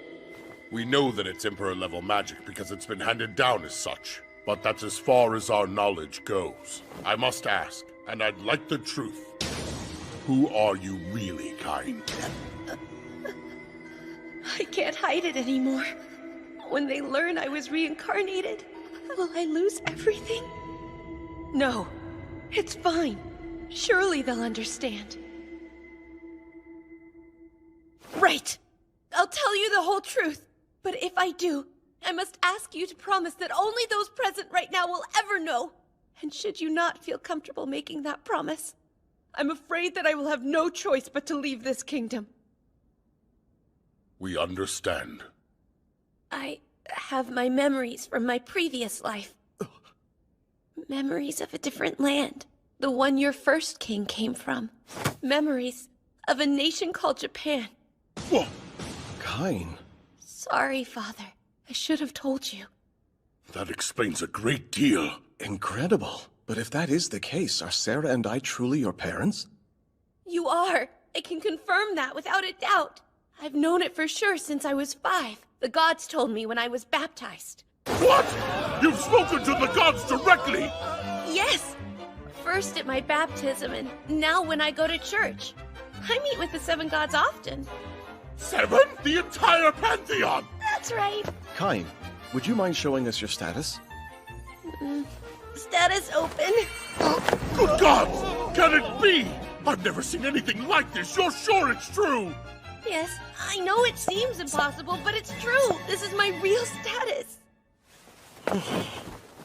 We know that it's Emperor-level magic because it's been handed down as such, but that's as far as our knowledge goes. I must ask, and I'd like the truth. Who are you really, Kain? I can't hide it anymore. When they learn I was reincarnated, will I lose everything? No, it's fine. Surely they'll understand. Right! I'll tell you the whole truth. But if I do, I must ask you to promise that only those present right now will ever know. And should you not feel comfortable making that promise, I'm afraid that I will have no choice but to leave this kingdom. We understand. I have my memories from my previous life. Memories of a different land. The one your first king came from. Memories of a nation called Japan. Whoa! Kain. Sorry, Father. I should have told you. That explains a great deal. Incredible. But if that is the case, are Sarah and I truly your parents? You are. I can confirm that without a doubt. I've known it for sure since I was 5. The gods told me when I was baptized. What? You've spoken to the gods directly? Yes. First at my baptism, and now when I go to church. I meet with the 7 gods often. 7? The entire pantheon? That's right. Kain, would you mind showing us your status? Status open. Good gods! Can it be? I've never seen anything like this. You're sure it's true? Yes, I know it seems impossible, but it's true. This is my real status.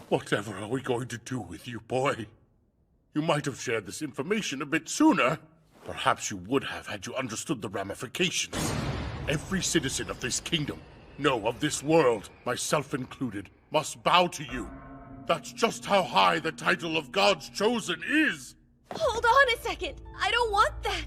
Whatever are we going to do with you, boy? You might have shared this information a bit sooner. Perhaps you would have had you understood the ramifications. Every citizen of this kingdom, no, of this world, myself included, must bow to you. That's just how high the title of God's chosen is. Hold on a second. I don't want that.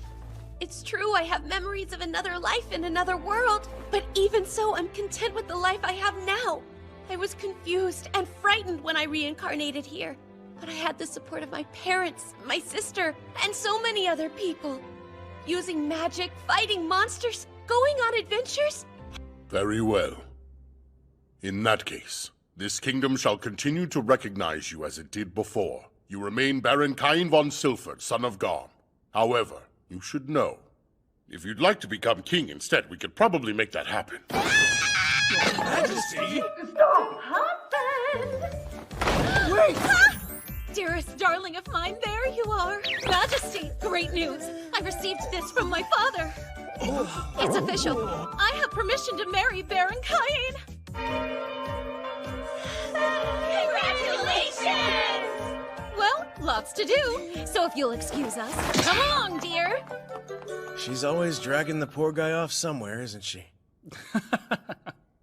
It's true I have memories of another life in another world, but even so, I'm content with the life I have now. I was confused and frightened when I reincarnated here, but I had the support of my parents, my sister, and so many other people. Using magic, fighting monsters, going on adventures. Very well. In that case, this kingdom shall continue to recognize you as it did before. You remain Baron Kain von Silford, son of Garm. However, you should know, if you'd like to become king instead, we could probably make that happen. Your Majesty! Wait! Dearest darling of mine, there you are. Majesty, great news. I received this from my father. It's official. I have permission to marry Baron Kain. Congratulations! Well, lots to do. So if you'll excuse us, come along, dear. She's always dragging the poor guy off somewhere, isn't she?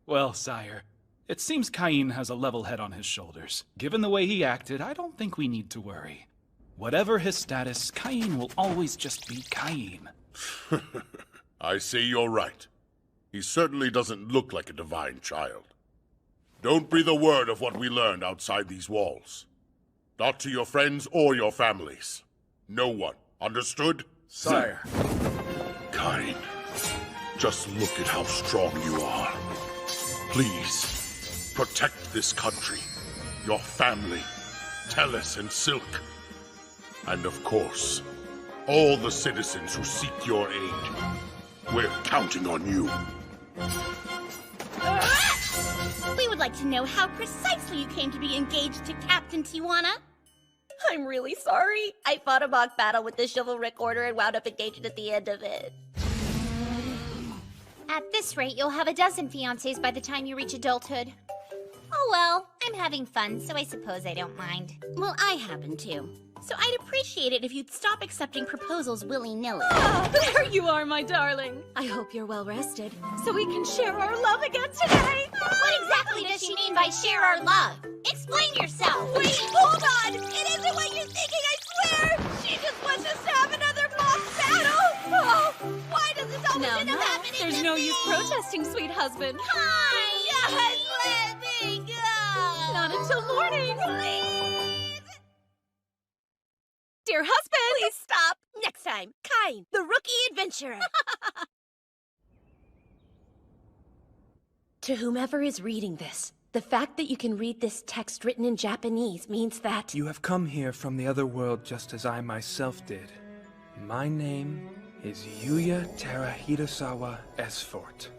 Well, sire, it seems Kain has a level head on his shoulders. Given the way he acted, I don't think we need to worry. Whatever his status, Kain will always just be Kain. I say you're right. He certainly doesn't look like a divine child. Don't breathe a word of what we learned outside these walls. Not to your friends or your families. No one. Understood? Sire. Kain, just look at how strong you are. Please, protect this country, your family, Tellus and Silk, and of course, all the citizens who seek your aid. We're counting on you. We would like to know how precisely you came to be engaged to Captain Tijuana. I'm really sorry. I fought a mock battle with the chivalric order and wound up engaged at the end of it. At this rate, you'll have a dozen fiancés by the time you reach adulthood. Oh well, I'm having fun, so I suppose I don't mind. Well, I happen to. So I'd appreciate it if you'd stop accepting proposals willy-nilly. There you are, my darling. I hope you're well rested, so we can share our love again today. What exactly does she mean by share our love? Explain yourself. Wait, hold on! It isn't what you're thinking, I swear! She just wants us to have another mock battle! Now, there's no use protesting, sweet husband. Yes, let me go! Not until morning. Please! Dear husband! Please stop! Next time, Kain, the rookie adventurer. To whomever is reading this, the fact that you can read this text written in Japanese means that... You have come here from the other world just as I myself did. My name is Yuya Terahitasawa Esfort.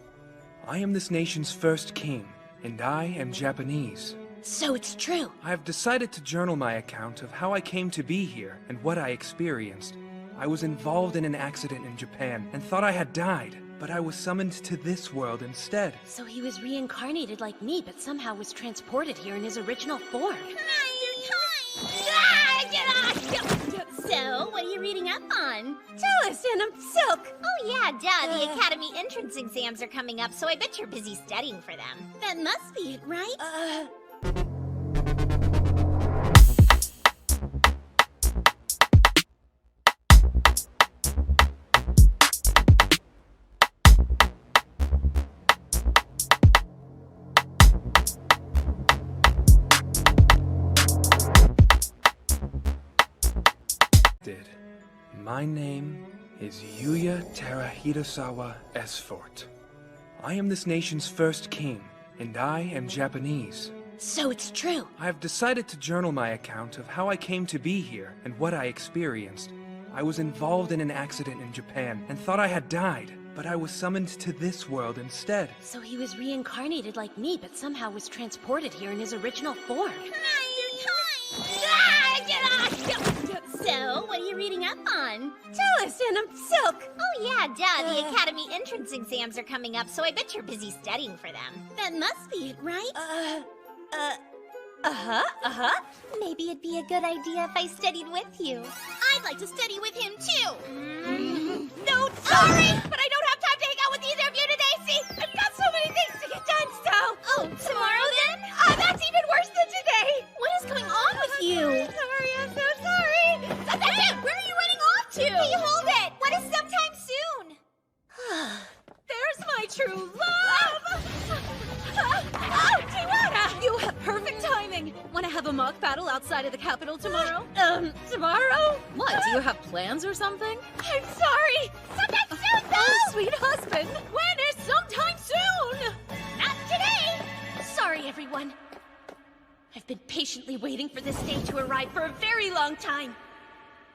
I am this nation's first king, and I am Japanese. So it's true. I have decided to journal my account of how I came to be here and what I experienced. I was involved in an accident in Japan and thought I had died, but I was summoned to this world instead. So he was reincarnated like me, but somehow was transported here in his original form. So, what are you reading up on? Tell us, and I'm Silk. Oh yeah, duh. The Academy entrance exams are coming up, so I bet you're busy studying for them. That must be it, right? My name is Yuya Terahitasawa Esfort. I am this nation's first king, and I am Japanese. So it's true. I have decided to journal my account of how I came to be here and what I experienced. I was involved in an accident in Japan and thought I had died, but I was summoned to this world instead. So he was reincarnated like me, but somehow was transported here in his original form. So, what are you reading up on? Tell us, and I'm Silk. Oh yeah, duh. The Academy entrance exams are coming up, so I bet you're busy studying for them. That must be it, right? Maybe it'd be a good idea if I studied with you. I'd like to study with him, too. No, sorry! But I don't have time to hang out with either of you today, see? I've got so many things to get done, so... Oh, tomorrow then? That's even worse than today! What is going on with you? I'm so sorry! That's it! Where are you running off to? Hey, hold it! What is sometime soon? There's my true love! Oh, Tijuana! You have perfect timing! Want to have a mock battle outside of the capital tomorrow? Tomorrow? What, do you have plans or something? I'm sorry! Sometime soon, though! Oh, sweet husband! When is sometime soon? Not today! Sorry, everyone. I've been patiently waiting for this day to arrive for a very long time.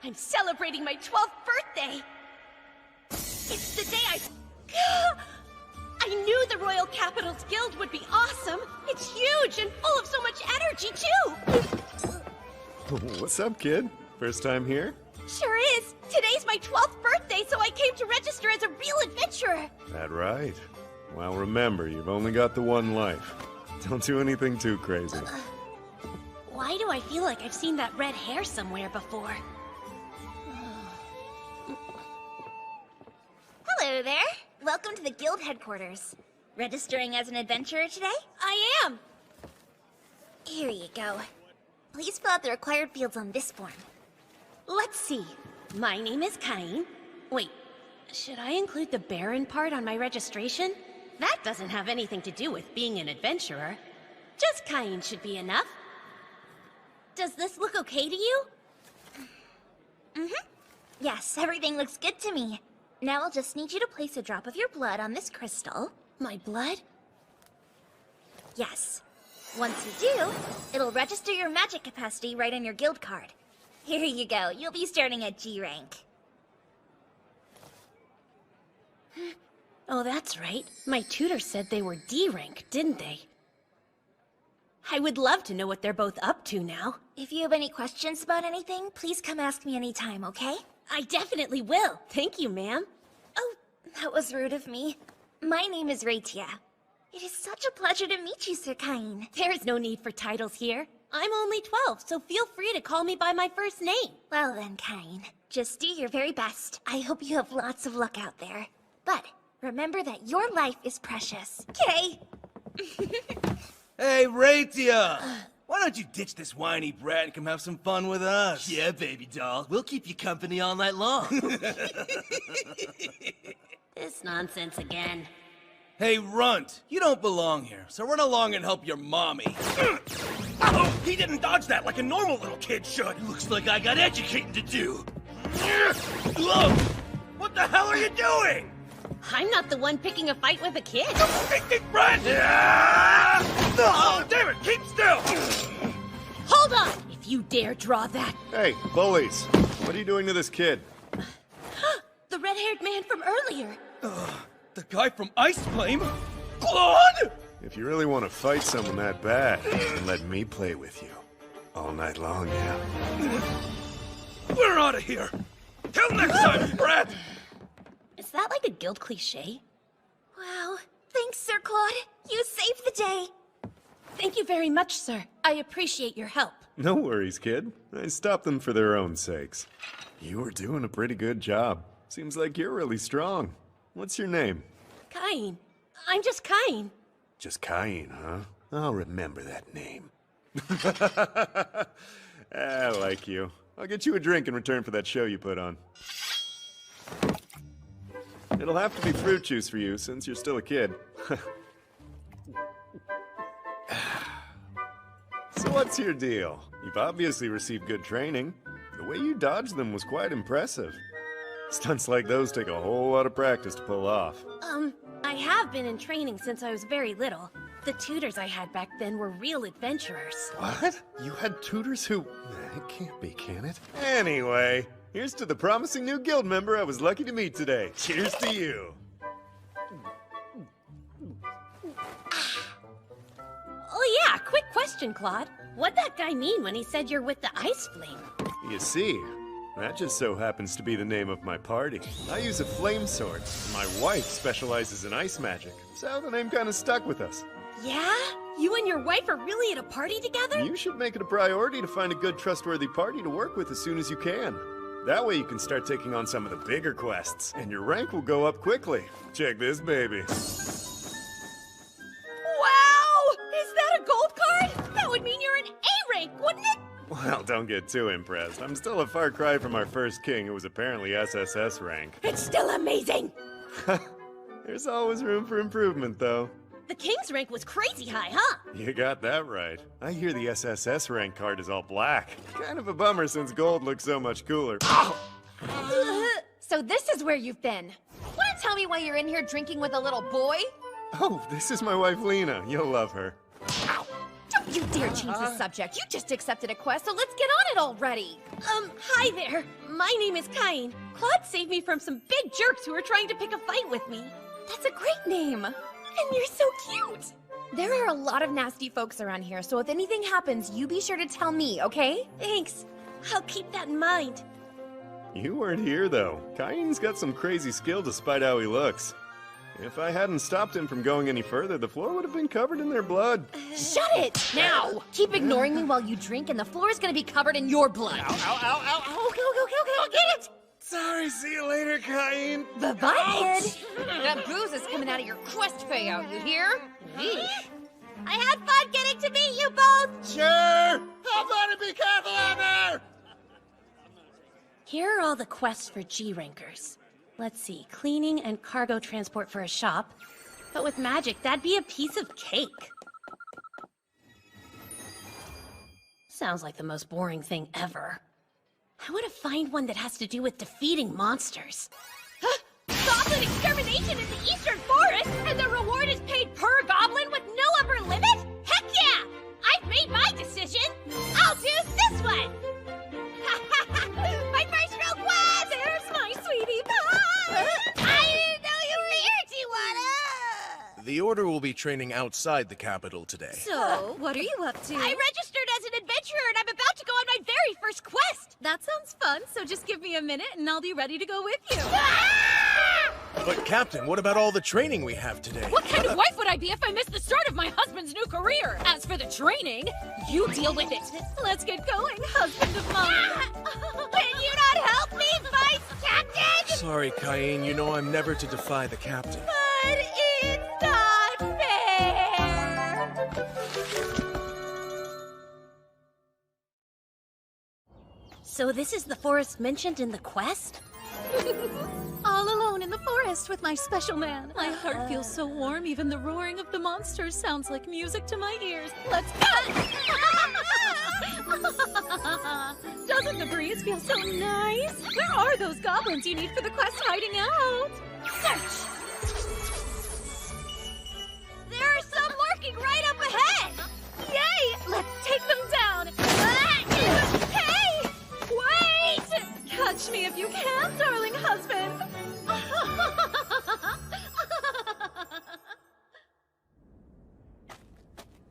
I'm celebrating my 12th birthday. It's the day I knew the Royal Capital's Guild would be awesome. It's huge and full of so much energy, too. What's up, kid? First time here? Sure is. Today's my 12th birthday, so I came to register as a real adventurer. That right. Well, remember, you've only got the one life. Don't do anything too crazy. Why do I feel like I've seen that red hair somewhere before? Hello there. Welcome to the guild headquarters. Registering as an adventurer today? I am. Here you go. Please fill out the required fields on this form. Let's see. My name is Kain. Wait, should I include the Baron part on my registration? That doesn't have anything to do with being an adventurer. Just Kain should be enough. Does this look okay to you? Yes, everything looks good to me. Now I'll just need you to place a drop of your blood on this crystal. My blood? Yes. Once you do, it'll register your magic capacity right on your guild card. Here you go. You'll be starting at G rank. Oh, that's right. My tutor said they were D rank, didn't they? I would love to know what they're both up to now. If you have any questions about anything, please come ask me anytime, okay? I definitely will. Thank you, ma'am. Oh, that was rude of me. My name is Raitia. It is such a pleasure to meet you, Sir Kain. There's no need for titles here. I'm only 12, so feel free to call me by my first name. Well then, Kain. Just do your very best. I hope you have lots of luck out there. But remember that your life is precious, okay? Hey, Raitia! Why don't you ditch this whiny brat and come have some fun with us? Yeah, baby doll. We'll keep you company all night long. This nonsense again. Hey, Runt, you don't belong here, so run along and help your mommy. Oh, he didn't dodge that like a normal little kid should. Looks like I got educating to do. What the hell are you doing? I'm not the one picking a fight with a kid. Run! Oh, damn it, keep still! Hold on! If you dare draw that. Hey, bullies. What are you doing to this kid? The red-haired man from earlier. The guy from Ice Flame? Claude! If you really want to fight someone that bad, then let me play with you. All night long, yeah. We're out of here! Till next time, Brad! Is that like a guild cliche? Wow. Thanks, Sir Claude. You saved the day. Thank you very much, sir. I appreciate your help. No worries, kid. I stopped them for their own sakes. You were doing a pretty good job. Seems like you're really strong. What's your name? Cain. I'm just Cain. Just Cain, huh? I'll remember that name. I like you. I'll get you a drink in return for that show you put on. It'll have to be fruit juice for you, since you're still a kid. So what's your deal? You've obviously received good training. The way you dodged them was quite impressive. Stunts like those take a whole lot of practice to pull off. I have been in training since I was very little. The tutors I had back then were real adventurers. What? You had tutors who... It can't be, can it? Anyway, here's to the promising new guild member I was lucky to meet today. Cheers to you. Oh yeah, quick question, Claude. What'd that guy mean when he said you're with the Ice Flame? You see, that just so happens to be the name of my party. I use a flame sword. My wife specializes in ice magic, so the name kind of stuck with us. Yeah? You and your wife are really at a party together? You should make it a priority to find a good, trustworthy party to work with as soon as you can. That way you can start taking on some of the bigger quests, and your rank will go up quickly. Check this, baby. Wow! Is that a gold card? That would mean you're an A rank, wouldn't it? Well, don't get too impressed. I'm still a far cry from our first king, who was apparently SSS rank. It's still amazing! There's always room for improvement, though. The king's rank was crazy high, huh? You got that right. I hear the SSS rank card is all black. Kind of a bummer since gold looks so much cooler. So this is where you've been. Wanna tell me why you're in here drinking with a little boy? Oh, this is my wife Lena. You'll love her. Don't you dare change the subject. You just accepted a quest, so let's get on it already. Hi there. My name is Cain. Claude saved me from some big jerks who were trying to pick a fight with me. That's a great name. And you're so cute. There are a lot of nasty folks around here, so if anything happens, you be sure to tell me, okay? Thanks. I'll keep that in mind. You weren't here, though. Cain's got some crazy skill despite how he looks. If I hadn't stopped him from going any further, the floor would have been covered in their blood. Shut it! Now! Keep ignoring me while you drink, and the floor is gonna be covered in your blood. Ow, ow, ow, ow, ow. Okay, get it! Sorry, see you later, Cain. Bye-bye, kid. That booze is coming out of your quest payout, you hear? Eesh. I had fun getting to meet you both! Sure! How about it? Be careful out there! Here are all the quests for G-Rankers. Let's see, cleaning and cargo transport for a shop. But with magic, that'd be a piece of cake. Sounds like the most boring thing ever. I want to find one that has to do with defeating monsters. Goblin extermination in the Eastern Forest, and the reward is paid per goblin with no upper limit? Heck yeah! I've made my decision. I'll choose this one. My first real quest! There's my sweetie pie! I didn't know you were here, Tijuana! The Order will be training outside the capital today. So, what are you up to? I registered as an adventurer and I'm about to go on my very first quest! That sounds fun, so just give me a minute and I'll be ready to go with you. But Captain, what about all the training we have today? What kind of wife would I be if I missed the start of my husband's new career? As for the training, you deal with it. Let's get going, husband of mine. Can you not help me, Vice Captain? Sorry, Cain, you know I'm never to defy the Captain. But it's not fair! So this is the forest mentioned in the quest? All alone in the forest with my special man. My heart feels so warm, even the roaring of the monsters sounds like music to my ears. Let's go! Doesn't the breeze feel so nice? Where are those goblins you need for the quest hiding out? Search! There are some lurking right up ahead! Yay! Let's take them down! Hey! Wait! Catch me if you can, darling husband!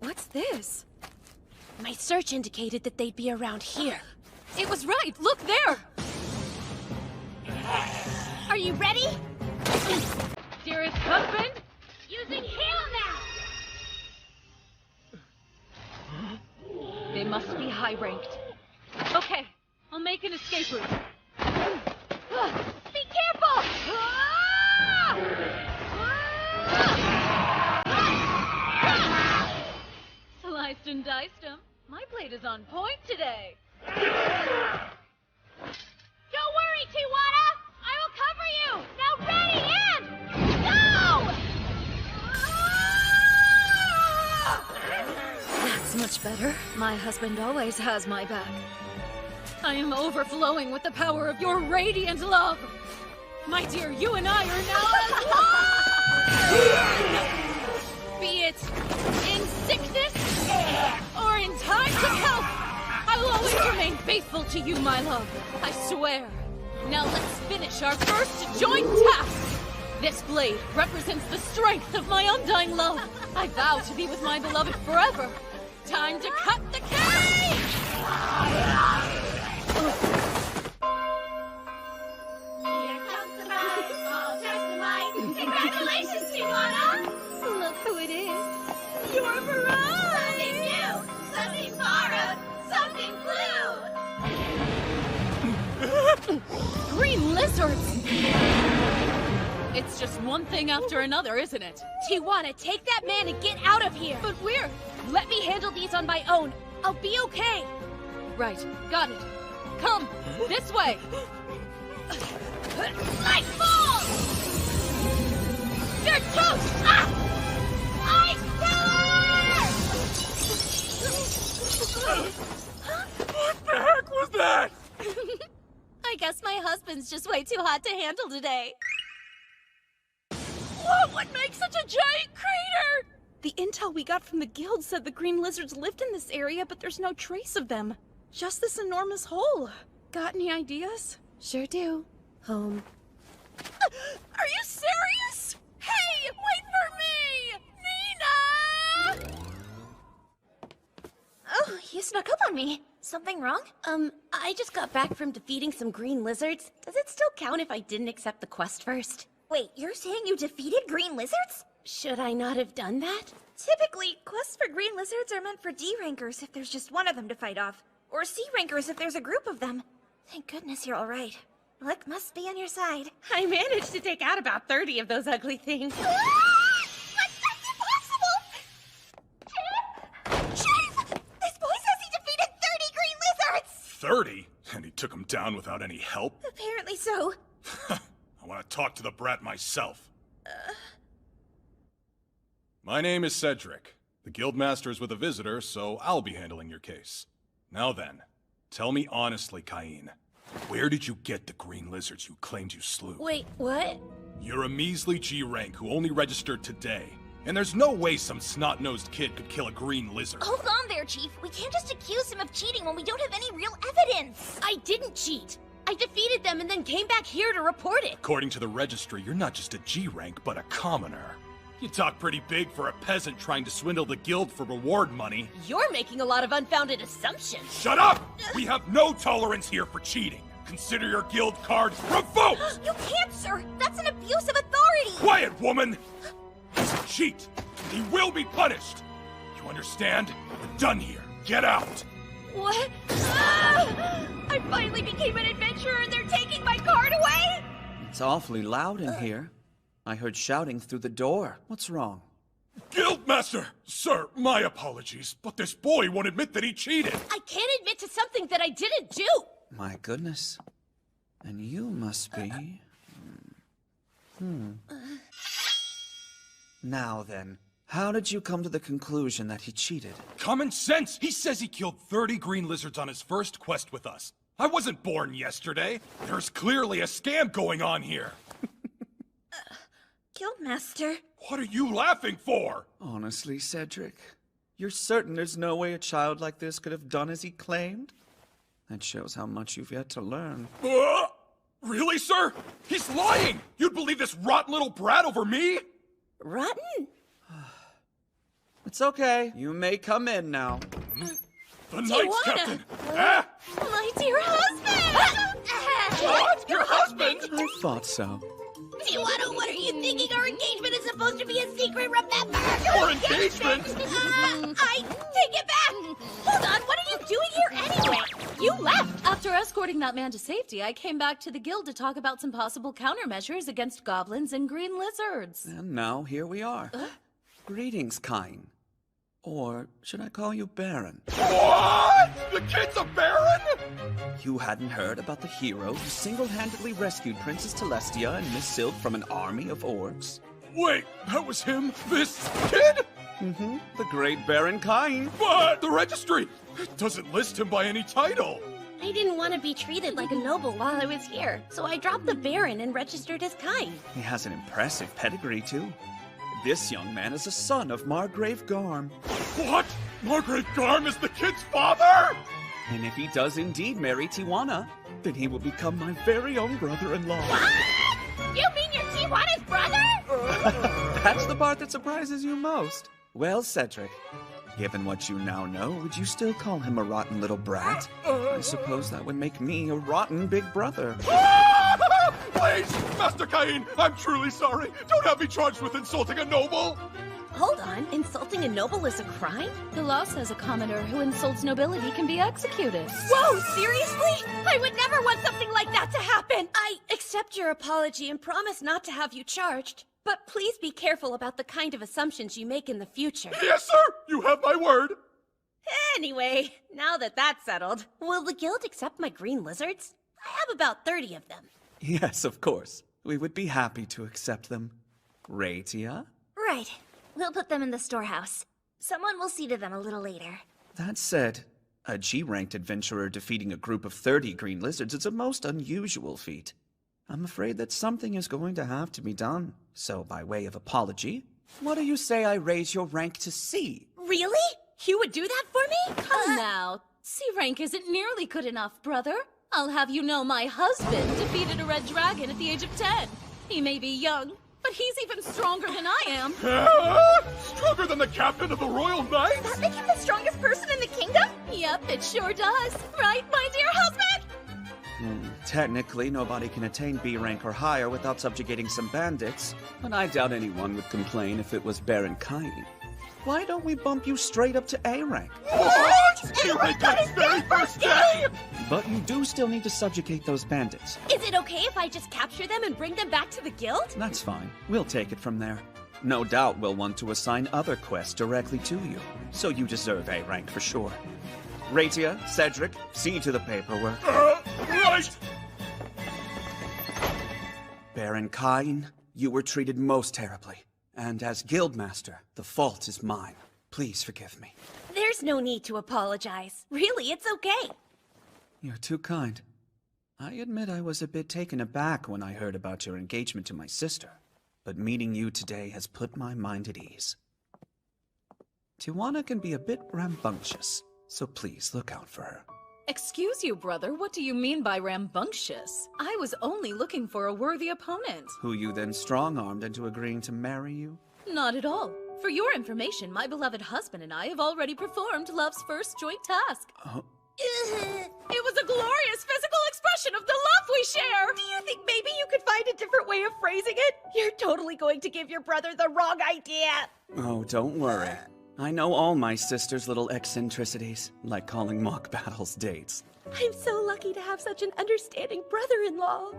What's this? My search indicated that they'd be around here. It was right! Look there! Are you ready? Dearest husband? Using heal now! They must be high-ranked. Okay, I'll make an escape route. Be careful! Sliced and diced 'em. My blade is on point today. Don't worry, Tijuana! I will cover you! Now ready and go! That's much better. My husband always has my back. I am overflowing with the power of your radiant love. My dear, you and I are now as one! Be it in sickness or in times of health, I will always remain faithful to you, my love. I swear. Now let's finish our first joint task. This blade represents the strength of my undying love. I vow to be with my beloved forever. Time to cut the cake! Here comes the bride, all dressed in white. Congratulations, Tijuana! Look who it is. Your bride! Something new, something borrowed, something blue! Green lizards! It's just one thing after another, isn't it? Tijuana, take that man and get out of here! But where? Let me handle these on my own. I'll be okay. Right, got it. Come, this way! Light ball! You're toast! Ah! Ice pillar! What the heck was that? I guess my husband's just way too hot to handle today. What would make such a giant crater? The intel we got from the guild said the green lizards lived in this area, but there's no trace of them. Just this enormous hole. Got any ideas? Sure do. Home. Are you serious? Hey, wait for me! Nina! Oh, you snuck up on me. Something wrong? I just got back from defeating some green lizards. Does it still count if I didn't accept the quest first? Wait, you're saying you defeated green lizards? Should I not have done that? Typically, quests for green lizards are meant for D rankers if there's just one of them to fight off, or C rankers if there's a group of them. Thank goodness you're all right. Luck must be on your side. I managed to take out about 30 of those ugly things. But that's impossible! Chief! This boy says he defeated 30 green lizards! 30? And he took him down without any help? Apparently so. I want to talk to the brat myself. My name is Cedric. The guildmaster is with a visitor, so I'll be handling your case. Now then, tell me honestly, Cain, where did you get the green lizards you claimed you slew? Wait, what? You're a measly G rank who only registered today. And there's no way some snot-nosed kid could kill a green lizard. Hold on there, Chief. We can't just accuse him of cheating when we don't have any real evidence. I didn't cheat. I defeated them and then came back here to report it. According to the registry, you're not just a G rank, but a commoner. You talk pretty big for a peasant trying to swindle the guild for reward money. You're making a lot of unfounded assumptions. Shut up! We have no tolerance here for cheating. Consider your guild card revoked! You can't, sir. That's an abuse of authority. Quiet, woman! He's a cheat. He will be punished. You understand? We're done here. Get out! What? I finally became an adventurer and they're taking my card away? It's awfully loud in here. I heard shouting through the door. What's wrong? Guildmaster! Sir, my apologies, but this boy won't admit that he cheated. I can't admit to something that I didn't do. My goodness. And you must be... Now then, how did you come to the conclusion that he cheated? Common sense! He says he killed 30 green lizards on his first quest with us. I wasn't born yesterday. There's clearly a scam going on here. Guildmaster. What are you laughing for? Honestly, Cedric, you're certain there's no way a child like this could have done as he claimed? That shows how much you've yet to learn. Really, sir? He's lying! You'd believe this rotten little brat over me? Rotten? It's okay. You may come in now. The Knights Captain! My dear husband! What? Your husband? I thought so. Tijuana, what are you thinking? Our engagement is supposed to be a secret, remember? Your engagement? I take it back! Hold on, what are you doing here anyway? You left! After escorting that man to safety, I came back to the guild to talk about some possible countermeasures against goblins and green lizards. And now here we are. Greetings, Kine. Or should I call you Baron? What? The kid's a Baron? You hadn't heard about the hero who single-handedly rescued Princess Telestia and Miss Silk from an army of orcs? Wait, that was him? This kid? Mm-hmm. The great Baron Kine. But the registry doesn't list him by any title. I didn't want to be treated like a noble while I was here, so I dropped the Baron and registered as Kine. He has an impressive pedigree, too. This young man is a son of Margrave Garm. What? Margrave Garm is the kid's father? And if he does indeed marry Tijuana, then he will become my very own brother-in-law. What? You mean you're Tijuana's brother? That's the part that surprises you most. Well, Cedric, given what you now know, would you still call him a rotten little brat? I suppose that would make me a rotten big brother. Please, Master Cain, I'm truly sorry. Don't have me charged with insulting a noble. Hold on, insulting a noble is a crime? The law says a commoner who insults nobility can be executed. Whoa, seriously? I would never want something like that to happen! I accept your apology and promise not to have you charged. But please be careful about the kind of assumptions you make in the future. Yes, sir! You have my word! Anyway, now that that's settled, will the guild accept my green lizards? I have about 30 of them. Yes, of course. We would be happy to accept them. Ratia? Right. We'll put them in the storehouse. Someone will see to them a little later. That said, a G-ranked adventurer defeating a group of 30 green lizards is a most unusual feat. I'm afraid that something is going to have to be done. So, by way of apology, what do you say I raise your rank to C? Really? You would do that for me? Come now. C rank isn't nearly good enough, brother. I'll have you know my husband defeated a red dragon at the age of 10. He may be young, but he's even stronger than I am. Stronger than the captain of the Royal Knights? Does that make him the strongest person in the kingdom? Yep, it sure does. Right, my dear husband? Technically, nobody can attain B rank or higher without subjugating some bandits, but I doubt anyone would complain if it was Baron Kine. Why don't we bump you straight up to A rank? What? You rank on his very first day? But you do still need to subjugate those bandits. Is it okay if I just capture them and bring them back to the guild? That's fine. We'll take it from there. No doubt we'll want to assign other quests directly to you, so you deserve A rank for sure. Ratia, Cedric, see to the paperwork. Right! Baron Kine, you were treated most terribly. And as Guildmaster, the fault is mine. Please forgive me. There's no need to apologize. Really, it's okay. You're too kind. I admit I was a bit taken aback when I heard about your engagement to my sister, but meeting you today has put my mind at ease. Tijuana can be a bit rambunctious, so please look out for her. Excuse you, brother, what do you mean by rambunctious? I was only looking for a worthy opponent. Who you then strong-armed into agreeing to marry you? Not at all. For your information, my beloved husband and I have already performed love's first joint task. It was a glorious physical expression of the love we share! Do you think maybe you could find a different way of phrasing it? You're totally going to give your brother the wrong idea! Oh, don't worry. I know all my sister's little eccentricities, like calling mock battles dates. I'm so lucky to have such an understanding brother-in-law.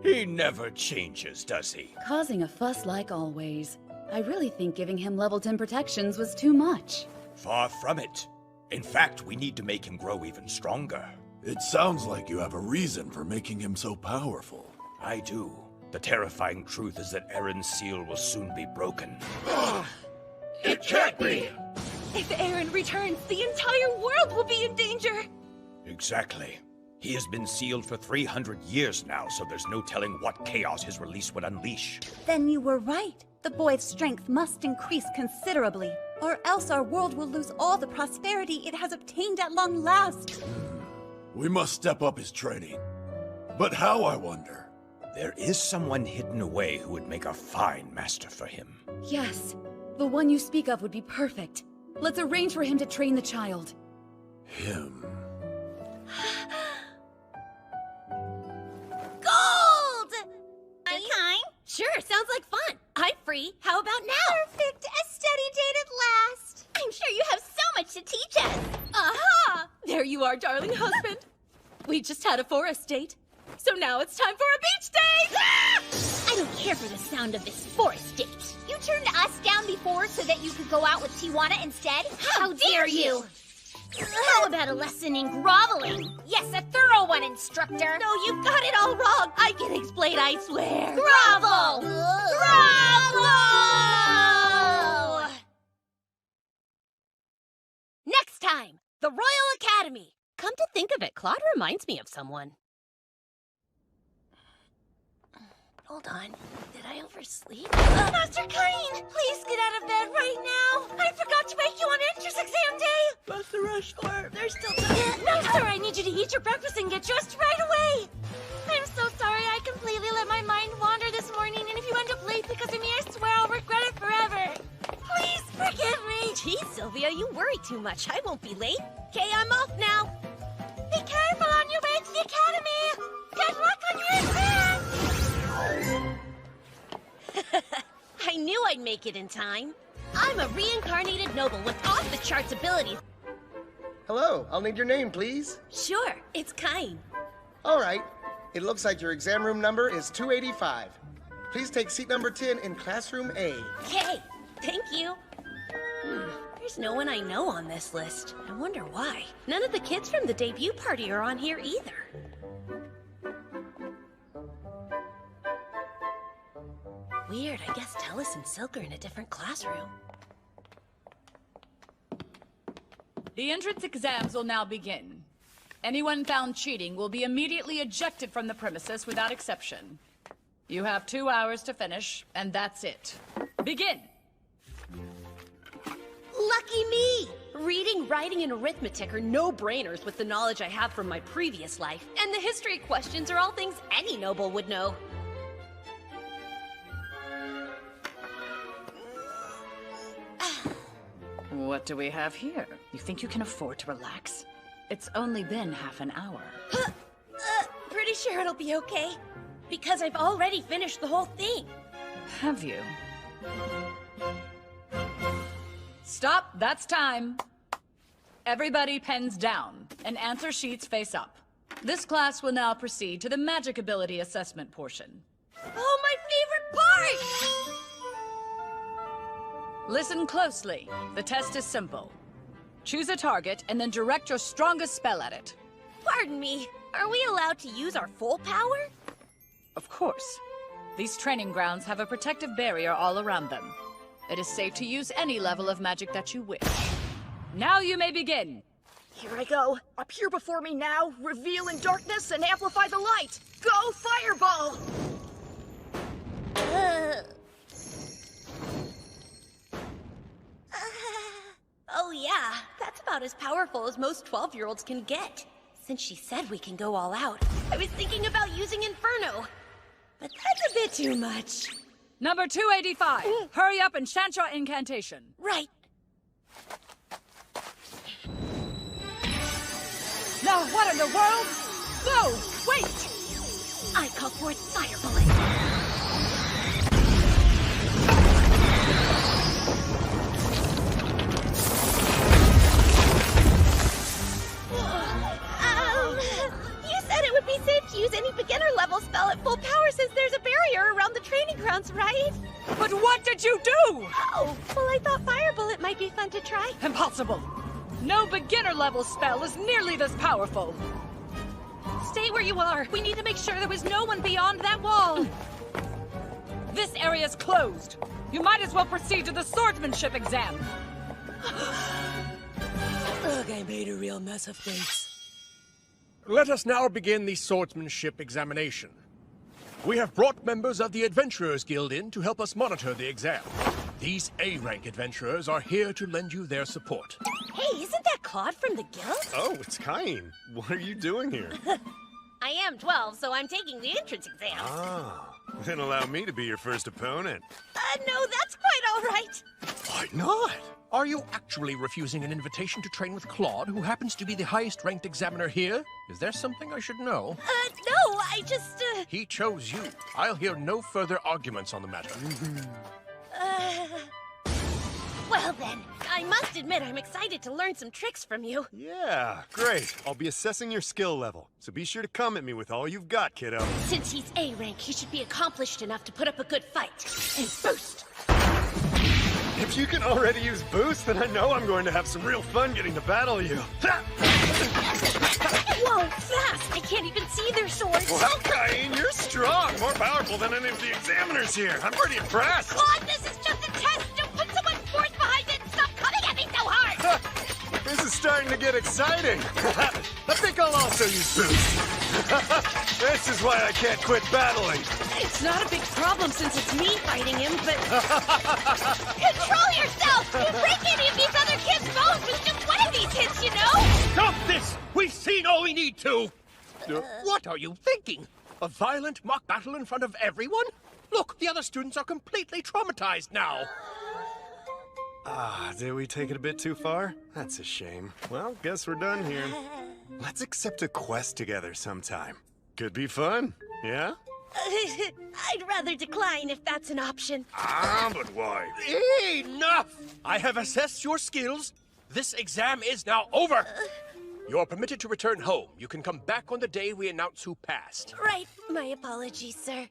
He never changes, does he? Causing a fuss like always. I really think giving him level 10 protections was too much. Far from it. In fact, we need to make him grow even stronger. It sounds like you have a reason for making him so powerful. I do. The terrifying truth is that Aaron's seal will soon be broken. It can't be! If Aaron returns, the entire world will be in danger! Exactly. He has been sealed for 300 years now, so there's no telling what chaos his release would unleash. Then you were right. The boy's strength must increase considerably, or else our world will lose all the prosperity it has obtained at long last. We must step up his training. But how, I wonder? There is someone hidden away who would make a fine master for him. Yes, the one you speak of would be perfect. Let's arrange for him to train the child. Him. Gold! Kind? Sure, sounds like fun. I'm free. How about now? Perfect. A steady date at last. I'm sure you have so much to teach us. Aha! There you are, darling husband. We just had a forest date, so now it's time for a beach date! I don't care for the sound of this forest date. You turned us down before so that you could go out with Tijuana instead? How dare you! How about a lesson in groveling? Yes, a thorough one, instructor. No, you've got it all wrong. I can explain, I swear. Grovel! Grovel! Next time, the Royal Academy. Come to think of it, Claude reminds me of someone. Hold on. Did I oversleep? Master Cain, please get out of bed right now. I forgot to wake you on entrance exam day. What's the rush for? There's still time. No, sir, I need you to eat your breakfast and get dressed right away. I'm so sorry I completely let my mind wander this morning, and if you end up late because of me, I swear I'll regret it forever. Please forgive me. Geez, Sylvia, you worry too much. I won't be late. Okay, I'm off now. Be careful on your way to the academy. Good luck on your exam. I knew I'd make it in time. I'm a reincarnated noble with off-the-charts abilities. Hello, I'll need your name, please. Sure, it's Cain. All right. It looks like your exam room number is 285. Please take seat number 10 in classroom A. Okay, thank you. There's no one I know on this list. I wonder why. None of the kids from the debut party are on here either. Weird, I guess Tellis and Silk are in a different classroom. The entrance exams will now begin. Anyone found cheating will be immediately ejected from the premises without exception. You have 2 hours to finish, and that's it. Begin! Lucky me! Reading, writing, and arithmetic are no-brainers with the knowledge I have from my previous life, and the history questions are all things any noble would know. What do we have here? You think you can afford to relax? It's only been half an hour. Pretty sure it'll be okay. Because I've already finished the whole thing. Have you? Stop, that's time. Everybody pens down and answer sheets face up. This class will now proceed to the magic ability assessment portion. Oh, my favorite part! Listen closely. The test is simple. Choose a target and then direct your strongest spell at it. Pardon me, are we allowed to use our full power? Of course. These training grounds have a protective barrier all around them. It is safe to use any level of magic that you wish. Now you may begin. Here I go. Appear before me now, reveal in darkness, and amplify the light. Go, Fireball! Oh yeah, that's about as powerful as most 12-year-olds can get. Since she said we can go all out, I was thinking about using Inferno. But that's a bit too much. Number 285. Hurry up and chant your incantation. Right. Now what in the world? Whoa, wait! I call forth Fire Bullet. You said it would be safe to use any beginner level spell at full power since there's a barrier around the training grounds, right? But what did you do? Oh, well, I thought Fire Bullet might be fun to try. Impossible. No beginner level spell is nearly this powerful. Stay where you are. We need to make sure there was no one beyond that wall. This area's closed. You might as well proceed to the swordsmanship exam. Ugh, I made a real mess of things. Let us now begin the swordsmanship examination. We have brought members of the Adventurers Guild in to help us monitor the exam. These A-rank adventurers are here to lend you their support. Hey, isn't that Claude from the guild? Oh, it's Cain. What are you doing here? I am 12, so I'm taking the entrance exam. Ah, then allow me to be your first opponent. No, that's quite all right. Why not? Are you actually refusing an invitation to train with Claude, who happens to be the highest-ranked examiner here? Is there something I should know? No, I just, He chose you. I'll hear no further arguments on the matter. Well then, I must admit I'm excited to learn some tricks from you. Yeah, great. I'll be assessing your skill level, so be sure to come at me with all you've got, kiddo. Since he's A-rank, he should be accomplished enough to put up a good fight. And boost! If you can already use boost, then I know I'm going to have some real fun getting to battle you. Whoa, fast! I can't even see their swords. Well, Cain, you're strong. More powerful than any of the examiners here. I'm pretty impressed. Claude, this is just a test! Don't put so much force behind it and stop coming at me so hard! This is starting to get exciting. I think I'll also use boost. This is why I can't quit battling. It's not a big problem since it's me fighting him, but... Control yourself! You break any of these other kids' bones with just one of these hits, you know? Stop this! We've seen all we need to! What are you thinking? A violent mock battle in front of everyone? Look, the other students are completely traumatized now. Ah, did we take it a bit too far? That's a shame. Well, guess we're done here. Let's accept a quest together sometime. Could be fun, yeah? I'd rather decline if that's an option. Ah, but why? Enough! I have assessed your skills. This exam is now over. You're permitted to return home. You can come back on the day we announce who passed. Right. My apologies, sir.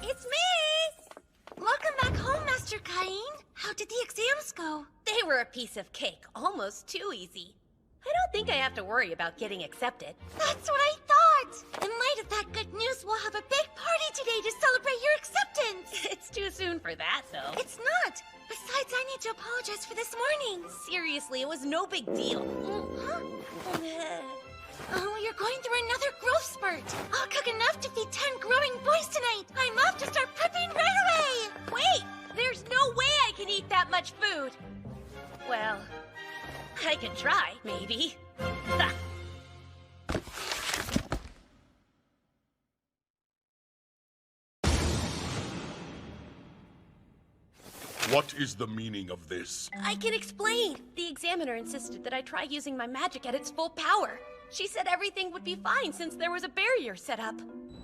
It's me! Welcome back home, Master Cain. How did the exams go? They were a piece of cake. Almost too easy. I don't think I have to worry about getting accepted. That's what I thought! In light of that good news, we'll have a big party today to celebrate your acceptance! It's too soon for that, though. It's not! Besides, I need to apologize for this morning. Seriously, it was no big deal. Huh? Oh, you're going through another growth spurt. I'll cook enough to feed 10 growing boys tonight. I'm off to start prepping right away. Wait! There's no way I can eat that much food. Well, I could try, maybe. What is the meaning of this? I can explain. The examiner insisted that I try using my magic at its full power. She said everything would be fine since there was a barrier set up.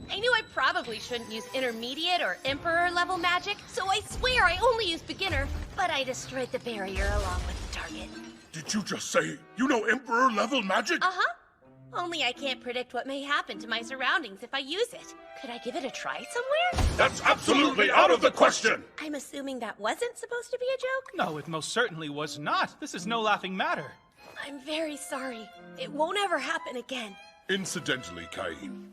I knew I probably shouldn't use intermediate or emperor level magic, so I swear I only used beginner, but I destroyed the barrier along with the target. Did you just say you know Emperor level magic? Uh-huh. Only I can't predict what may happen to my surroundings if I use it. Could I give it a try somewhere? That's absolutely out of the question! I'm assuming that wasn't supposed to be a joke? No, it most certainly was not. This is no laughing matter. I'm very sorry. It won't ever happen again. Incidentally, Cain,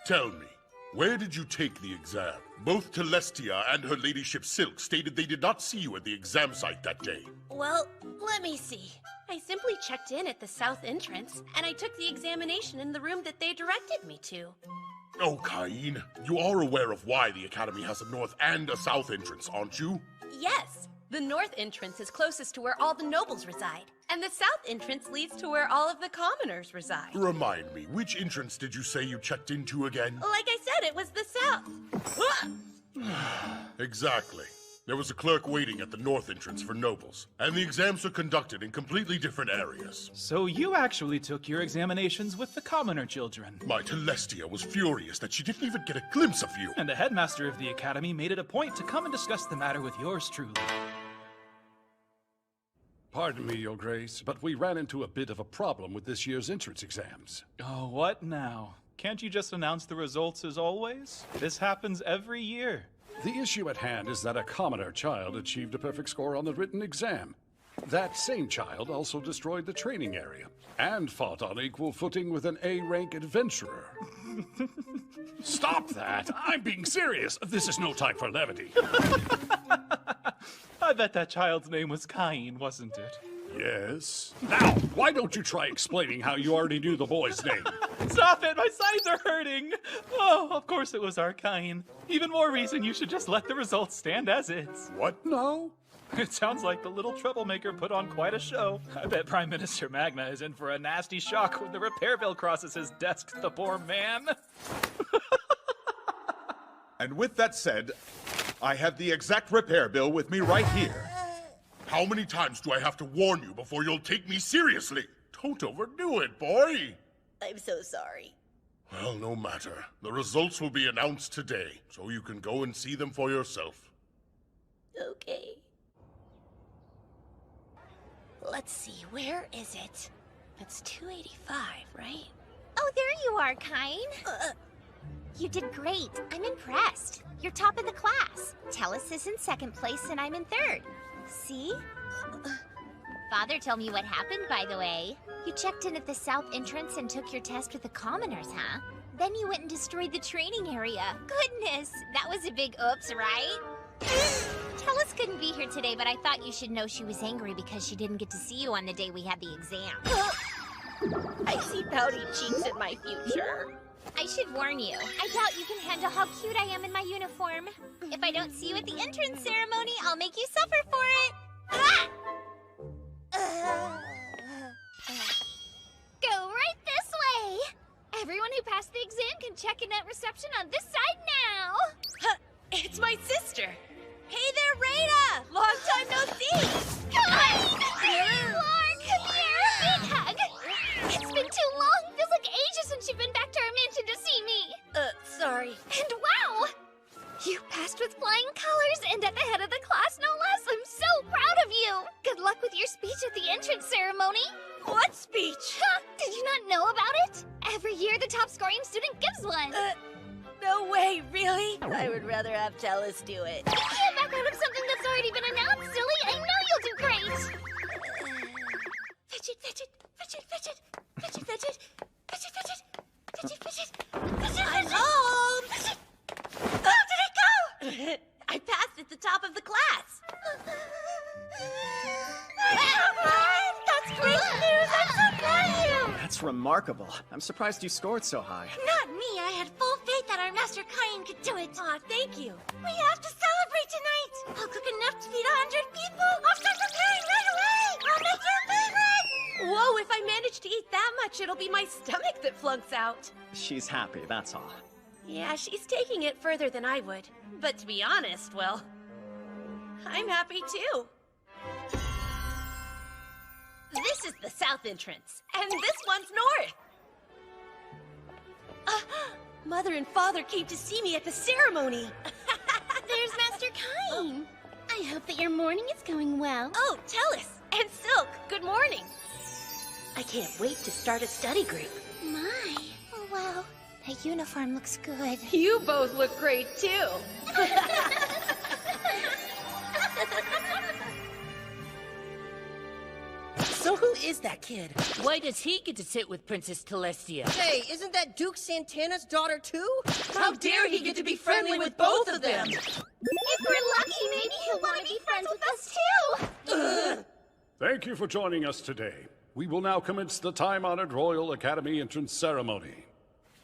tell me, where did you take the exam? Both Telestia and her ladyship Silk stated they did not see you at the exam site that day. Well, let me see. I simply checked in at the south entrance, and I took the examination in the room that they directed me to. Oh, Cain, you are aware of why the Academy has a north and a south entrance, aren't you? Yes. The north entrance is closest to where all the nobles reside, and the south entrance leads to where all of the commoners reside. Remind me, which entrance did you say you checked into again? Like I said, it was the south. Exactly. There was a clerk waiting at the north entrance for nobles, and the exams were conducted in completely different areas. So you actually took your examinations with the commoner children. My Telestia was furious that she didn't even get a glimpse of you. And the headmaster of the academy made it a point to come and discuss the matter with yours truly. Pardon me, Your Grace, but we ran into a bit of a problem with this year's entrance exams. Oh, what now? Can't you just announce the results as always? This happens every year. The issue at hand is that a commoner child achieved a perfect score on the written exam. That same child also destroyed the training area and fought on equal footing with an A-rank adventurer. Stop that! I'm being serious. This is no time for levity. I bet that child's name was Cain, wasn't it? Yes. Now, why don't you try explaining how you already knew the boy's name? Stop it! My sides are hurting! Oh, of course it was our Cain. Even more reason you should just let the results stand as is. What now? It sounds like the little troublemaker put on quite a show. I bet Prime Minister Magma is in for a nasty shock when the repair bill crosses his desk, the poor man. And with that said, I have the exact repair bill with me right here. How many times do I have to warn you before you'll take me seriously? Don't overdo it, boy. I'm so sorry. Well, no matter. The results will be announced today, so you can go and see them for yourself. Okay. Let's see, where is it? That's 285, right? Oh, there you are, Cain. You did great. I'm impressed. You're top of the class. Tellus is in second place and I'm in third. See? Father told me what happened, by the way. You checked in at the south entrance and took your test with the commoners, huh? Then you went and destroyed the training area. Goodness, that was a big oops, right? Tellus couldn't be here today, but I thought you should know she was angry because she didn't get to see you on the day we had the exam. I see pouty cheeks in my future. I should warn you, I doubt you can handle how cute I am in my uniform. If I don't see you at the entrance ceremony, I'll make you suffer for it. Ah! Go right this way. Everyone who passed the exam can check in at reception on this side now. It's my sister. Hey there, Rada! Long time no see! Come! There you are! Come here! Big hug! It's been too long! Feels like ages since you've been back to our mansion to see me! Sorry. And wow! You passed with flying colors and at the head of the class, no less! I'm so proud of you! Good luck with your speech at the entrance ceremony! What speech? Huh? Did you not know about it? Every year, the top scoring student gives one! No way, really? I would rather have Tellus do it. You can't back out of something that's already been announced, silly! I know you'll do great! Fidget, fidget, fidget, fidget, fidget, fidget, fidget, fidget, fidget, fidget, fidget, I'm home! Oh, did it go? I passed at the top of the class. That's great news! I'm so proud of you! That's remarkable. I'm surprised you scored so high. Not me. I had full faith that our Master Cain could do it. Aw, thank you. We have to celebrate tonight. I'll cook enough to feed 100 people. I'll start preparing right away. I'll make your favorite. Whoa, if I manage to eat that much, it'll be my stomach that flunks out. She's happy, that's all. Yeah, she's taking it further than I would. But to be honest, well, I'm happy too. This is the south entrance, and this one's north. Mother and Father came to see me at the ceremony. There's Master Cain. I hope that your morning is going well. Oh, Tellus and Silk, good morning. I can't wait to start a study group. My. Oh, wow. That uniform looks good. You both look great, too. So who is that kid? Why does he get to sit with Princess Telestia? Hey, isn't that Duke Santana's daughter too? How dare he get to be friendly with both of them? If we're lucky, maybe he'll want to be friends with us too. Thank you for joining us today. We will now commence the time-honored Royal Academy entrance ceremony.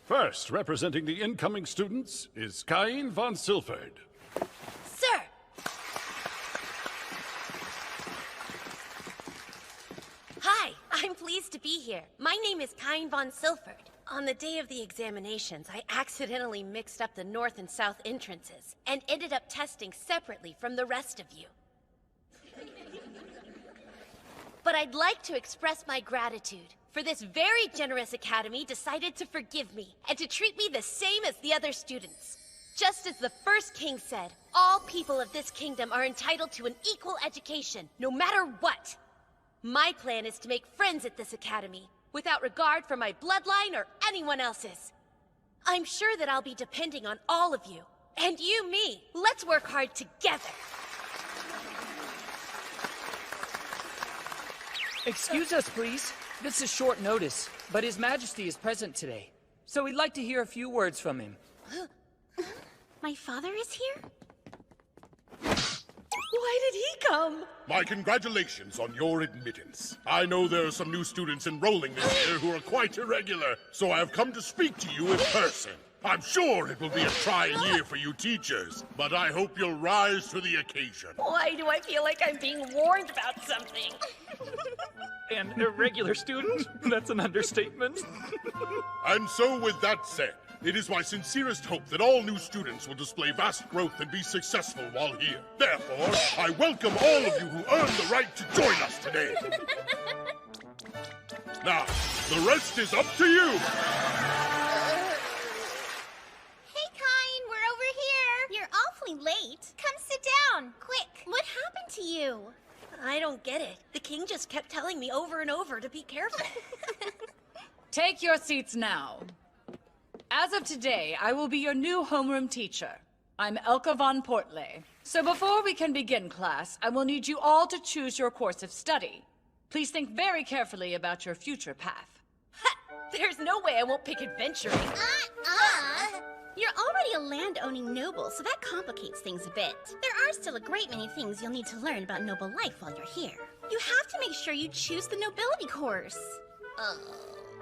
First, representing the incoming students, is Cain von Silford. Sir! Hi, I'm pleased to be here. My name is Cain von Silford. On the day of the examinations, I accidentally mixed up the north and south entrances and ended up testing separately from the rest of you. But I'd like to express my gratitude for this very generous academy decided to forgive me and to treat me the same as the other students. Just as the first king said, all people of this kingdom are entitled to an equal education, no matter what. My plan is to make friends at this academy, without regard for my bloodline or anyone else's. I'm sure that I'll be depending on all of you, and you me. Let's work hard together. Excuse us, please. This is short notice, but His Majesty is present today. So we'd like to hear a few words from him. My father is here? Why did he come? My congratulations on your admittance. I know there are some new students enrolling this year who are quite irregular, so I have come to speak to you in person. I'm sure it will be a trying year for you teachers, but I hope you'll rise to the occasion. Why do I feel like I'm being warned about something? An irregular student? That's an understatement. And so with that said, it is my sincerest hope that all new students will display vast growth and be successful while here. Therefore, I welcome all of you who earned the right to join us today. Now, the rest is up to you. Hey, Kine, we're over here. You're awfully late. Come sit down, quick. What happened to you? I don't get it. The king just kept telling me over and over to be careful. Take your seats now. As of today, I will be your new homeroom teacher. I'm Elka von Portley. So before we can begin class, I will need you all to choose your course of study. Please think very carefully about your future path. There's no way I won't pick adventuring. You're already a land-owning noble, so that complicates things a bit. There are still a great many things you'll need to learn about noble life while you're here. You have to make sure you choose the nobility course.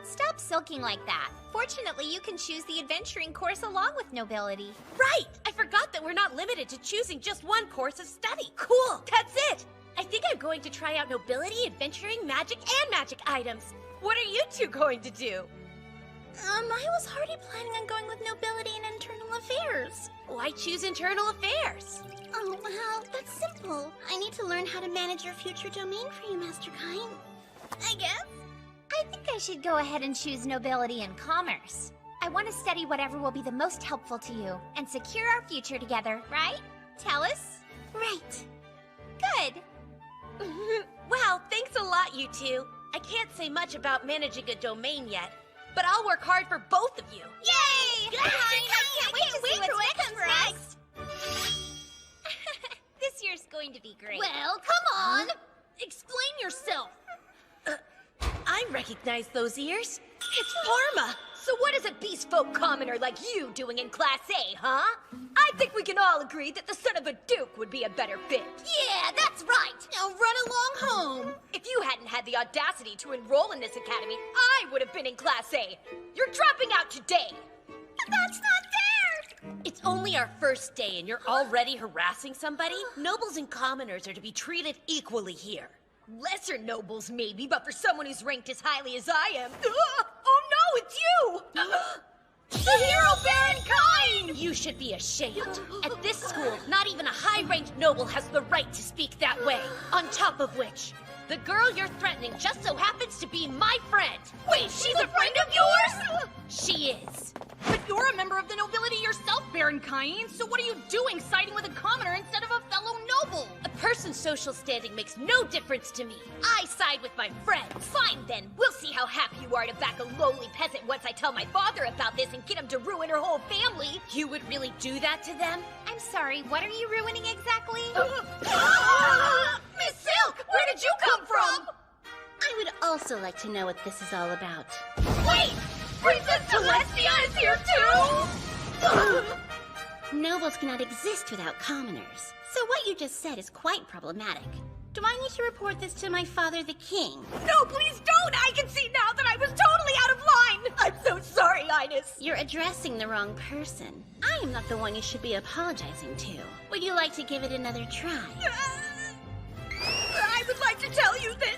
Stop sulking like that. Fortunately, you can choose the adventuring course along with nobility. Right! I forgot that we're not limited to choosing just one course of study. Cool! That's it! I think I'm going to try out nobility, adventuring, magic, and magic items. What are you two going to do? I was already planning on going with nobility and internal affairs. Why choose internal affairs? Oh, well, that's simple. I need to learn how to manage your future domain for you, Master Kine. I guess. I think I should go ahead and choose nobility and commerce. I want to study whatever will be the most helpful to you and secure our future together, right? Tell us? Right. Good. Wow, thanks a lot, you two. I can't say much about managing a domain yet, but I'll work hard for both of you. Yay! Good. I can't wait to see what comes next. This year's going to be great. Well, come on! Explain yourself! I recognize those ears. It's Parma! So what is a beast folk commoner like you doing in Class A, huh? I think we can all agree that the son of a duke would be a better fit. Yeah, that's right! Now run along home! If you hadn't had the audacity to enroll in this academy, I would have been in Class A. You're dropping out today! That's not fair! It's only our first day and you're already harassing somebody? Nobles and commoners are to be treated equally here. Lesser nobles, maybe, but for someone who's ranked as highly as I am... Oh no, it's you! The hero Baron Kine! You should be ashamed. At this school, not even a high-ranked noble has the right to speak that way. On top of which, the girl you're threatening just so happens to be my friend. Wait, she's a friend of yours? She is. But you're a member of the nobility yourself, Baron Kine, so what are you doing siding with a commoner instead of a fellow noble? A person's social standing makes no difference to me. I side with my friends. Fine then, we'll see how happy you are to back a lowly peasant once I tell my father about this and get him to ruin her whole family. You would really do that to them? I'm sorry, what are you ruining exactly? Miss Silk, where did you come from? I would also like to know what this is all about. Wait! Princess Celestia is here too? Nobles cannot exist without commoners. So what you just said is quite problematic. Do I need to report this to my father, the king? No, please don't! I can see now that I was totally out of line! I'm so sorry, Ines! You're addressing the wrong person. I am not the one you should be apologizing to. Would you like to give it another try? I would like to tell you that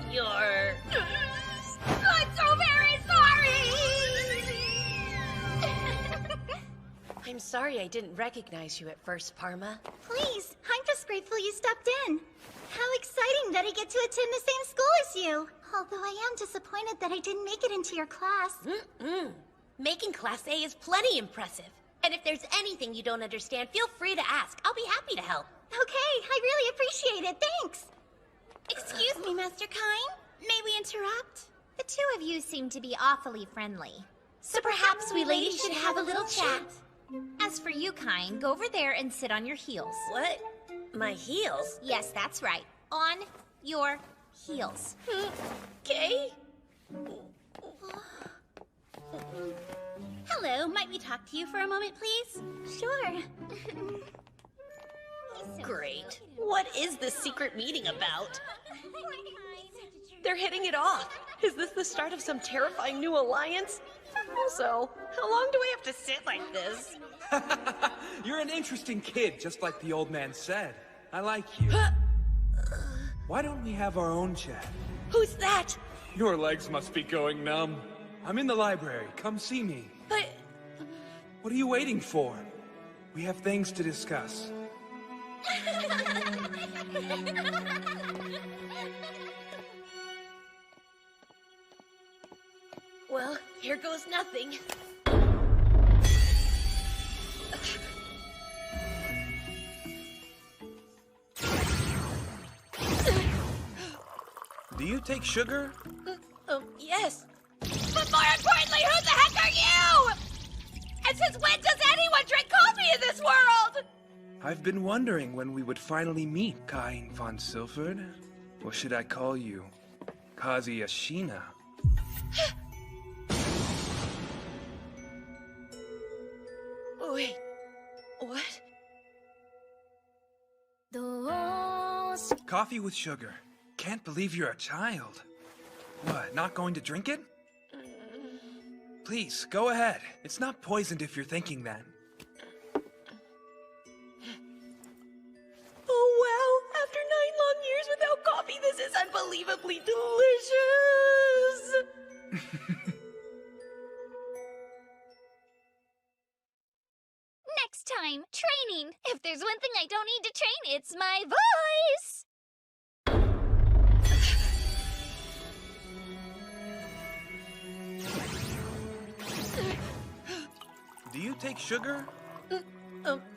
You're... I'm so very sorry! I'm sorry I didn't recognize you at first, Parma. Please, I'm just grateful you stopped in. How exciting that I get to attend the same school as you. Although I am disappointed that I didn't make it into your class. Making Class A is plenty impressive. And if there's anything you don't understand, feel free to ask. I'll be happy to help. Okay, I really appreciate it. Thanks. Excuse me, Master Kine. May we interrupt? The two of you seem to be awfully friendly. So perhaps we ladies should have a little chat. As for you, Kine, go over there and sit on your heels. What? My heels? Yes, that's right. On your heels. Okay. Hello, might we talk to you for a moment, please? Sure. Great. What is this secret meeting about? They're hitting it off. Is this the start of some terrifying new alliance? Also, how long do I have to sit like this? You're an interesting kid, just like the old man said. I like you. Why don't we have our own chat? Who's that? Your legs must be going numb. I'm in the library. Come see me. But... What are you waiting for? We have things to discuss. Well, here goes nothing. Do you take sugar? Yes. But more importantly, who the heck are you? And since when does anyone drink coffee in this world? I've been wondering when we would finally meet, Cain von Silford. Or should I call you Kazuya? Wait, what? Coffee with sugar. Can't believe you're a child. What, not going to drink it? Please, go ahead. It's not poisoned if you're thinking that. Oh wow, after 9 long years without coffee, this is unbelievably delicious! Next time, training. If there's one thing I don't need to train, it's my voice. Do you take sugar?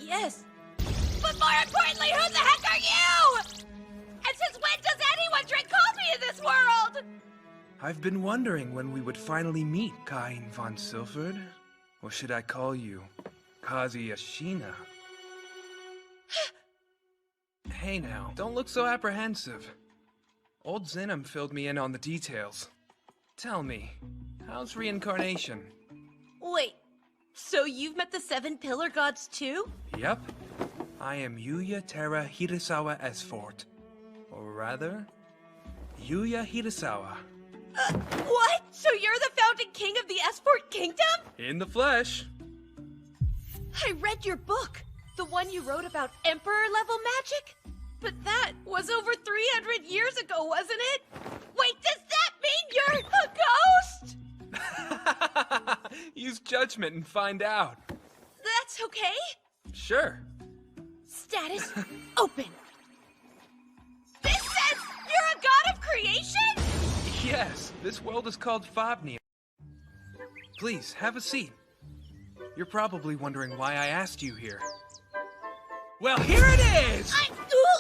Yes. But more importantly, who the heck are you? And since when does anyone drink coffee in this world? I've been wondering when we would finally meet, Cain von Silford. Or should I call you Kazuya? Hey now, don't look so apprehensive. Old Zenom filled me in on the details. Tell me, how's reincarnation? Wait, so you've met the 7 Pillar Gods too? Yep. I am Yuya Terra Hirasawa Esfort. Or rather, Yuya Hirasawa. What? So you're the founding king of the Esfort Kingdom? In the flesh. I read your book. The one you wrote about Emperor-level magic? But that was over 300 years ago, wasn't it? Wait, does that mean you're a ghost? Use judgment and find out. That's okay? Sure. Status open. This says you're a god of creation? Yes, this world is called Fobnia. Please, have a seat. You're probably wondering why I asked you here. Well, here it is!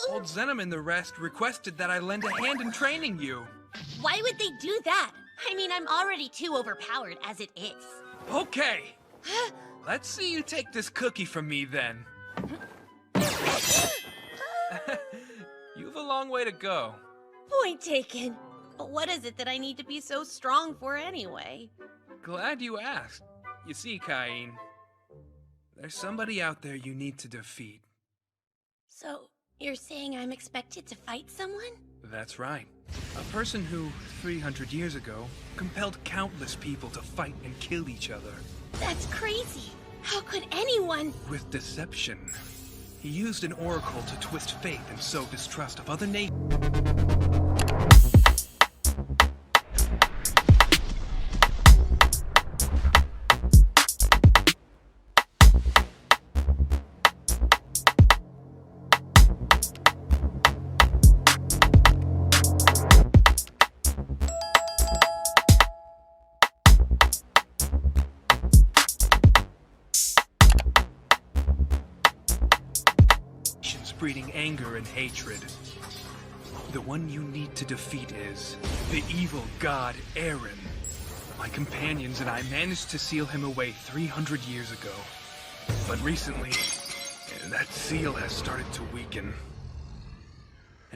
Old Zenom and the rest requested that I lend a hand in training you. Why would they do that? I mean, I'm already too overpowered as it is. Okay. Let's see you take this cookie from me, then. You've a long way to go. Point taken. But what is it that I need to be so strong for anyway? Glad you asked. You see, Cain, there's somebody out there you need to defeat. So, you're saying I'm expected to fight someone? That's right. A person who, 300 years ago, compelled countless people to fight and kill each other. That's crazy. How could anyone? With deception. He used an oracle to twist faith and sow distrust of other nations. Breeding anger and hatred. The one you need to defeat is the evil god Aaron. My companions and I managed to seal him away 300 years ago. But recently, that seal has started to weaken.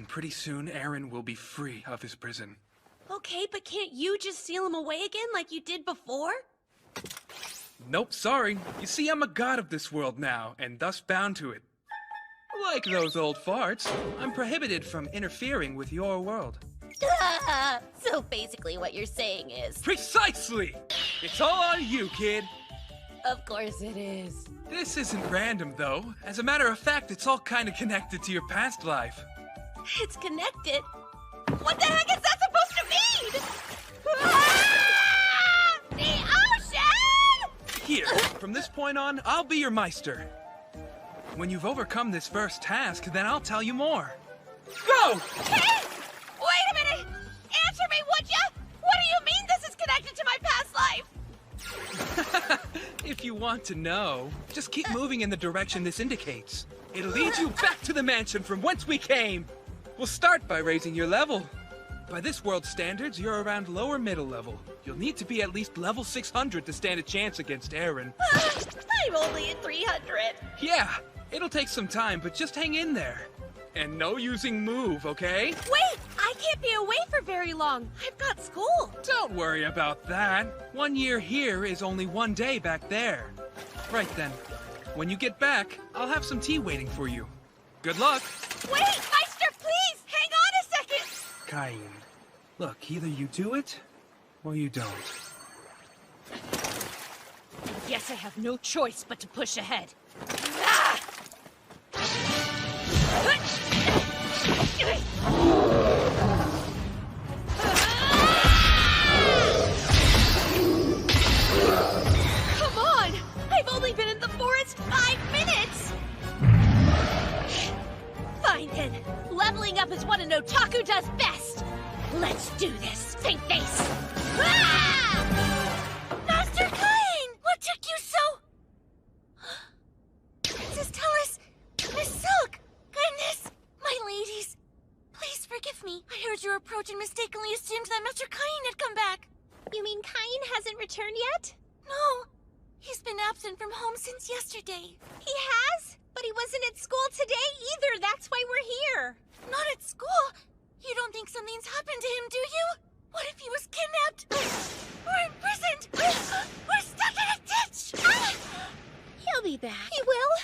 and pretty soon Aaron will be free of his prison. Okay, but can't you just seal him away again like you did before? Nope, sorry. You see, I'm a god of this world now, and thus bound to it. Like those old farts, I'm prohibited from interfering with your world. So basically what you're saying is... Precisely! It's all on you, kid. Of course it is. This isn't random, though. As a matter of fact, it's all kind of connected to your past life. It's connected? What the heck is that supposed to mean? Ah! The ocean! Here, from this point on, I'll be your Meister. When you've overcome this first task, then I'll tell you more. Go! Hey! Wait a minute! Answer me, would ya? What do you mean this is connected to my past life? If you want to know, just keep moving in the direction this indicates. It'll lead you back to the mansion from whence we came. We'll start by raising your level. By this world's standards, you're around lower middle level. You'll need to be at least level 600 to stand a chance against Aaron. I'm only at 300. Yeah, it'll take some time, but just hang in there. And no using move, okay? Wait, I can't be away for very long. I've got school. Don't worry about that. 1 year here is only 1 day back there. Right then. When you get back, I'll have some tea waiting for you. Good luck. Wait, Meister, please! Hang on a second! Cain, look, either you do it, or you don't. Guess I have no choice but to push ahead. Come on! I've only been in the forest 5 minutes! Fine then. Leveling up is what an otaku does best. Let's do this. Same face. Ah! Master Cain! What took you so... Princess Tellus! Miss Silk! Goodness! My ladies, please forgive me. I heard your approach and mistakenly assumed that Master Cain had come back. You mean Cain hasn't returned yet? No. He's been absent from home since yesterday. He has? But he wasn't at school today either. That's why we're here. Not at school? You don't think something's happened to him, do you? What if he was kidnapped? Or imprisoned? We're stuck in a ditch! He'll be back. He will?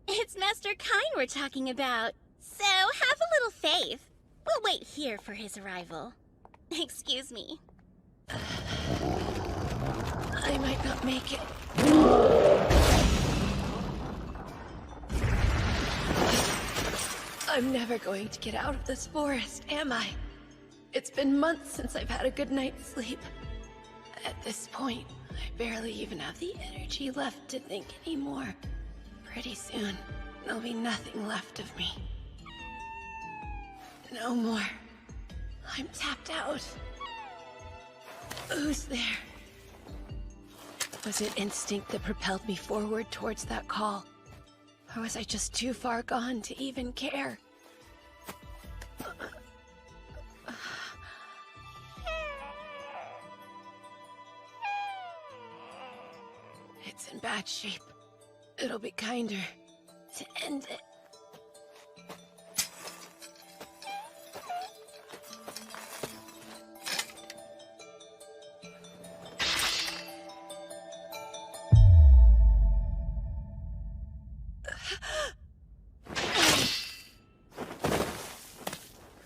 It's Master Cain we're talking about. So have a little faith. We'll wait here for his arrival. Excuse me. I might not make it. I'm never going to get out of this forest, am I? It's been months since I've had a good night's sleep. At this point, I barely even have the energy left to think anymore. Pretty soon, there'll be nothing left of me. No more. I'm tapped out. Who's there? Was it instinct that propelled me forward towards that call? Or was I just too far gone to even care? It's in bad shape. It'll be kinder to end it.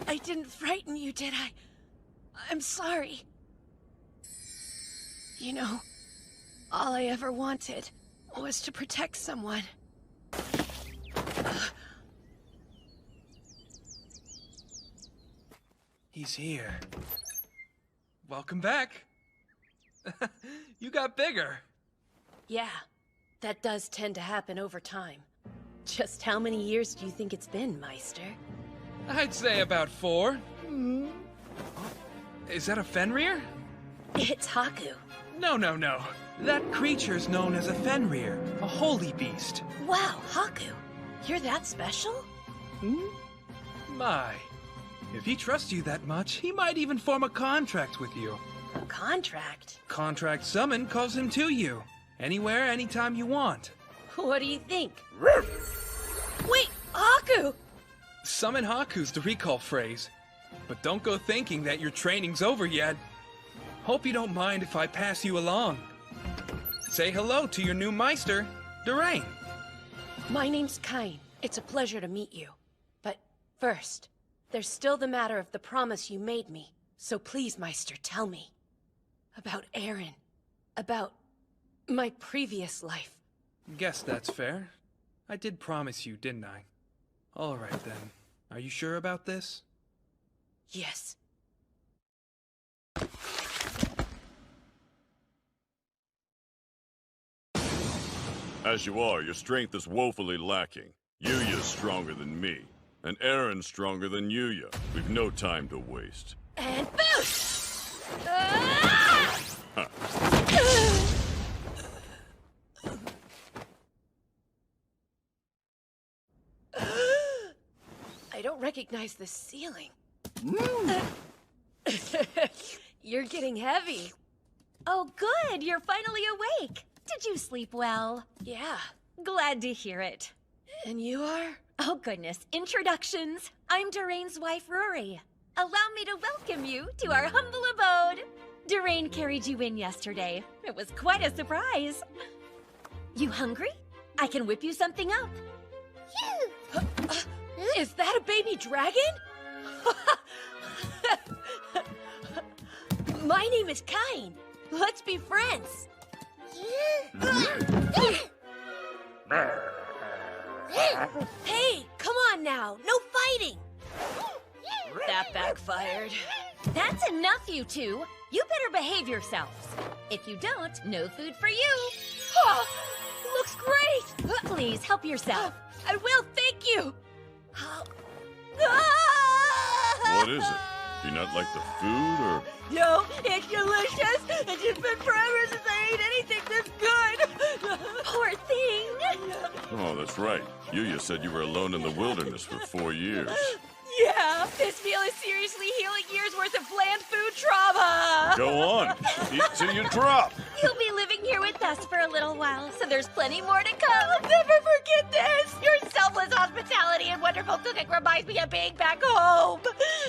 I didn't frighten you, did I? I'm sorry. You know, all I ever wanted was to protect someone. He's here. Welcome back. You got bigger. Yeah, that does tend to happen over time. Just how many years do you think it's been, Meister? I'd say about 4. Is that a Fenrir? It's Haku. No. That creature's known as a Fenrir, a holy beast. Wow, Haku. You're that special? My. If he trusts you that much, he might even form a contract with you. A contract? Contract summon calls him to you. Anywhere, anytime you want. What do you think? Wait, Haku! Summon Haku's the recall phrase. But don't go thinking that your training's over yet. Hope you don't mind if I pass you along. Say hello to your new Meister, Durain. My name's Kain. It's a pleasure to meet you. But first, there's still the matter of the promise you made me. So please, Meister, tell me. About Aaron. About my previous life. Guess that's fair. I did promise you, didn't I? All right then. Are you sure about this? Yes. As you are, your strength is woefully lacking. Yuya's stronger than me, and Aaron's stronger than Yuya. We've no time to waste. And boost! Huh. I don't recognize the ceiling. You're getting heavy. Oh, good. You're finally awake. Did you sleep well? Yeah. Glad to hear it. And you are? Oh, goodness. Introductions. I'm Durain's wife, Rory. Allow me to welcome you to our humble abode. Durain carried you in yesterday. It was quite a surprise. You hungry? I can whip you something up. Is that a baby dragon? My name is Kain. Let's be friends. Hey, come on now. No fighting. That backfired. That's enough, you two. You better behave yourselves. If you don't, no food for you. Oh, looks great. Please, help yourself. I will, thank you. What is it? Do you not like the food, or...? No, it's delicious. It's just been forever since I ate anything this good. Poor thing. Oh, that's right. Yuya said you were alone in the wilderness for 4 years. Yeah, this meal is seriously healing years worth of bland food trauma. Go on. Eat till you drop. You'll be living here with us for a little while, so there's plenty more to come. I'll never forget this. Your selfless hospitality and wonderful cooking reminds me of being back home.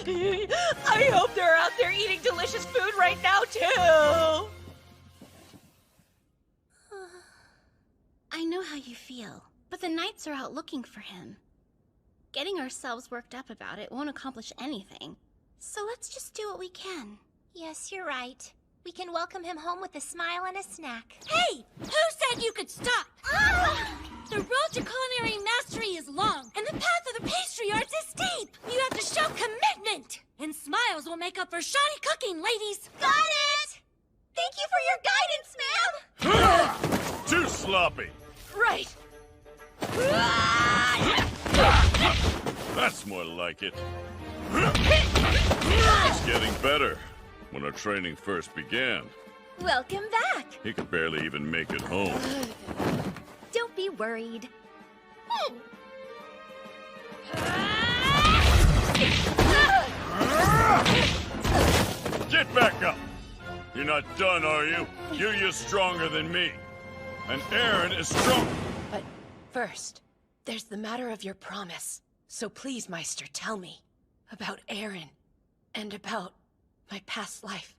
I hope they're out there eating delicious food right now, too. I know how you feel, but the Knights are out looking for him. Getting ourselves worked up about it won't accomplish anything. So let's just do what we can. Yes, you're right. We can welcome him home with a smile and a snack. Hey! Who said you could stop? The road to culinary mastery is long, and the path of the pastry arts is steep. You have to show commitment, and smiles will make up for shoddy cooking, ladies. Got it! Thank you for your guidance, ma'am! Too sloppy. Right. That's more like it. It's getting better. When our training first began, Welcome back. he could barely even make it home. Don't be worried. Get back up! You're not done, are you? Yuya's stronger than me. And Aaron is strong. But first, there's the matter of your promise. So please, Meister, tell me about Aaron and about my past life.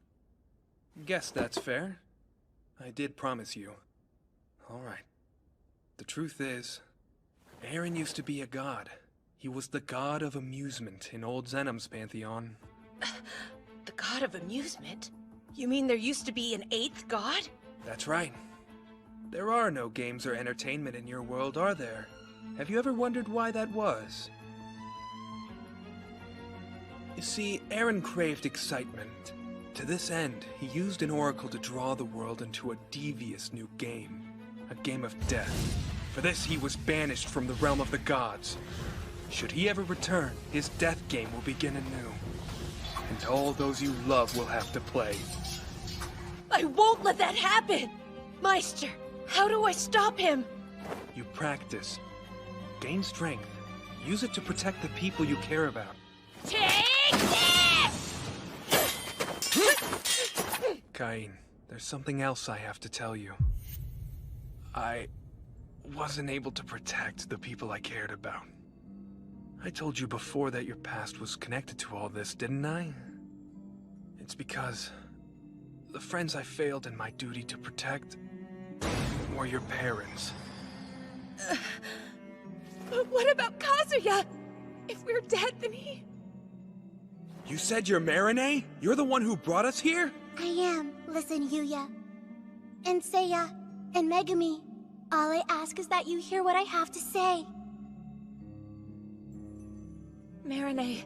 Guess that's fair. I did promise you. All right. The truth is, Aaron used to be a god. He was the god of amusement in old Zenom's pantheon. The god of amusement? You mean there used to be an 8th god? That's right. There are no games or entertainment in your world, are there? Have you ever wondered why that was? You see, Aaron craved excitement. To this end, he used an oracle to draw the world into a devious new game. A game of death. For this, he was banished from the realm of the gods. Should he ever return, his death game will begin anew. And all those you love will have to play. I won't let that happen! Meister, how do I stop him? You practice. Gain strength. Use it to protect the people you care about. Take this! Kain, there's something else I have to tell you. I wasn't able to protect the people I cared about. I told you before that your past was connected to all this, didn't I? It's because the friends I failed in my duty to protect were your parents. But what about Kazuya? If we're dead, then he... You said you're Marine? You're the one who brought us here? I am. Listen, Yuya. And Seiya. And Megumi. All I ask is that you hear what I have to say. Marine,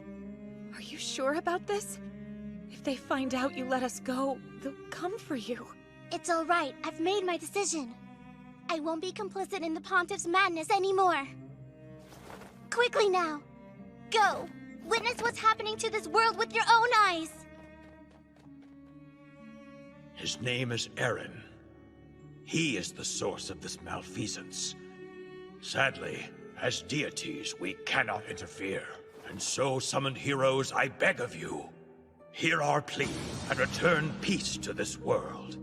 are you sure about this? If they find out you let us go, they'll come for you. It's all right. I've made my decision. I won't be complicit in the Pontiff's madness anymore. Quickly now. Go. Witness what's happening to this world with your own eyes. His name is Eren. He is the source of this malfeasance. Sadly, as deities, we cannot interfere. And so, summoned heroes, I beg of you, hear our plea and return peace to this world.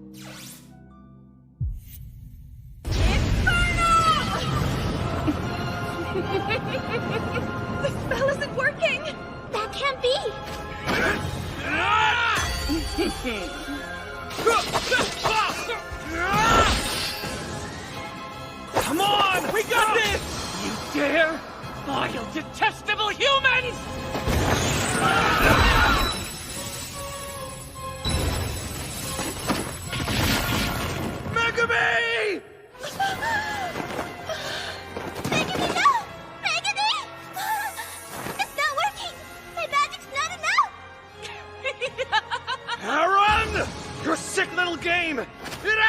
The spell isn't working! That can't be! Come on! We got this! You dare? Vile, detestable humans! Megumi! Megumi, no! Megumi! It's not working! My magic's not enough! Aaron! Your sick little game! It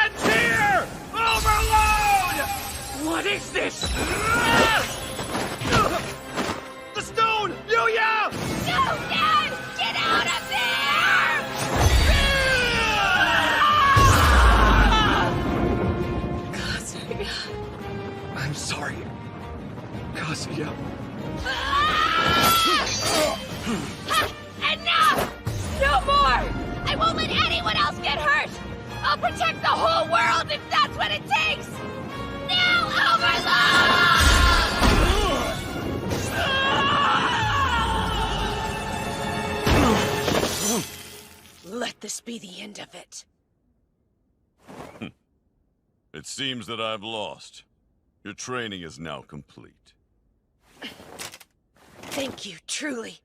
ends here! Overload! What is this? The stone! Yuya! No, Dad! Get out of there! Kazuya. I'm sorry. Kazuya. Enough! No more! I won't let anyone else get hurt! I'll protect the whole world if that's what it takes! Now, Overload! Let this be the end of it. It seems that I've lost. Your training is now complete. Thank you, truly.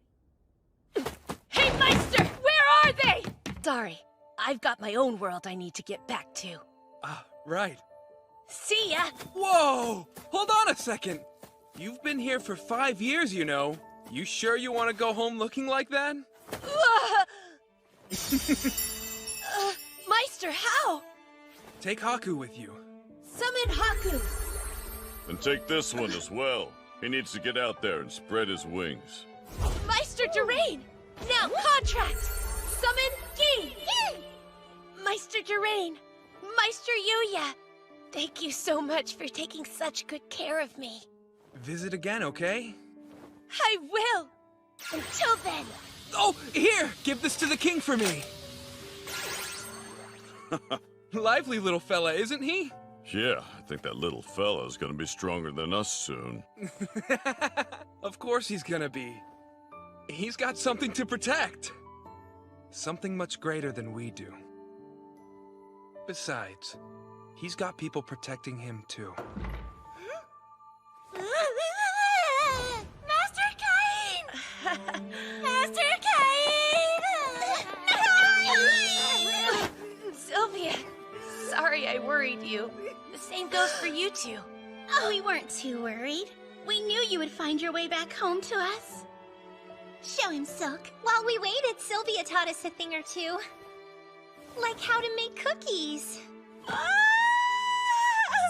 Hey, Meister! Where are they? Sorry, I've got my own world I need to get back to. Right. See ya! Whoa! Hold on a second. You've been here for 5 years, you know. You sure you want to go home looking like that? Meister, how? Take Haku with you. Summon Haku! And take this one as well. He needs to get out there and spread his wings. Meister Durain! Now, contract! Summon Gi! Meister Durain! Meister Yuya! Thank you so much for taking such good care of me. Visit again, okay? I will! Until then! Oh, here! Give this to the king for me! Lively little fella, isn't he? Yeah, I think that little fella's gonna be stronger than us soon. Of course he's gonna be. He's got something to protect. Something much greater than we do. Besides, he's got people protecting him too. Master Cain! Master Cain! Sylvia, sorry I worried you. The same goes for you two. We weren't too worried. We knew you would find your way back home to us. Show him, Silk. While we waited, Sylvia taught us a thing or two. Like how to make cookies.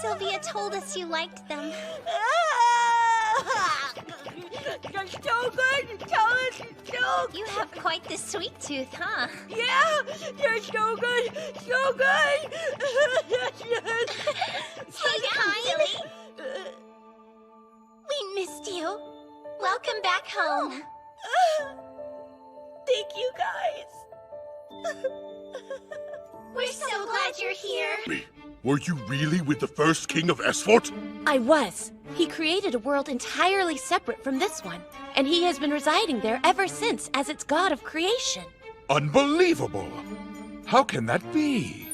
Sylvia told us you liked them. You're so good! Tell us so You have quite the sweet tooth, huh? Yeah! You're so good! So good! Hey, Cain! We missed you. Welcome back home. Thank you, guys. We're so glad you're here. Were you really with the first king of Esfort? I was. He created a world entirely separate from this one, and he has been residing there ever since as its god of creation. Unbelievable! How can that be?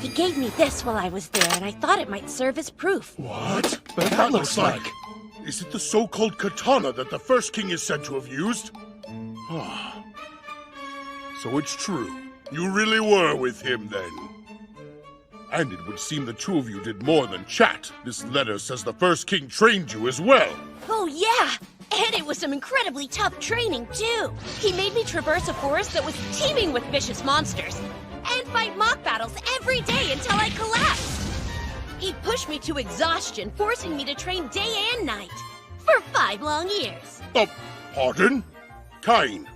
He gave me this while I was there, and I thought it might serve as proof. What? But that looks like... Is it the so-called katana that the first king is said to have used? So it's true. You really were with him then. And it would seem the two of you did more than chat. This letter says the first king trained you as well. Oh, yeah! And it was some incredibly tough training, too. He made me traverse a forest that was teeming with vicious monsters, and fight mock battles every day until I collapsed. He pushed me to exhaustion, forcing me to train day and night. For 5 long years. Pardon? Cain,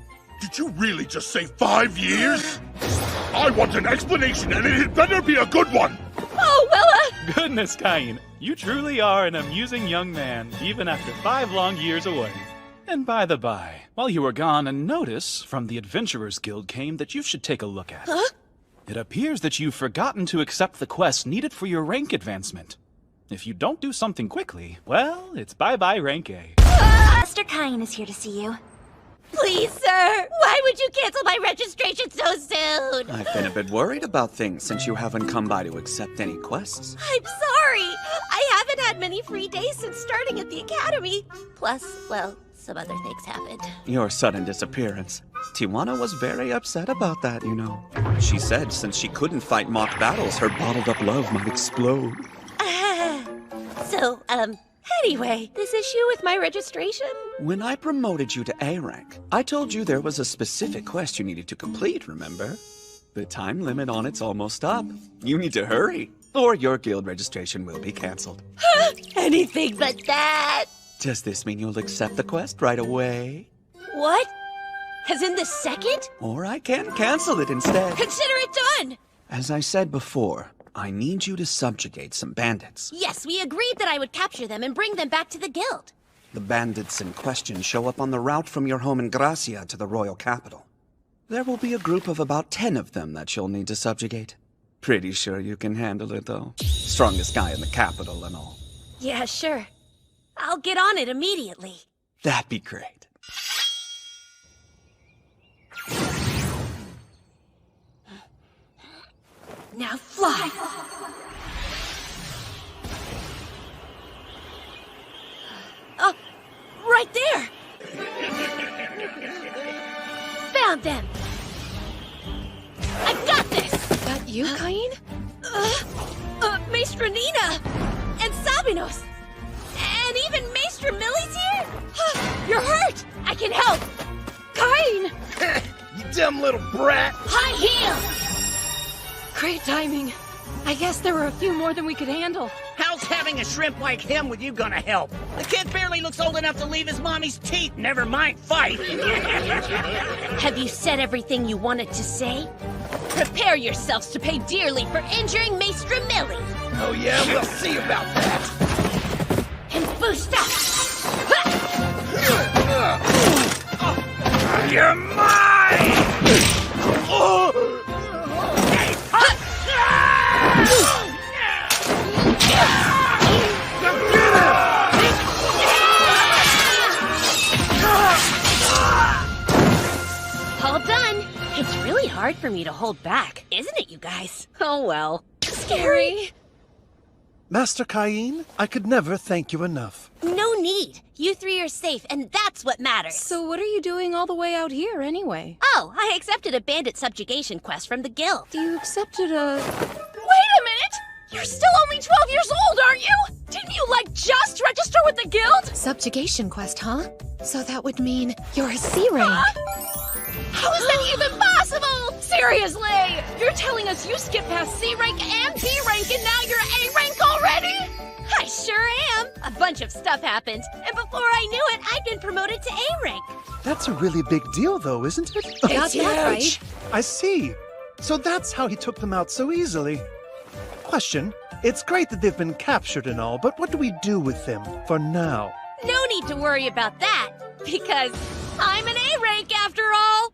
did you really just say 5 years? I want an explanation, and it had better be a good one! Oh, well, Goodness, Cain, you truly are an amusing young man, even after 5 long years away. And by the by, while you were gone, a notice from the Adventurers Guild came that you should take a look at. Huh? It appears that you've forgotten to accept the quest needed for your rank advancement. If you don't do something quickly, well, it's bye-bye rank A. Master Cain is here to see you. Please, sir, why would you cancel my registration so soon? I've been a bit worried about things since you haven't come by to accept any quests. I'm sorry. I haven't had many free days since starting at the academy. Plus, well, some other things happened. Your sudden disappearance. Tijuana was very upset about that, you know. She said since she couldn't fight mock battles, her bottled-up love might explode. Anyway, this issue with my registration? When I promoted you to A rank, I told you there was a specific quest you needed to complete, remember? The time limit on it's almost up. You need to hurry, or your guild registration will be cancelled. Anything but that! Does this mean you'll accept the quest right away? What? As in the second? Or I can cancel it instead. Consider it done! As I said before, I need you to subjugate some bandits. Yes, we agreed that I would capture them and bring them back to the guild. The bandits in question show up on the route from your home in Gracia to the royal capital. There will be a group of about 10 of them that you'll need to subjugate. Pretty sure you can handle it, though. Strongest guy in the capital and all. Yeah, sure. I'll get on it immediately. That'd be great. Now fly! Right there! Found them! I've got this! That you, Cain? Maestra Nina! And Sabinos! And even Maestra Millie's here? You're hurt! I can help! Cain! You dumb little brat! High heel! Great timing. I guess there were a few more than we could handle. How's having a shrimp like him with you gonna help? The kid barely looks old enough to leave his mommy's teeth, never mind fight. Have you said everything you wanted to say? Prepare yourselves to pay dearly for injuring Maestra Millie! Oh yeah, we'll see about that. And boost up! You're mine! All done. It's really hard for me to hold back, isn't it, you guys? Oh well. Scary. Master Cain, I could never thank you enough. No need. You three are safe, and that's what matters. So what are you doing all the way out here, anyway? Oh, I accepted a bandit subjugation quest from the guild. You accepted a... Wait a minute! You're still only 12 years old, aren't you? Didn't you, just register with the guild? Subjugation quest, huh? So that would mean you're a C rank. How is that even possible? Seriously! You're telling us you skipped past C rank and B rank and now you're A rank already? I sure am. A bunch of stuff happened, and before I knew it, I'd been promoted to A rank. That's a really big deal, though, isn't it? Got that right. I see. So that's how he took them out so easily. Question. It's great that they've been captured and all, but what do we do with them for now? No need to worry about that, because I'm an A rank after all.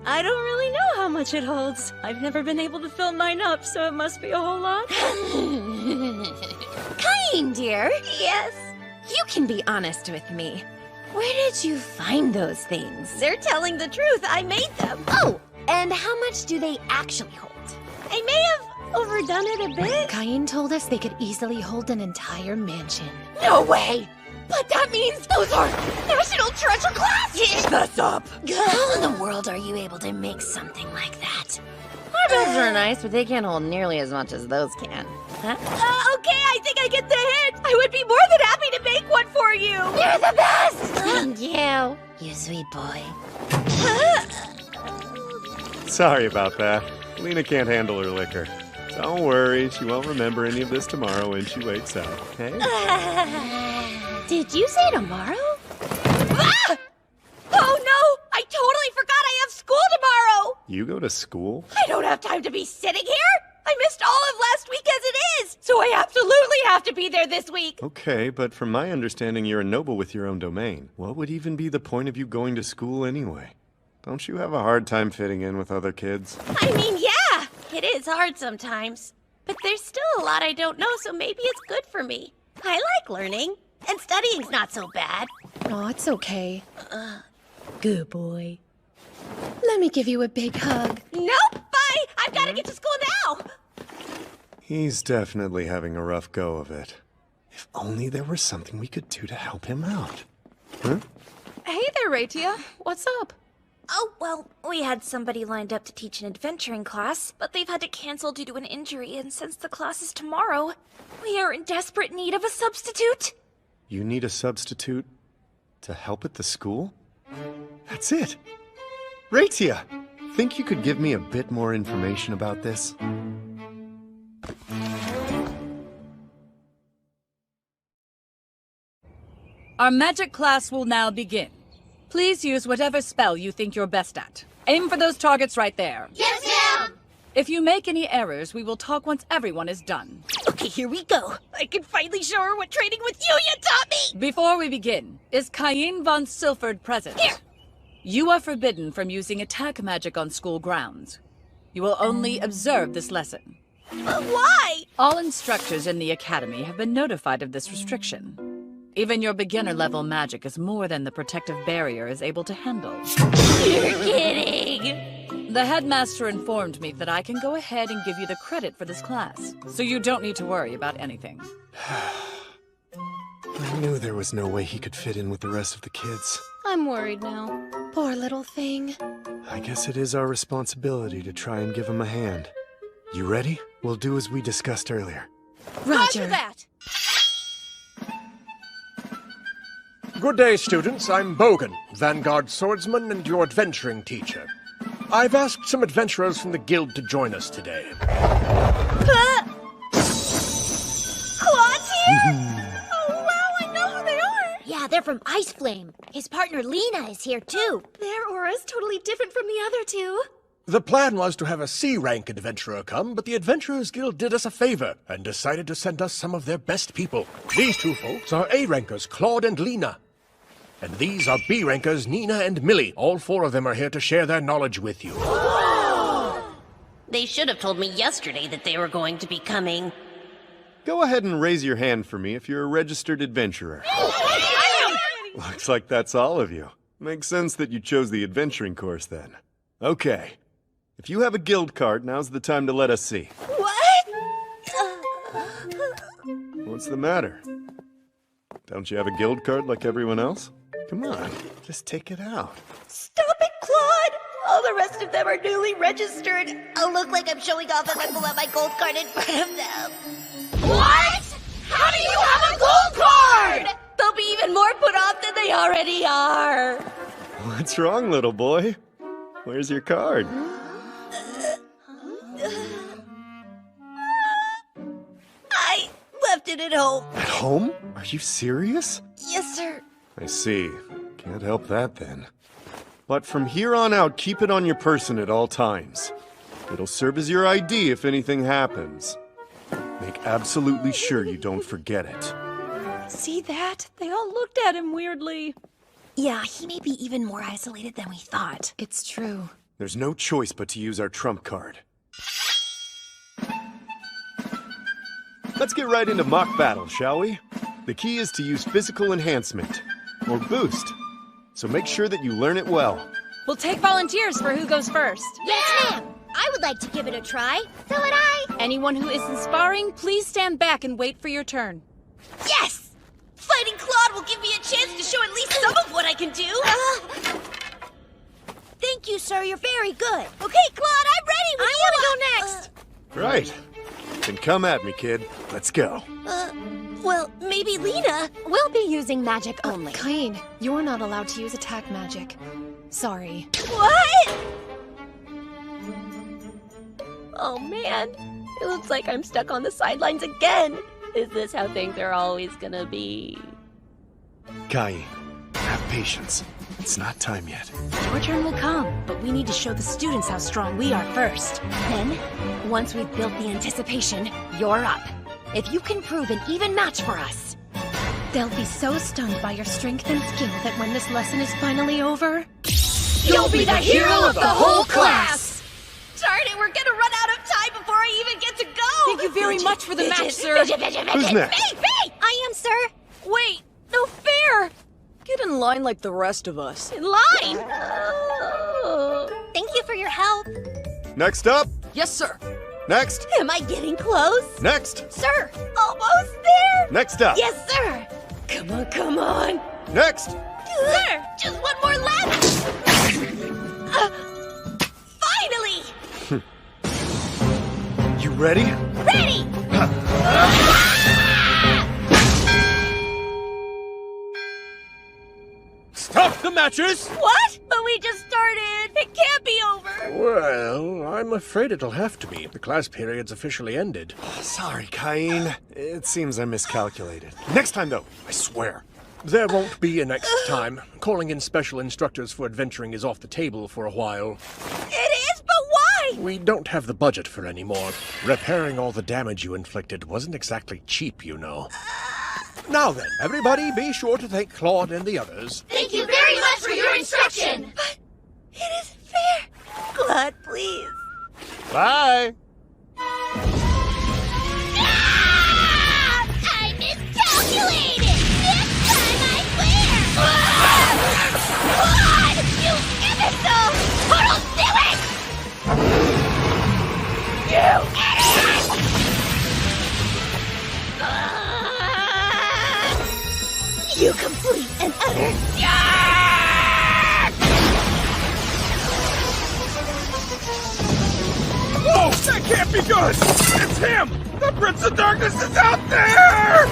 I don't really know how much it holds. I've never been able to fill mine up, so it must be a whole lot. Kyne, dear. Yes? You can be honest with me. Where did you find those things? They're telling the truth. I made them. Oh, and how much do they actually hold? I may have overdone it a bit. Kyne told us they could easily hold an entire mansion. No way! But that means those are National Treasure class! Shut up! How in the world are you able to make something like that? Our builds are nice, but they can't hold nearly as much as those can. Huh? Okay, I think I get the hint. I would be more than happy to make one for you. You're the best! Thank you, you sweet boy. Sorry about that. Lena can't handle her liquor. Don't worry, she won't remember any of this tomorrow when she wakes up, okay? Did you say tomorrow? Ah! Oh no! I totally forgot I have school tomorrow! You go to school? I don't have time to be sitting here! I missed all of last week as it is! So I absolutely have to be there this week! Okay, but from my understanding, you're a noble with your own domain. What would even be the point of you going to school anyway? Don't you have a hard time fitting in with other kids? I mean, yeah! It is hard sometimes. But there's still a lot I don't know, so maybe it's good for me. I like learning. And studying's not so bad. Oh, it's okay. Good boy. Let me give you a big hug. Nope! Bye! I've got to get to school now! He's definitely having a rough go of it. If only there were something we could do to help him out. Huh? Hey there, Ratia. What's up? Oh, well, we had somebody lined up to teach an adventuring class, but they've had to cancel due to an injury, and since the class is tomorrow, we are in desperate need of a substitute. You need a substitute to help at the school? That's it. Ratia, think you could give me a bit more information about this? Our magic class will now begin. Please use whatever spell you think you're best at. Aim for those targets right there. Yes, ma'am! If you make any errors, we will talk once everyone is done. Okay, here we go. I can finally show her what training with Yuya taught me! Before we begin, is Kyne von Silford present? Here! You are forbidden from using attack magic on school grounds. You will only observe this lesson. Why? All instructors in the academy have been notified of this restriction. Even your beginner-level magic is more than the protective barrier is able to handle. You're kidding! The headmaster informed me that I can go ahead and give you the credit for this class, so you don't need to worry about anything. I knew there was no way he could fit in with the rest of the kids. I'm worried now. Poor little thing. I guess it is our responsibility to try and give him a hand. You ready? We'll do as we discussed earlier. Roger that! Good day, students. I'm Bogan, Vanguard swordsman and your adventuring teacher. I've asked some adventurers from the guild to join us today. Claude's here? Oh, wow, I know who they are! Yeah, they're from Ice Flame. His partner Lena is here, too. Their aura's totally different from the other two. The plan was to have a C-rank adventurer come, but the Adventurers Guild did us a favor and decided to send us some of their best people. These two folks are A-rankers, Claude and Lena. And these are B-rankers, Nina and Millie. All four of them are here to share their knowledge with you. They should have told me yesterday that they were going to be coming. Go ahead and raise your hand for me if you're a registered adventurer. Looks like that's all of you. Makes sense that you chose the adventuring course then. Okay. If you have a guild card, now's the time to let us see. What? What's the matter? Don't you have a guild card like everyone else? Come on, just take it out. Stop it, Claude! All the rest of them are newly registered. I'll look like I'm showing off if I pull out my gold card in front of them. What? How do you have a gold card? They'll be even more put off than they already are. What's wrong, little boy? Where's your card? I left it at home. At home? Are you serious? Yes, sir. I see. Can't help that then. But from here on out, keep it on your person at all times. It'll serve as your ID if anything happens. Make absolutely sure you don't forget it. See that? They all looked at him weirdly. Yeah, he may be even more isolated than we thought. It's true. There's no choice but to use our trump card. Let's get right into mock battle, shall we? The key is to use physical enhancement, or boost. So make sure that you learn it well. We'll take volunteers for who goes first. Yes, ma'am! I would like to give it a try. So would I. Anyone who isn't sparring, please stand back and wait for your turn. Yes! Fighting Claude will give me a chance to show at least some of what I can do. Thank you, sir. You're very good. Okay, Claude, I'm ready. I want to go next. Right. Then come at me, kid. Let's go. Well, maybe Lena. We'll be using magic only. Kain, you're not allowed to use attack magic. Sorry. What? Oh man, it looks like I'm stuck on the sidelines again. Is this how things are always gonna be? Kain, have patience. It's not time yet. Your turn will come, but we need to show the students how strong we are first. Then, once we've built the anticipation, you're up. If you can prove an even match for us. They'll be so stunned by your strength and skill that when this lesson is finally over, you'll be the hero of the whole class! Darn it, we're gonna run out of time before I even get to go! Thank you very much for the match, sir. Who's next? Me! I am, sir. Wait, no fair! Get in line like the rest of us. In line! Thank you for your help. Next up. Yes, sir. Next. Am I getting close? Next. Sir, almost there! Next up. Yes, sir! Come on! Next. Sir, just one more left! Finally! You ready? Ready! Stop the matches! What? But we just started! It can't be over! Well, I'm afraid it'll have to be. The class period's officially ended. Sorry, Kain. It seems I miscalculated. Next time, though, I swear. There won't be a next time. Calling in special instructors for adventuring is off the table for a while. It is, but why? We don't have the budget for any more. Repairing all the damage you inflicted wasn't exactly cheap, you know. Now then, everybody be sure to thank Claude and the others. Thank you very much for your instruction! But it isn't fair! Claude, please. Bye! I miscalculated! This time I swear! Claude! You imbecile! Total silly! You idiot! You complete and utter... Whoa! That can't be good! It's him! The Prince of Darkness is out there!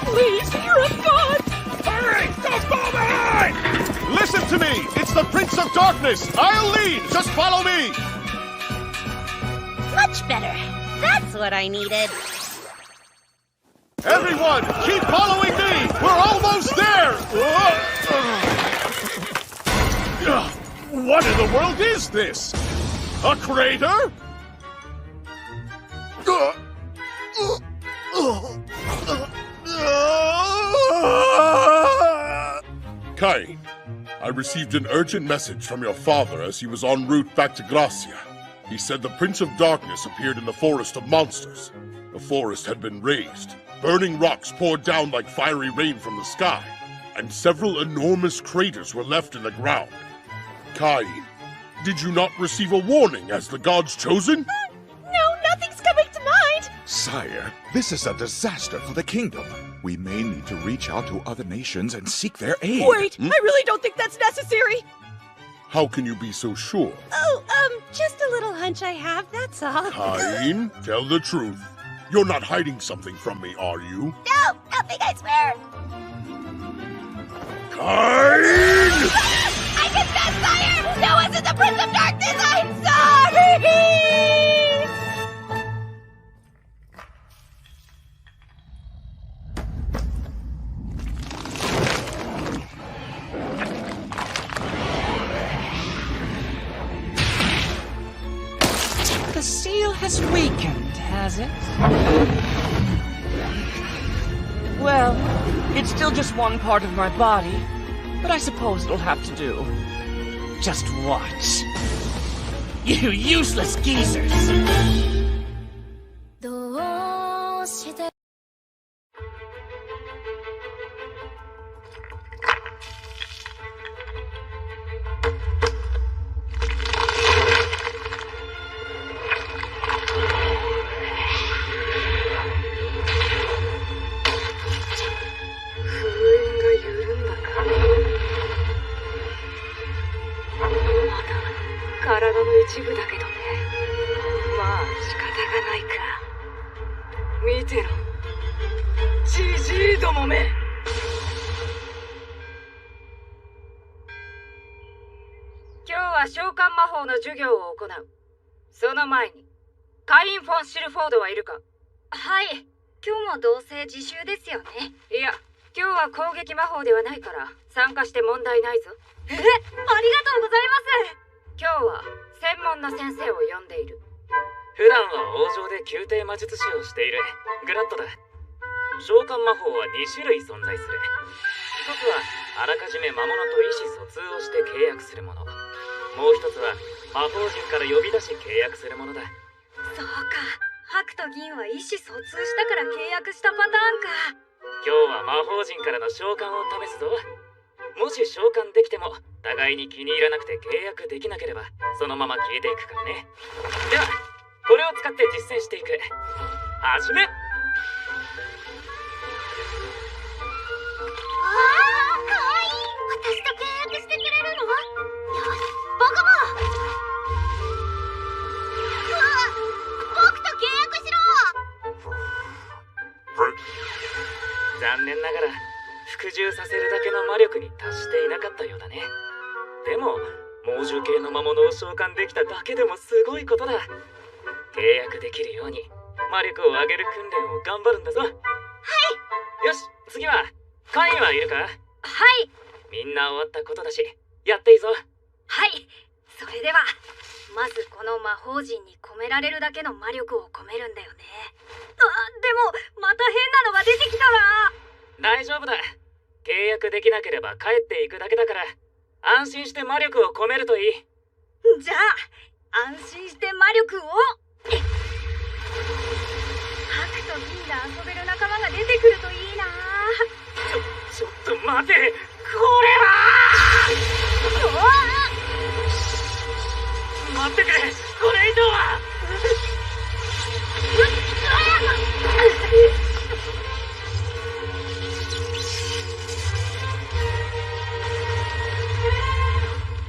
Please, you're a god! Hurry! Don't fall behind! Listen to me! It's the Prince of Darkness! I'll lead! Just follow me! Much better. That's what I needed. Everyone, keep following me! We're almost there! What in the world is this? A crater? Kain, I received an urgent message from your father as he was en route back to Gracia. He said the Prince of Darkness appeared in the Forest of Monsters. The forest had been razed. Burning rocks poured down like fiery rain from the sky, and several enormous craters were left in the ground. Kain, did you not receive a warning as the God's chosen? No, nothing's coming to mind! Sire, this is a disaster for the kingdom. We may need to reach out to other nations and seek their aid. Wait, I really don't think that's necessary! How can you be so sure? Oh, just a little hunch I have, that's all. Kain, tell the truth. You're not hiding something from me, are you? No, nothing, I swear! Kain! I confess, sire! That wasn't the Prince of Darkness! I'm sorry! The seal has weakened, has it? Well, It's still just one part of my body, but I suppose it'll have to do. Just watch. You useless geezers!はい。今日もどうせ自習ですよね。いや、今日は攻撃魔法ではないから参加して問題ないぞ。ありがとうございます。今日は専門の先生を呼んでいる。普段は王城で宮廷魔術師をしているグラッドだ。召喚魔法は2種類存在する。一つはあらかじめ魔物と意思疎通をして契約するもの。もう一つは魔法陣から呼び出し契約するものだ。そうか。白と銀は意思疎通したから契約したパターンか。今日は魔法陣からの召喚を試すぞ。もし召喚できても互いに気に入らなくて契約できなければそのまま消えていくからね。ではこれを使って実践していく。はじめ。かわいい。私と契約してくれるの？よし、僕も。僕と契約しろ。残念ながら服従させるだけの魔力に達していなかったようだね。でも猛獣系の魔物を召喚できただけでもすごいことだ。契約できるように魔力を上げる訓練を頑張るんだぞ。はい。よし、次はカインはいるか？はい。みんな終わったことだしやっていいぞ。はい。それではまずこの魔法陣に込められるだけの魔力を込めるんだよね。でもまた変なのが出てきたら。大丈夫だ。契約できなければ帰っていくだけだから安心して魔力を込めるといい。じゃあ安心して魔力を。白と銀で遊べる仲間が出てくるといいな。ちょっと待て。これは待ってくれ。これ以上は。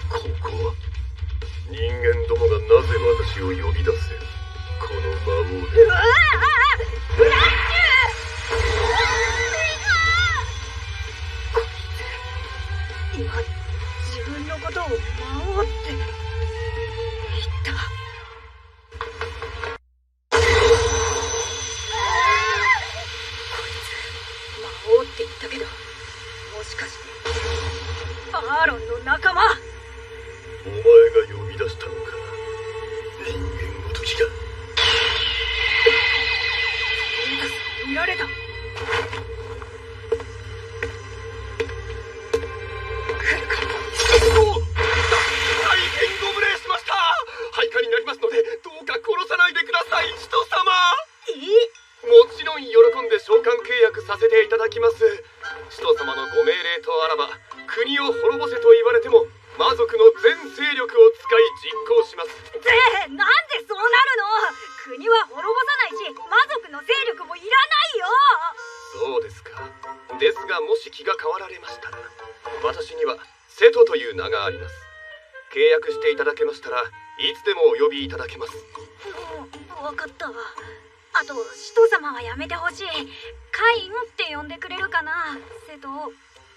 ここは人間どもがなぜ私を呼び出せ。この魔王で。フラッシュ。今自分のことを魔王って言った。こいつ魔王って言ったけどもしかしてアーロンの仲間。お前が呼び出したのか。人間ごときが。見られた。大変ご無礼しました。配下になりますのでどうか殺さないでください、使徒様。もちろん喜んで召喚契約させていただきます。使徒様のご命令とあらば国を滅ぼせと言われても魔族の全勢力を使い実行します。なんでそうなるの？国は滅ぼさないし魔族の勢力もいらないよ。そうですか。ですがもし気が変わられましたら私にはセトという名があります。契約していただけましたらいつでもお呼びいただけます。分かった。あと使徒様はやめてほしい。カインって呼んでくれるかな、セト。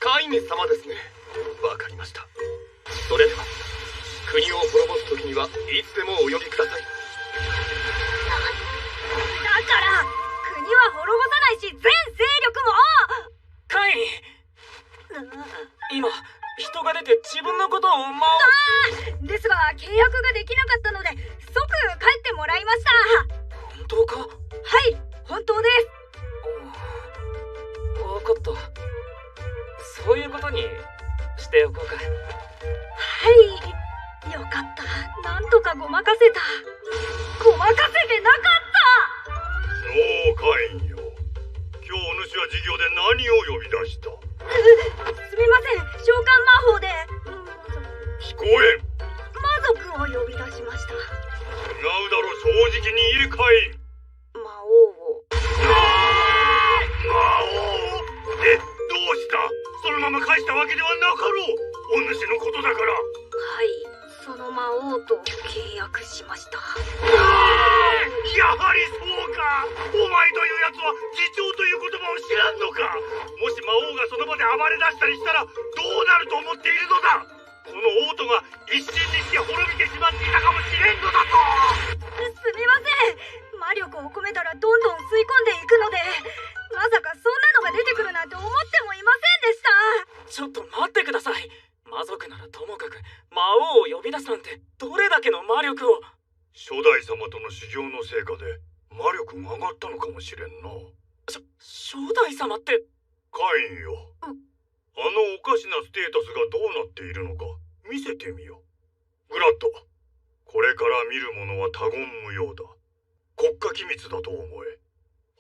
カイン様ですね。わかりました。それでは国を滅ぼす時にはいつでもお呼びください。だから国は滅ぼさないし全勢力も。カイン、今人が出て自分のことをですが契約ができなかったので即帰ってもらいました。本当か？はい、本当です。分かった。ことにしておこうか。はい、よかった。なんとかごまかせた。ごまかせてなかった。そうかいんよ。今日お主は授業で何を呼び出した？すみません、召喚魔法で聞こえん。魔族を呼び出しました。違うだろ、正直に言えかい。魔王を。魔王で、どうした？そのまま返したわけではなかろう。お主のことだから。はい、その魔王と契約しました。やはりそうか。お前というやつは議長という言葉を知らんのか。もし魔王がその場で暴れ出したりしたらどうなると思っているのだ。この王都が一瞬にして滅びてしまっていたかもしれんのだと。すみません、魔力を込めたらどんどん吸い込んでいくので、まさかそんなのが出てくるなんて思ってもいませんでした。ちょっと待ってください。魔族ならともかく魔王を呼び出すなんてどれだけの魔力を。初代様との修行の成果で魔力が上がったのかもしれんな。初代様って。カインよ、あのおかしなステータスがどうなっているのか見せてみよ。グラッド、これから見るものは他言無用だ。国家機密だと思え。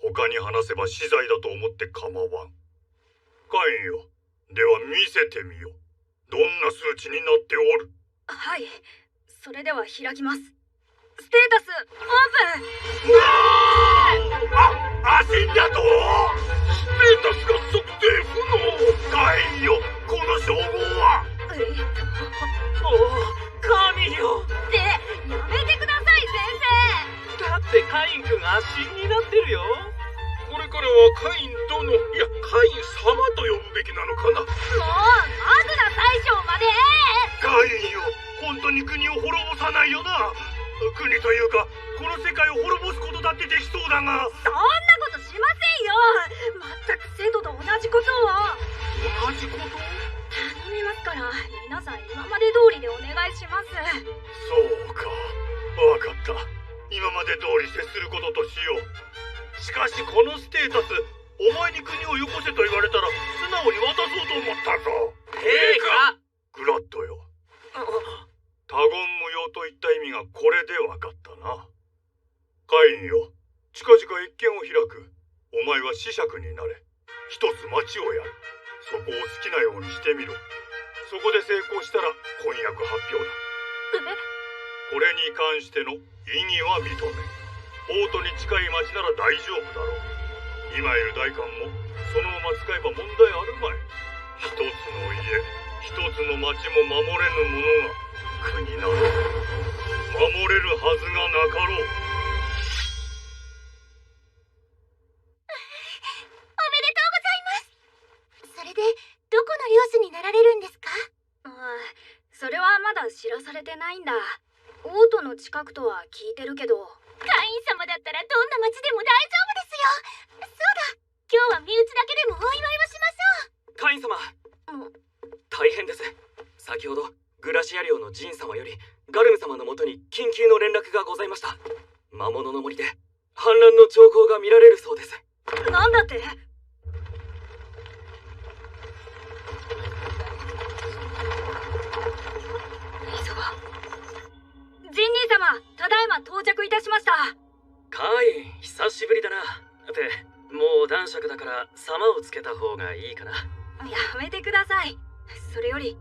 他に話せば死罪だと思って構わん。カインよ、では見せてみよ。どんな数値になっておる？はい、それでは開きます。ステータスオープン。死んだと？ステータスが測定不能。カインよ、この称号は。おお、神よ。ってやめてください、先生。だってカイン君が足になってるよ。これからはカイン殿、いやカイン様と呼ぶべきなのかな。もうマグナ大将まで。カインよ、本当に国を滅ぼさないよな。国というかこの世界を滅ぼすことだってできそうだが。そんなことしませんよ。全く生徒と同じことを。同じこと？頼みますから、皆さん今まで通りでお願いします。そうか、わかった。今まで通り接することとしよう。しかしこのステータス、お前に国をよこせと言われたら素直に渡そうと思ったぞ。陛下。グラッドよ、他言無用といった意味がこれでわかったな。カインよ、近々謁見を開く。お前は子爵になれ。一つ町をやる。そこを好きなようにしてみろ。そこで成功したら婚約発表だ。これに関しての異議は認め、王都に近い町なら大丈夫だろう。今いる代官もそのまま使えば問題あるまい。一つの家、一つの町も守れぬ者が国など守れるはずがなかろう。おめでとうございます。それでどこの領主になられるんですか？それはまだ知らされてないんだ。王都の近くとは聞いてるけど。会員様だったらどんな町でも大丈夫ですよ。そうだ、今日は身内だけでもお祝いをしましょう。会員様、大変です。先ほどグラシア領のジン様よりガルム様のもとに緊急の連絡がございました。魔物の森で反乱の兆候が見られるそうです。なんだって？ジンニー様、ただいま到着いたしました。カイン、久しぶりだな。ってもう男爵だから様をつけた方がいいかな。やめてください。それより。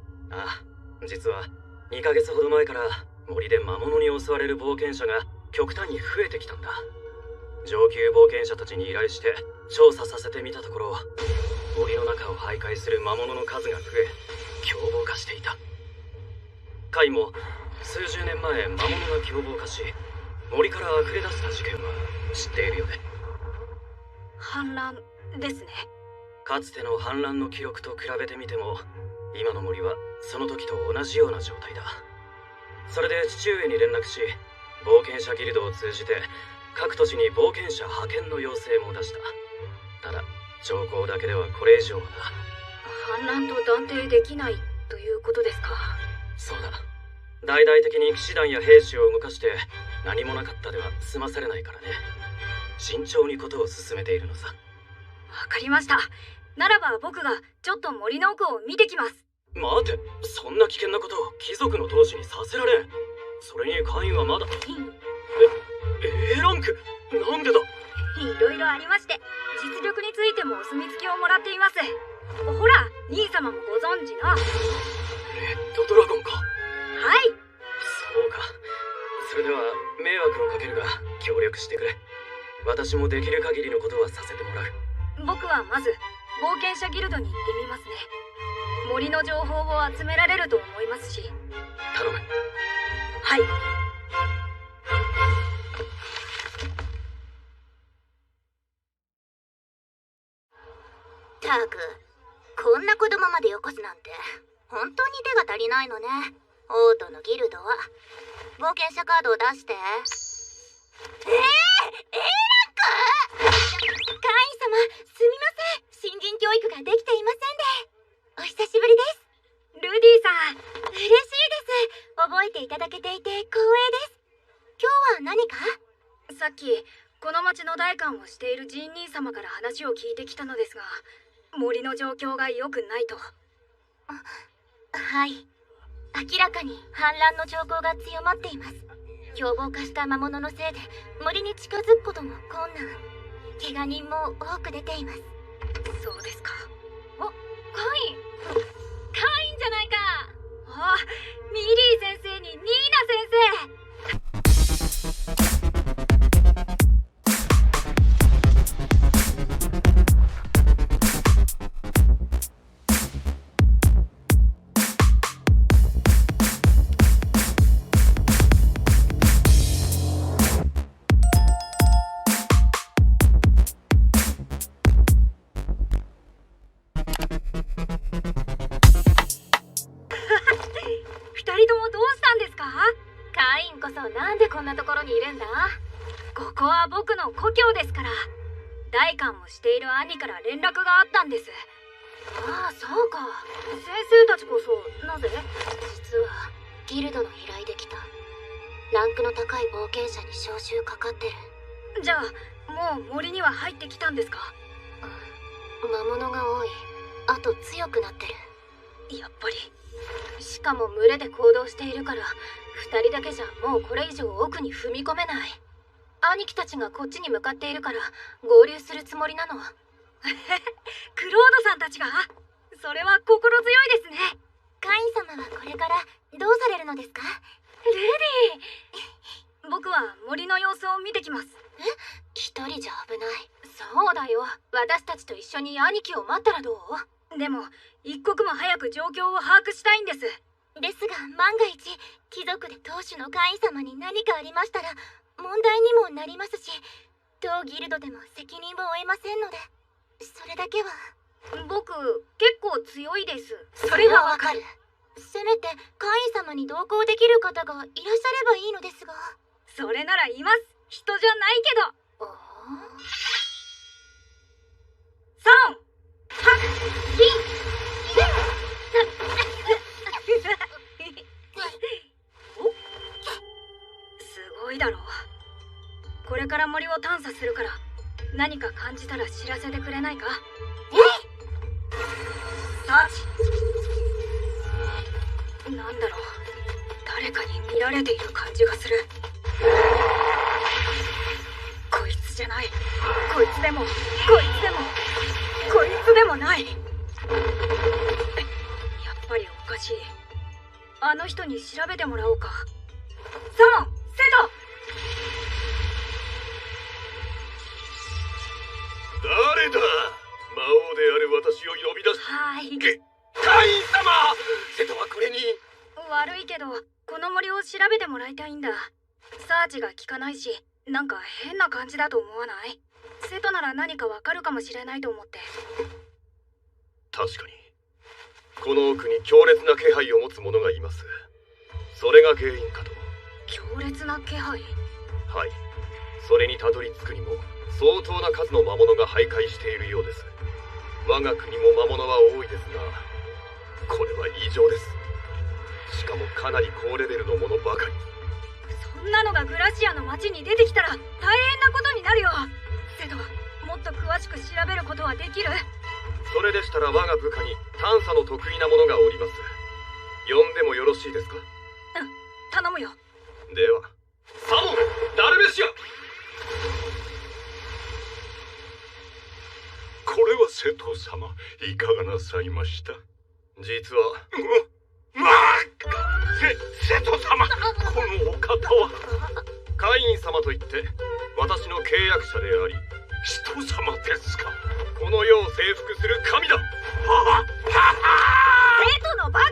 実は2ヶ月ほど前から森で魔物に襲われる冒険者が極端に増えてきたんだ。上級冒険者たちに依頼して調査させてみたところ、森の中を徘徊する魔物の数が増え凶暴化していた。カインも数十年前魔物が凶暴化し森から溢れ出した事件は知っているよね。反乱ですね。かつての反乱の記録と比べてみても今の森はその時と同じような状態だ。それで父上に連絡し、冒険者ギルドを通じて各都市に冒険者派遣の要請も出した。ただ兆候だけではこれ以上はな。反乱と断定できないということですか？そうだ。大々的に騎士団や兵士を動かして何もなかったでは済まされないからね。慎重にことを進めているのさ。わかりました。ならば僕がちょっと森の奥を見てきます。待て、そんな危険なことを貴族の当主にさせられん。それに会員はまだA ランクなんでだ。いろいろありまして、実力についてもお墨付きをもらっています。ほら、兄様もご存知のレッドドラゴンか。はい。そうか。それでは迷惑をかけるが協力してくれ。私もできる限りのことはさせてもらう。僕はまず冒険者ギルドに行ってみますね。森の情報を集められると思いますし。頼む。はい。たく、こんな子供までよこすなんて本当に手が足りないのね。王都のギルドは冒険者カードを出して。A ランク？会員様、すみません。新人教育ができていませんで。お久しぶりです。ルディさん、嬉しいです。覚えていただけていて光栄です。今日は何か？さっきこの町の代官をしているジン兄様から話を聞いてきたのですが、森の状況が良くないと。はい、明らかに反乱の兆候が強まっています。凶暴化した魔物のせいで森に近づくことも困難。怪我人も多く出ています。そうですか。カインじゃないか。あ、ミリー先生にニーナ先生。なんでこんなところにいるんだ？ここは僕の故郷ですから。代官をしている兄から連絡があったんです。ああ、そうか。先生たちこそなぜ？実はギルドの依頼できた。ランクの高い冒険者に招集かかってる。じゃあもう森には入ってきたんですか？魔物が多い。あと強くなってる。やっぱり。しかも群れで行動しているから、2人だけじゃもうこれ以上奥に踏み込めない。兄貴たちがこっちに向かっているから合流するつもりなの。クロードさんたちが？それは心強いですね。カイン様はこれからどうされるのですか？ルディ、僕は森の様子を見てきます。一人じゃ危ない。そうだよ。私たちと一緒に兄貴を待ったらどう？でも一刻も早く状況を把握したいんです。ですが万が一貴族で当主の会員様に何かありましたら問題にもなりますし、当ギルドでも責任を負えませんので、それだけは。僕結構強いです。それはわかる。せめて会員様に同行できる方がいらっしゃればいいのですが。それならいます。人じゃないけど。すごいだろう。これから森を探査するから何か感じたら知らせてくれないか？サーチ。なんだろう、誰かに見られている感じがする。こいつじゃない。こいつでも、こいつでも、こいつでもない。やっぱりおかしい。あの人に調べてもらおうか。サモン、セト。誰だ？魔王である私を呼び出す。はい。会員様！セトはこれに。悪いけど、この森を調べてもらいたいんだ。サーチが効かないし、なんか変な感じだと思わない？セトなら何かわかるかもしれないと思って。確かに。この奥に強烈な気配を持つ者がいます。それが原因かと。強烈な気配？はい。それにたどり着くにも相当な数の魔物が徘徊しているようです。我が国も魔物は多いですが、これは異常です。しかもかなり高レベルのものばかり。そんなのがグラシアの町に出てきたら大変なことになるよ。セト、もっと詳しく調べることはできる？そそれでしたら我が部下に探査の得意な者がおります。呼んでもよろしいですか？頼むよ。では、サモン、ダルメシア。これは瀬戸様、いかがなさいました？実は瀬戸様、このお方はカイン様といって私の契約者であり、人様ですか？この世を征服する神だ。生徒のバカ、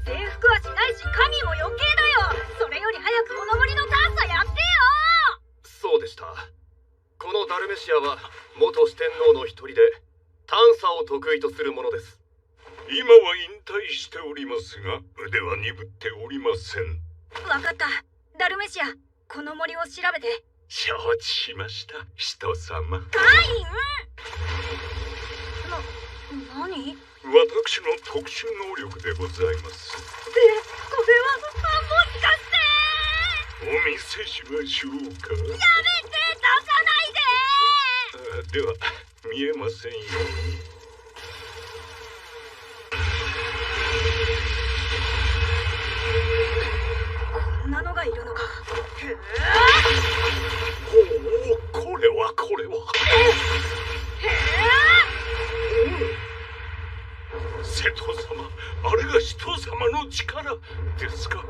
征服はしないし神も余計だよ。それより早くこの森の探査やってよ。そうでした。このダルメシアは元四天王の一人で探査を得意とするものです。今は引退しておりますが、腕は鈍っておりません。わかった。ダルメシア、この森を調べて。承知しました、人様。カイン！何？私の特殊能力でございます。これはもしかして。お見せしましょうか。やめて、出さないで。では、見えませんように。こんなのがいるのか。おお、これは。瀬戸様、あれが人様の力ですか？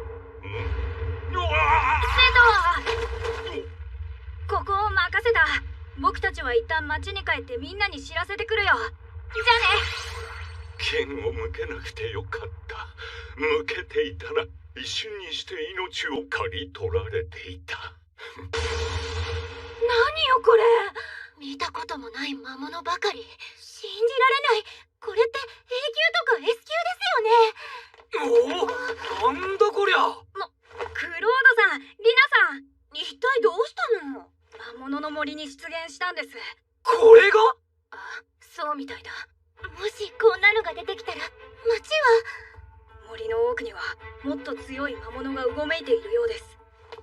ここを任せた。僕たちは一旦町に帰ってみんなに知らせてくるよ。じゃあね。剣を向けなくてよかった。向けていたら一瞬にして命を刈り取られていた。何よこれ。見たこともない魔物ばかり。信じられない。これって A 級とか S 級ですよね。なんだこりゃ。クロードさん、リナさん、一体どうしたの？魔物の森に出現したんです。これが？あ、そうみたいだ。もしこんなのが出てきたら、町は…森の奥にはもっと強い魔物がうごめいているようです。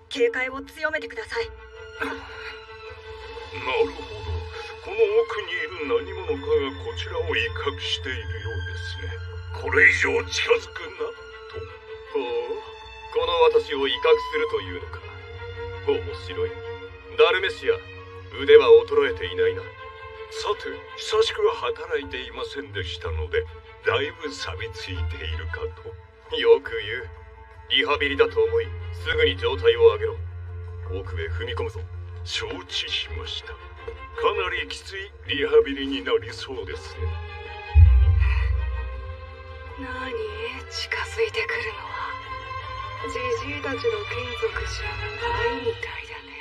警戒を強めてください。なるほど。この奥にいる何者かがこちらを威嚇しているようですね。これ以上近づくなと。ほう、この私を威嚇するというのか。面白い。ダルメシア、腕は衰えていないな。さて、久しくは働いていませんでしたので、だいぶ錆びついているかと。よく言う。リハビリだと思い、すぐに状態を上げろ。奥へ踏み込むぞ。承知しました。かなりきついリハビリになりそうですね。何？近づいてくるのはジジイたちの眷属じゃないみたいだね。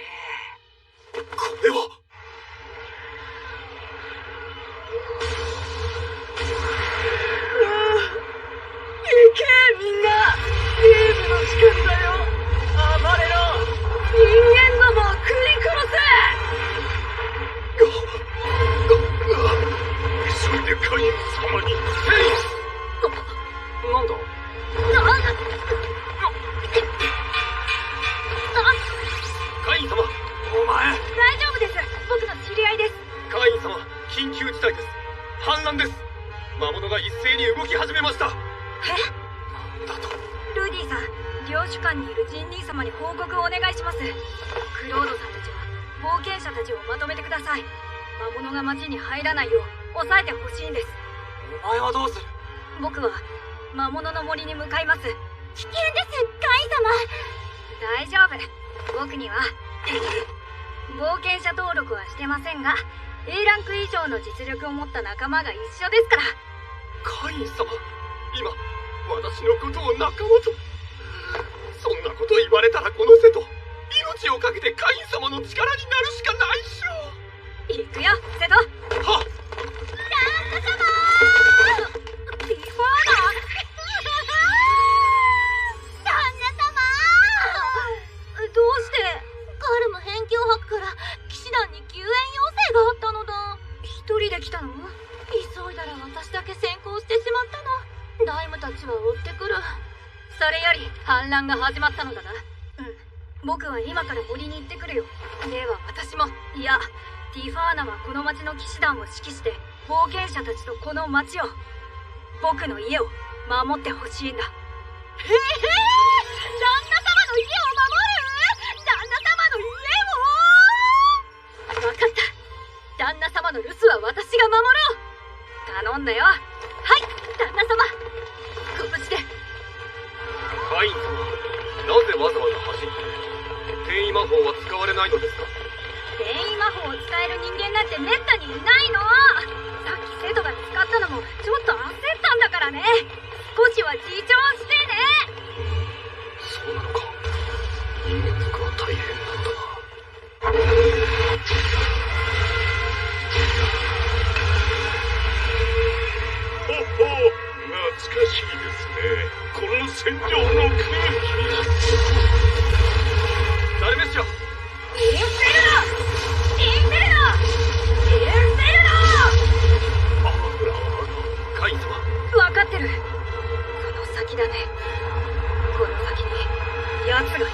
これは…行けみんな。ゲームの時間だよ。暴れろ。人間どもを食い殺せ。急いでカイン様に。なんだ？カイン様、お前。大丈夫です。僕の知り合いです。カイン様、緊急事態です。反乱です。魔物が一斉に動き始めました。え？なんだと？ルディさん、領主館にいるジン兄様に報告をお願いします。クロードさんたちは冒険者たちをまとめてください。魔物が町に入らないよう抑えてほしいんです。お前はどうする？僕は魔物の森に向かいます。危険です、カイン様。大丈夫。僕には冒険者登録はしてませんが A ランク以上の実力を持った仲間が一緒ですから。カイン様、今私のことを仲間と。そんなこと言われたらこの瀬戸、命をかけてカイン様の力になるしかないっしょ。行くよ、瀬戸。はっ。旦那様ー。ティフォーダ。旦那様ー。どうして？カルム辺境博から騎士団に救援要請があったのだ。一人で来たの？急いだら私だけ先行してしまったの。ダイムたちは追ってくる。それより反乱が始まったのだな。僕は今から森に行ってくるよ。では私も、いやティファーナはこの町の騎士団を指揮して冒険者たちとこの町を、僕の家を守ってほしいんだ。旦那様の家を守る？旦那様の家を？分かった。旦那様の留守は私が守ろう。頼んだよ。はい、旦那様。ご無事で。カイン様、なぜわざわざ走って転移魔法は使われないのですか？転移魔法を使える人間なんてめったにいないの。さっき生徒が使ったのもちょっと焦ったんだからね。少しは自重してね。そうなのか。人間族は大変なんだな。ほほう、懐かしいですね。この戦場の空気。ダルメシア。インフェルノ！インフェルノ！インフェルノ！カイン様。分かってる。この先だね。この先に奴がいる。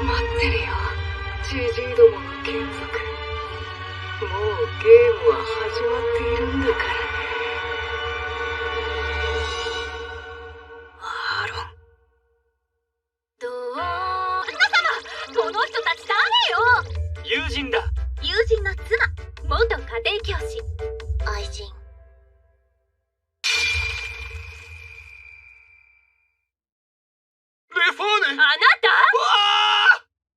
待ってるよ、ジジイどもの眷属。もうゲームは始まっているんだからね。アーロン。どう？皆様、この人たち誰よ？友人だ。友人の妻、元家庭教師、愛人。レファーネ。あなた？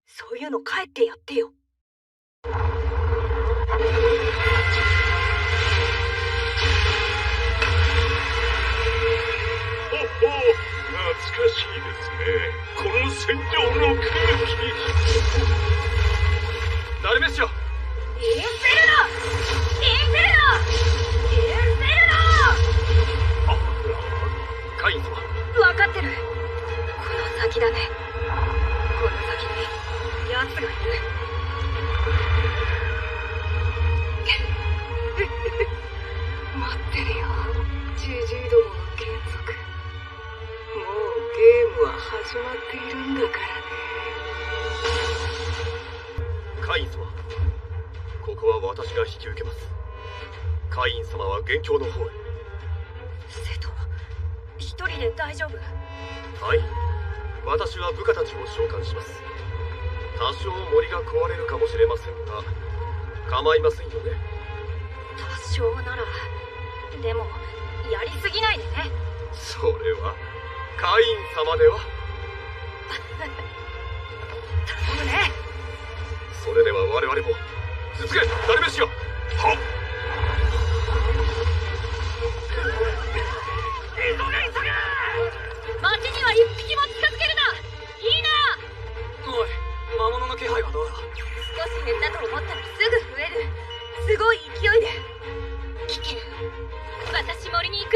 そういうの帰ってやってよ。ほほう、懐かしいですね。この戦場の空気。ダルメシア。インフェルノ！インフェルノ！インフェルノ！カイン様。分かってる。この先だね。この先に奴がいる。待ってるよ、ジジイどもの眷属。もうゲームは始まっているんだからね。カイン様、ここは私が引き受けます。カイン様は元凶の方へ。生徒、一人で大丈夫？はい、私は部下たちを召喚します。多少森が壊れるかもしれませんが構いませんよね。多少なら。でもやりすぎないでね。それはカイン様では。頼むね。それでは我々も続け、ダルメシア。はっ。急げ急げ。町には一匹も近づけるな。いいな。おい、魔物の気配はどうだ？少し減ったと思ったらすぐ増える。すごい勢いで。危険。私森に行く。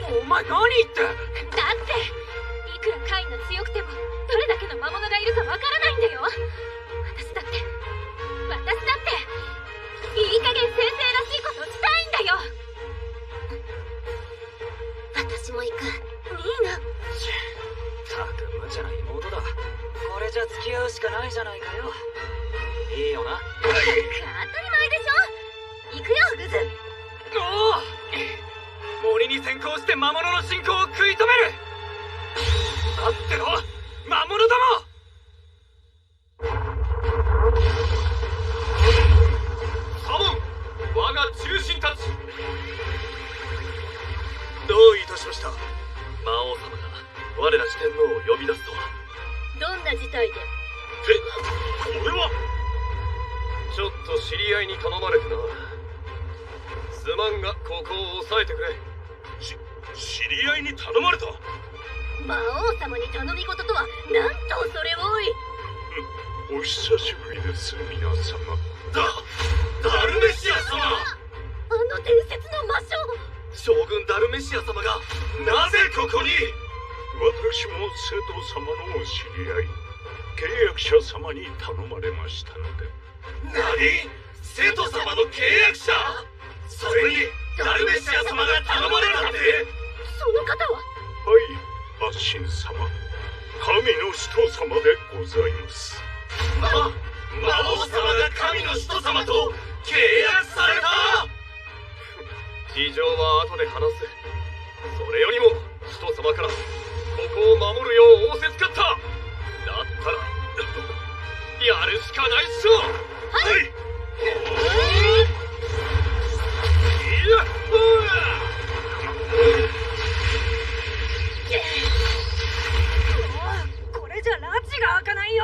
お前何言って。だっていくらカインが強くてもどれだけの魔物がいるかわからないんだよ。私だっていい加減先生らしいことしたいんだよ。私も行く。いいな。たく無茶な妹だ。これじゃ付き合うしかないじゃないかよ。いいよな。当たり前でしょ。行くよ、グズ。おお、森に先行して魔物の進行を食い止める。待ってろ、魔物ども。サモン、我が中心たち。どういたしました。魔王様が我ら四天王を呼び出すとは。どんな事態で。これはちょっと知り合いに頼まれてな。すまんがここを押さえてくれ。知り合いに頼まれた。魔王様に頼み事とはなんとそれ多い。お久しぶりです、皆様。ダルメシア様。あの伝説の魔将将軍ダルメシア様がなぜここに。私も生徒様のお知り合い、契約者様に頼まれましたので。何？生徒様の契約者？それにダルメシア様が頼まれるなんて。その方は。はい、アッシン様、神の使徒様でございます。魔王様が神の使徒様と契約された。事情は後で話す。それよりも使徒様からここを守るよう仰せつかった。だったらやるしかないっしょ。はい、いやっほー。これじゃ拉致が開かないよ。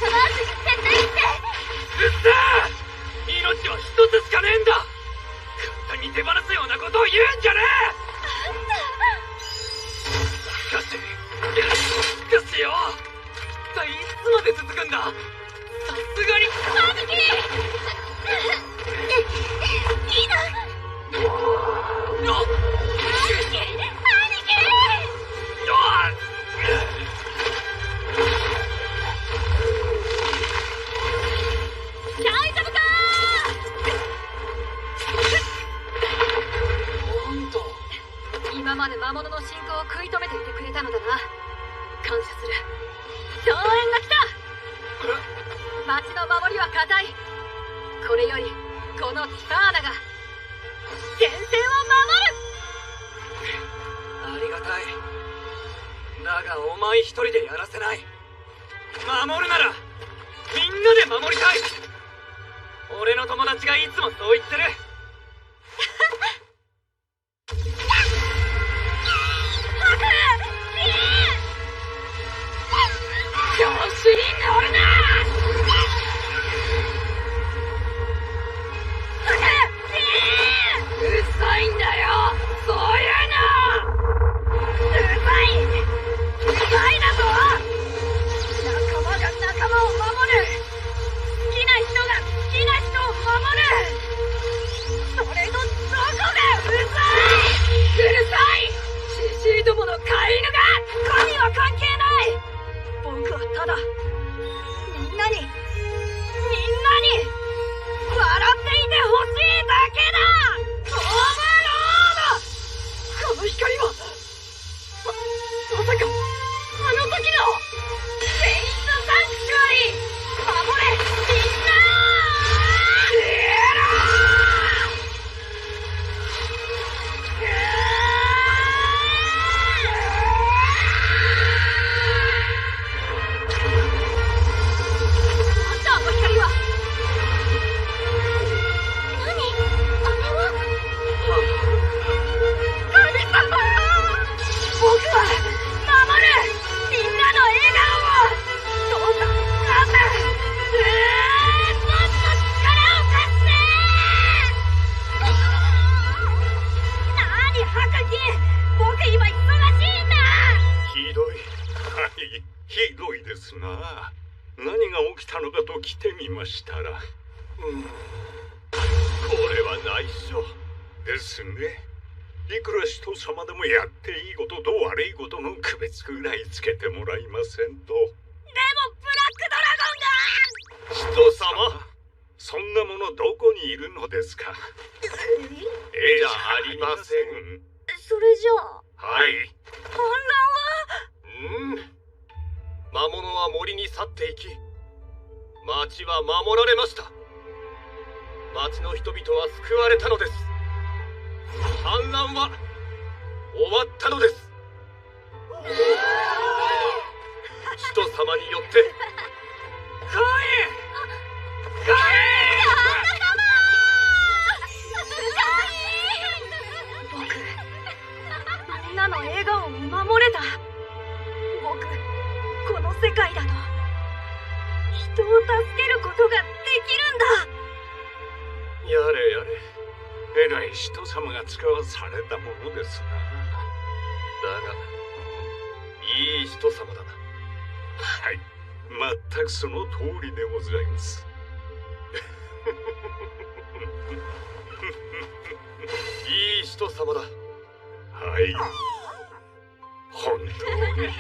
うっさー、命は一つしかねえんだ。簡単に手放すようなことを言うんじゃねえ。しかしよ、一体いつまで続くんだ。さすがに兄貴、いいな。今まで魔物の進行を食い止めていてくれたのだな。感謝する。増援が来た。町の守りは固い。これよりこのティファーナが前線を守る。ありがたい。だがお前一人でやらせない。守るならみんなで守りたい。俺の友達がいつもそう言ってる。調子に乗るな。うざいんだよ、そういうの。うざいだぞ。仲間が仲間を守る。好きな人が好きな人を守る。それのどこがうざい。うるさい。シシーどもの飼い犬が。神は関係ない。僕はただみんなに笑っていてほしいだけだ。オーバーロード。この光はまさかあの時のセイントサンクチュアリー。守れみんな。ひどいですな。何が起きたのかと来てみましたら、これは内緒ですね。いくら人様でもやっていいことと悪いことの区別くらいつけてもらいませんと。でもブラックドラゴンが。人様、そんなものどこにいるのですか。じゃありません。それじゃあ。はい。反乱は。魔物は森に去っていき、町は守られました。町の人々は救われたのです。反乱は終わったのです。使徒様によって。みんなの笑顔を守れた。僕この世界だと人を助けることができるんだ。やれやれ、えらい人様が使わされたものですな。だがいい人様だな。はい、全くその通りでございます。いい人様だ。はい、本当に。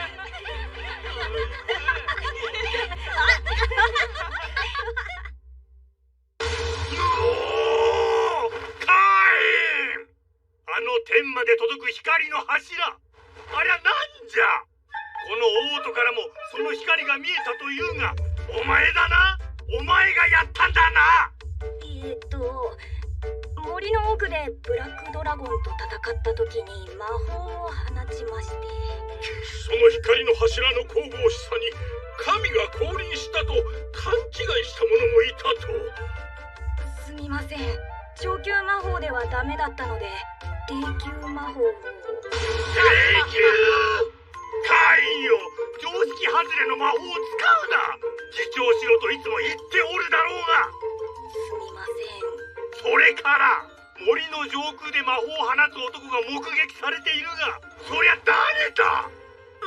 あの天まで届く光の柱、ありゃなんじゃ。この王都からもその光が見えたというが、お前だな。お前がやったんだな。森の奥でブラックドラゴンと戦った時に魔法を放ちまして。その光の柱の神々しさに神が降臨したと勘違いした者もいたと。すみません、上級魔法ではダメだったので低級魔法を。低級？カインよ、常識外れの魔法を使うな。自重しろといつも言っておるだろうが。すみません。それから森の上空で魔法を放つ男が目撃されているが、そりゃ誰だ？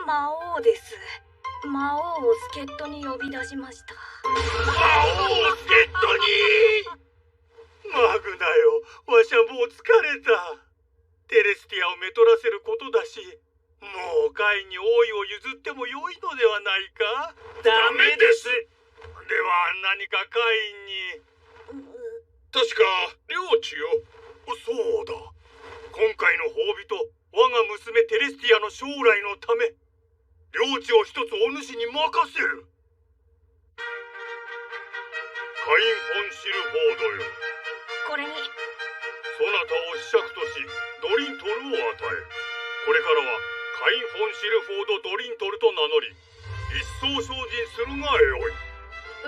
魔王です。魔王を助っ人に呼び出しました。魔王を助っ人に？マグナよ、わしはもう疲れた。テレスティアをめとらせることだし、もうカインに王位を譲っても良いのではないか？ダメです。では何かカインに。確か領地よ。そうだ。今回の褒美と我が娘テレスティアの将来のため、領地を一つお主に任せる。カイン・フォン・シルフォードよ。これに。そなたを子爵としドリントルを与え、これからはカイン・フォン・シルフォード・ドリントルと名乗り、一層精進するがよい。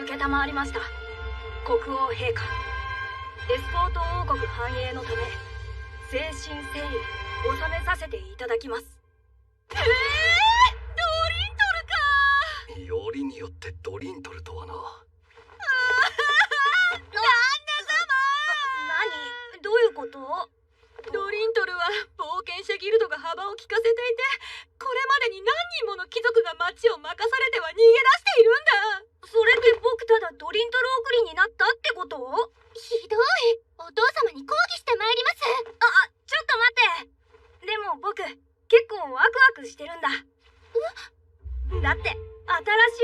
承りました。国王陛下、エスポート王国繁栄のため誠心誠意収めさせていただきます。ドリントルか。よりによってドリントルとはな。何？どういうこと？ドリントルは冒険者ギルドが幅を利かせていて、これまでに何人もの貴族が町を任されては逃げ出しているんだ。それで僕ただドリントル送りになったってこと？ひどい。お父様に抗議してまいります。ちょっと待って。でも僕結構ワクワクしてるんだ。だって新し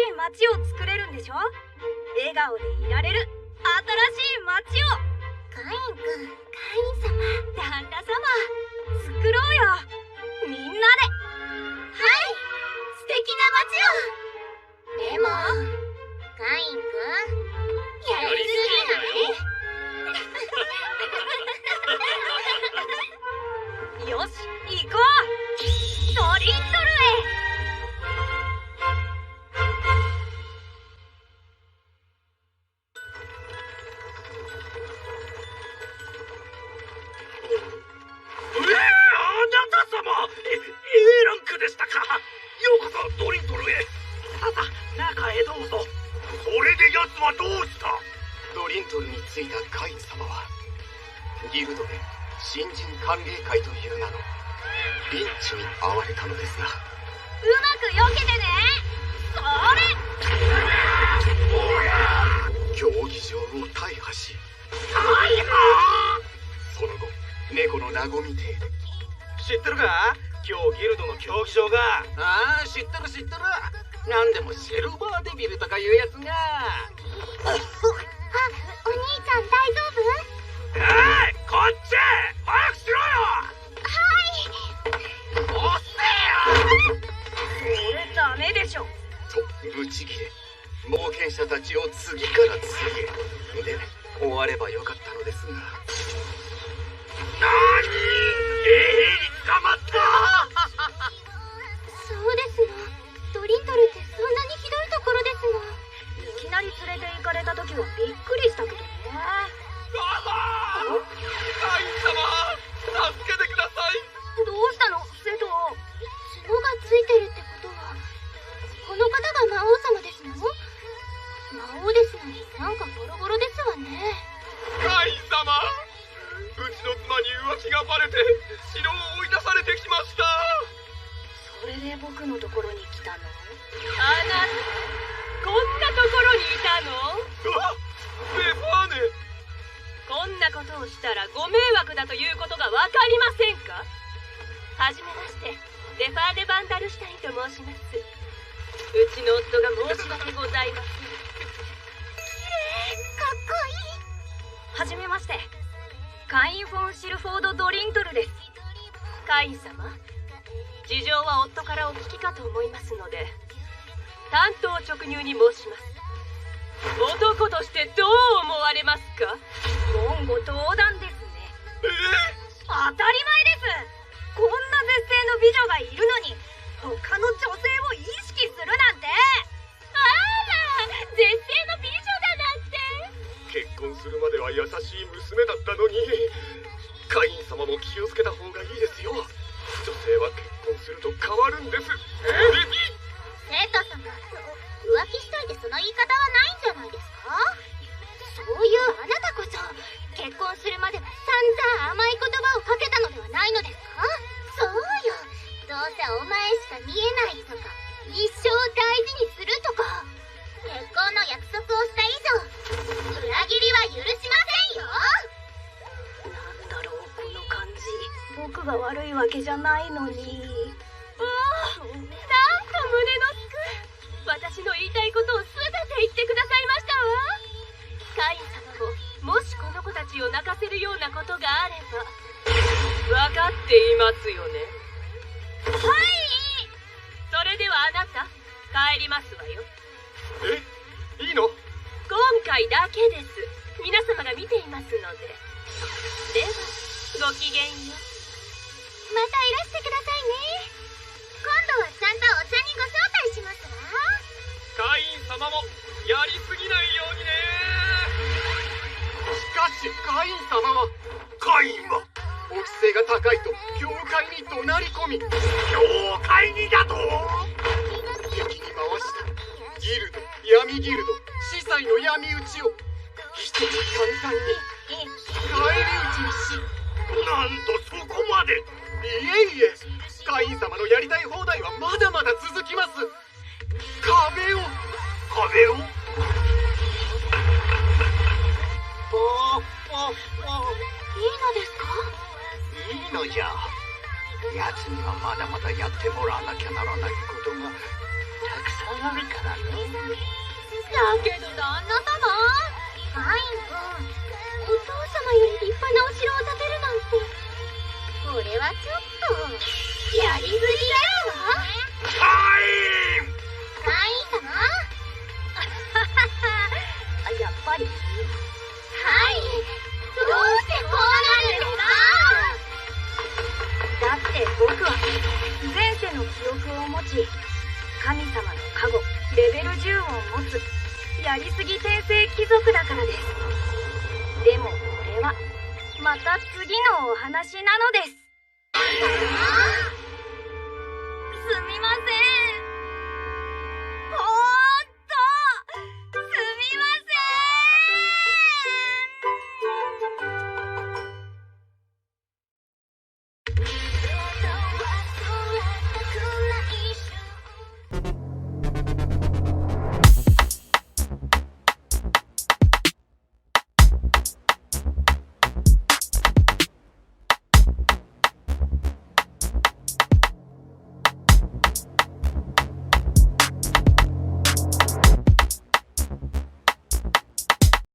い街を作れるんでしょ？笑顔でいられる新しい街を。カイン君、カイン様、旦那様、作ろうよ、みんなで。はい、素敵な街を。でもカイン君、やりすぎだね。よし、行こう、ドリントルへ。A ランクでしたか。ようこそドリントルへ。さあ中へどうぞ。それで奴はどうした？ドリントルに着いたカイン様はギルドで新人歓迎会という名のピンチに遭われたのですが、うまく避けてね。それ。競技場を大破し、その後猫の和み亭で。知ってるか？今日ギルドの競技場が。ああ、知ってる知ってる。なんでもシルバーデビルとかいうやつが。お兄ちゃん大丈夫？こっち早くしろよ。はい。押せよ。それダメでしょ。とブチギレ、冒険者たちを次から次へで終わればよかったのですが。何？衛兵に捕まった。そうですの。ドリントルってそんなにひどいところですの。いきなり連れて行かれた時はびっくりしたけどね。カイン様、助けてください。どうしたの、セト？角がついてるってことは、この方が魔王様ですの？魔王ですのになんかボロボロですわね。カイン様、うちの妻に浮気がバレて城を追い出されてきました。それで僕のところに来たの？あなた、こんなところにいたの？ベファーネ。こんなことをしたらご迷惑だということがわかりませんか？はじめまして、デファーネ・バンダルシュタインと申します。うちの夫が申し訳ございません。きれい、かっこいい。はじめまして、カイン・フォン・シルフォード・ドリントルです。カイン様、事情は夫からお聞きかと思いますので、単刀直入に申します。男としてどう思われますか？言語道断ですね。当たり前です。こんな絶世の美女がいるのに他の女性を意識するなんて。あら、絶世の美女だなんて。結婚するまでは優しい娘だったのに。カイン様も気をつけた方がいいですよ。女性は結婚すると変わるんです。生徒様、浮気しといてその言い方はわけじゃないのに。なんと胸のすく。私の言いたいことを全て言ってくださいましたわ。カイン様も、もしこの子たちを泣かせるようなことがあれば。分かっていますよね。はい。それではあなた、帰りますわよ。いいの？今回だけです。皆様が見ていますので。では、ごきげんよう。またいらしてくださいね。今度はちゃんとお茶にご招待しますわ。カイン様もやりすぎないようにね。しかしカイン様はお規制が高いと教会に怒鳴り込み、教会にだと敵に回したギルド、闇ギルド、司祭の闇討ちを一つ簡単に返り討ちにし、なんとそこまで。いえいえ、カイン様のやりたい放題はまだまだ続きます。壁をいいのですか？いいのじゃ。奴にはまだまだやってもらわなきゃならないことがたくさんあるからね。だけど旦那様、カイン君、お父様より立派なお城を建てるなんて、これはちょっとやりすぎだわ。カイン様やっぱり。はい。どうしてこうなるんですか？だって僕は前世の記憶を持ち、神様の加護レベル10を持つやりすぎ転生貴族だからです。でもこれはまた次のお話なのです。すみません。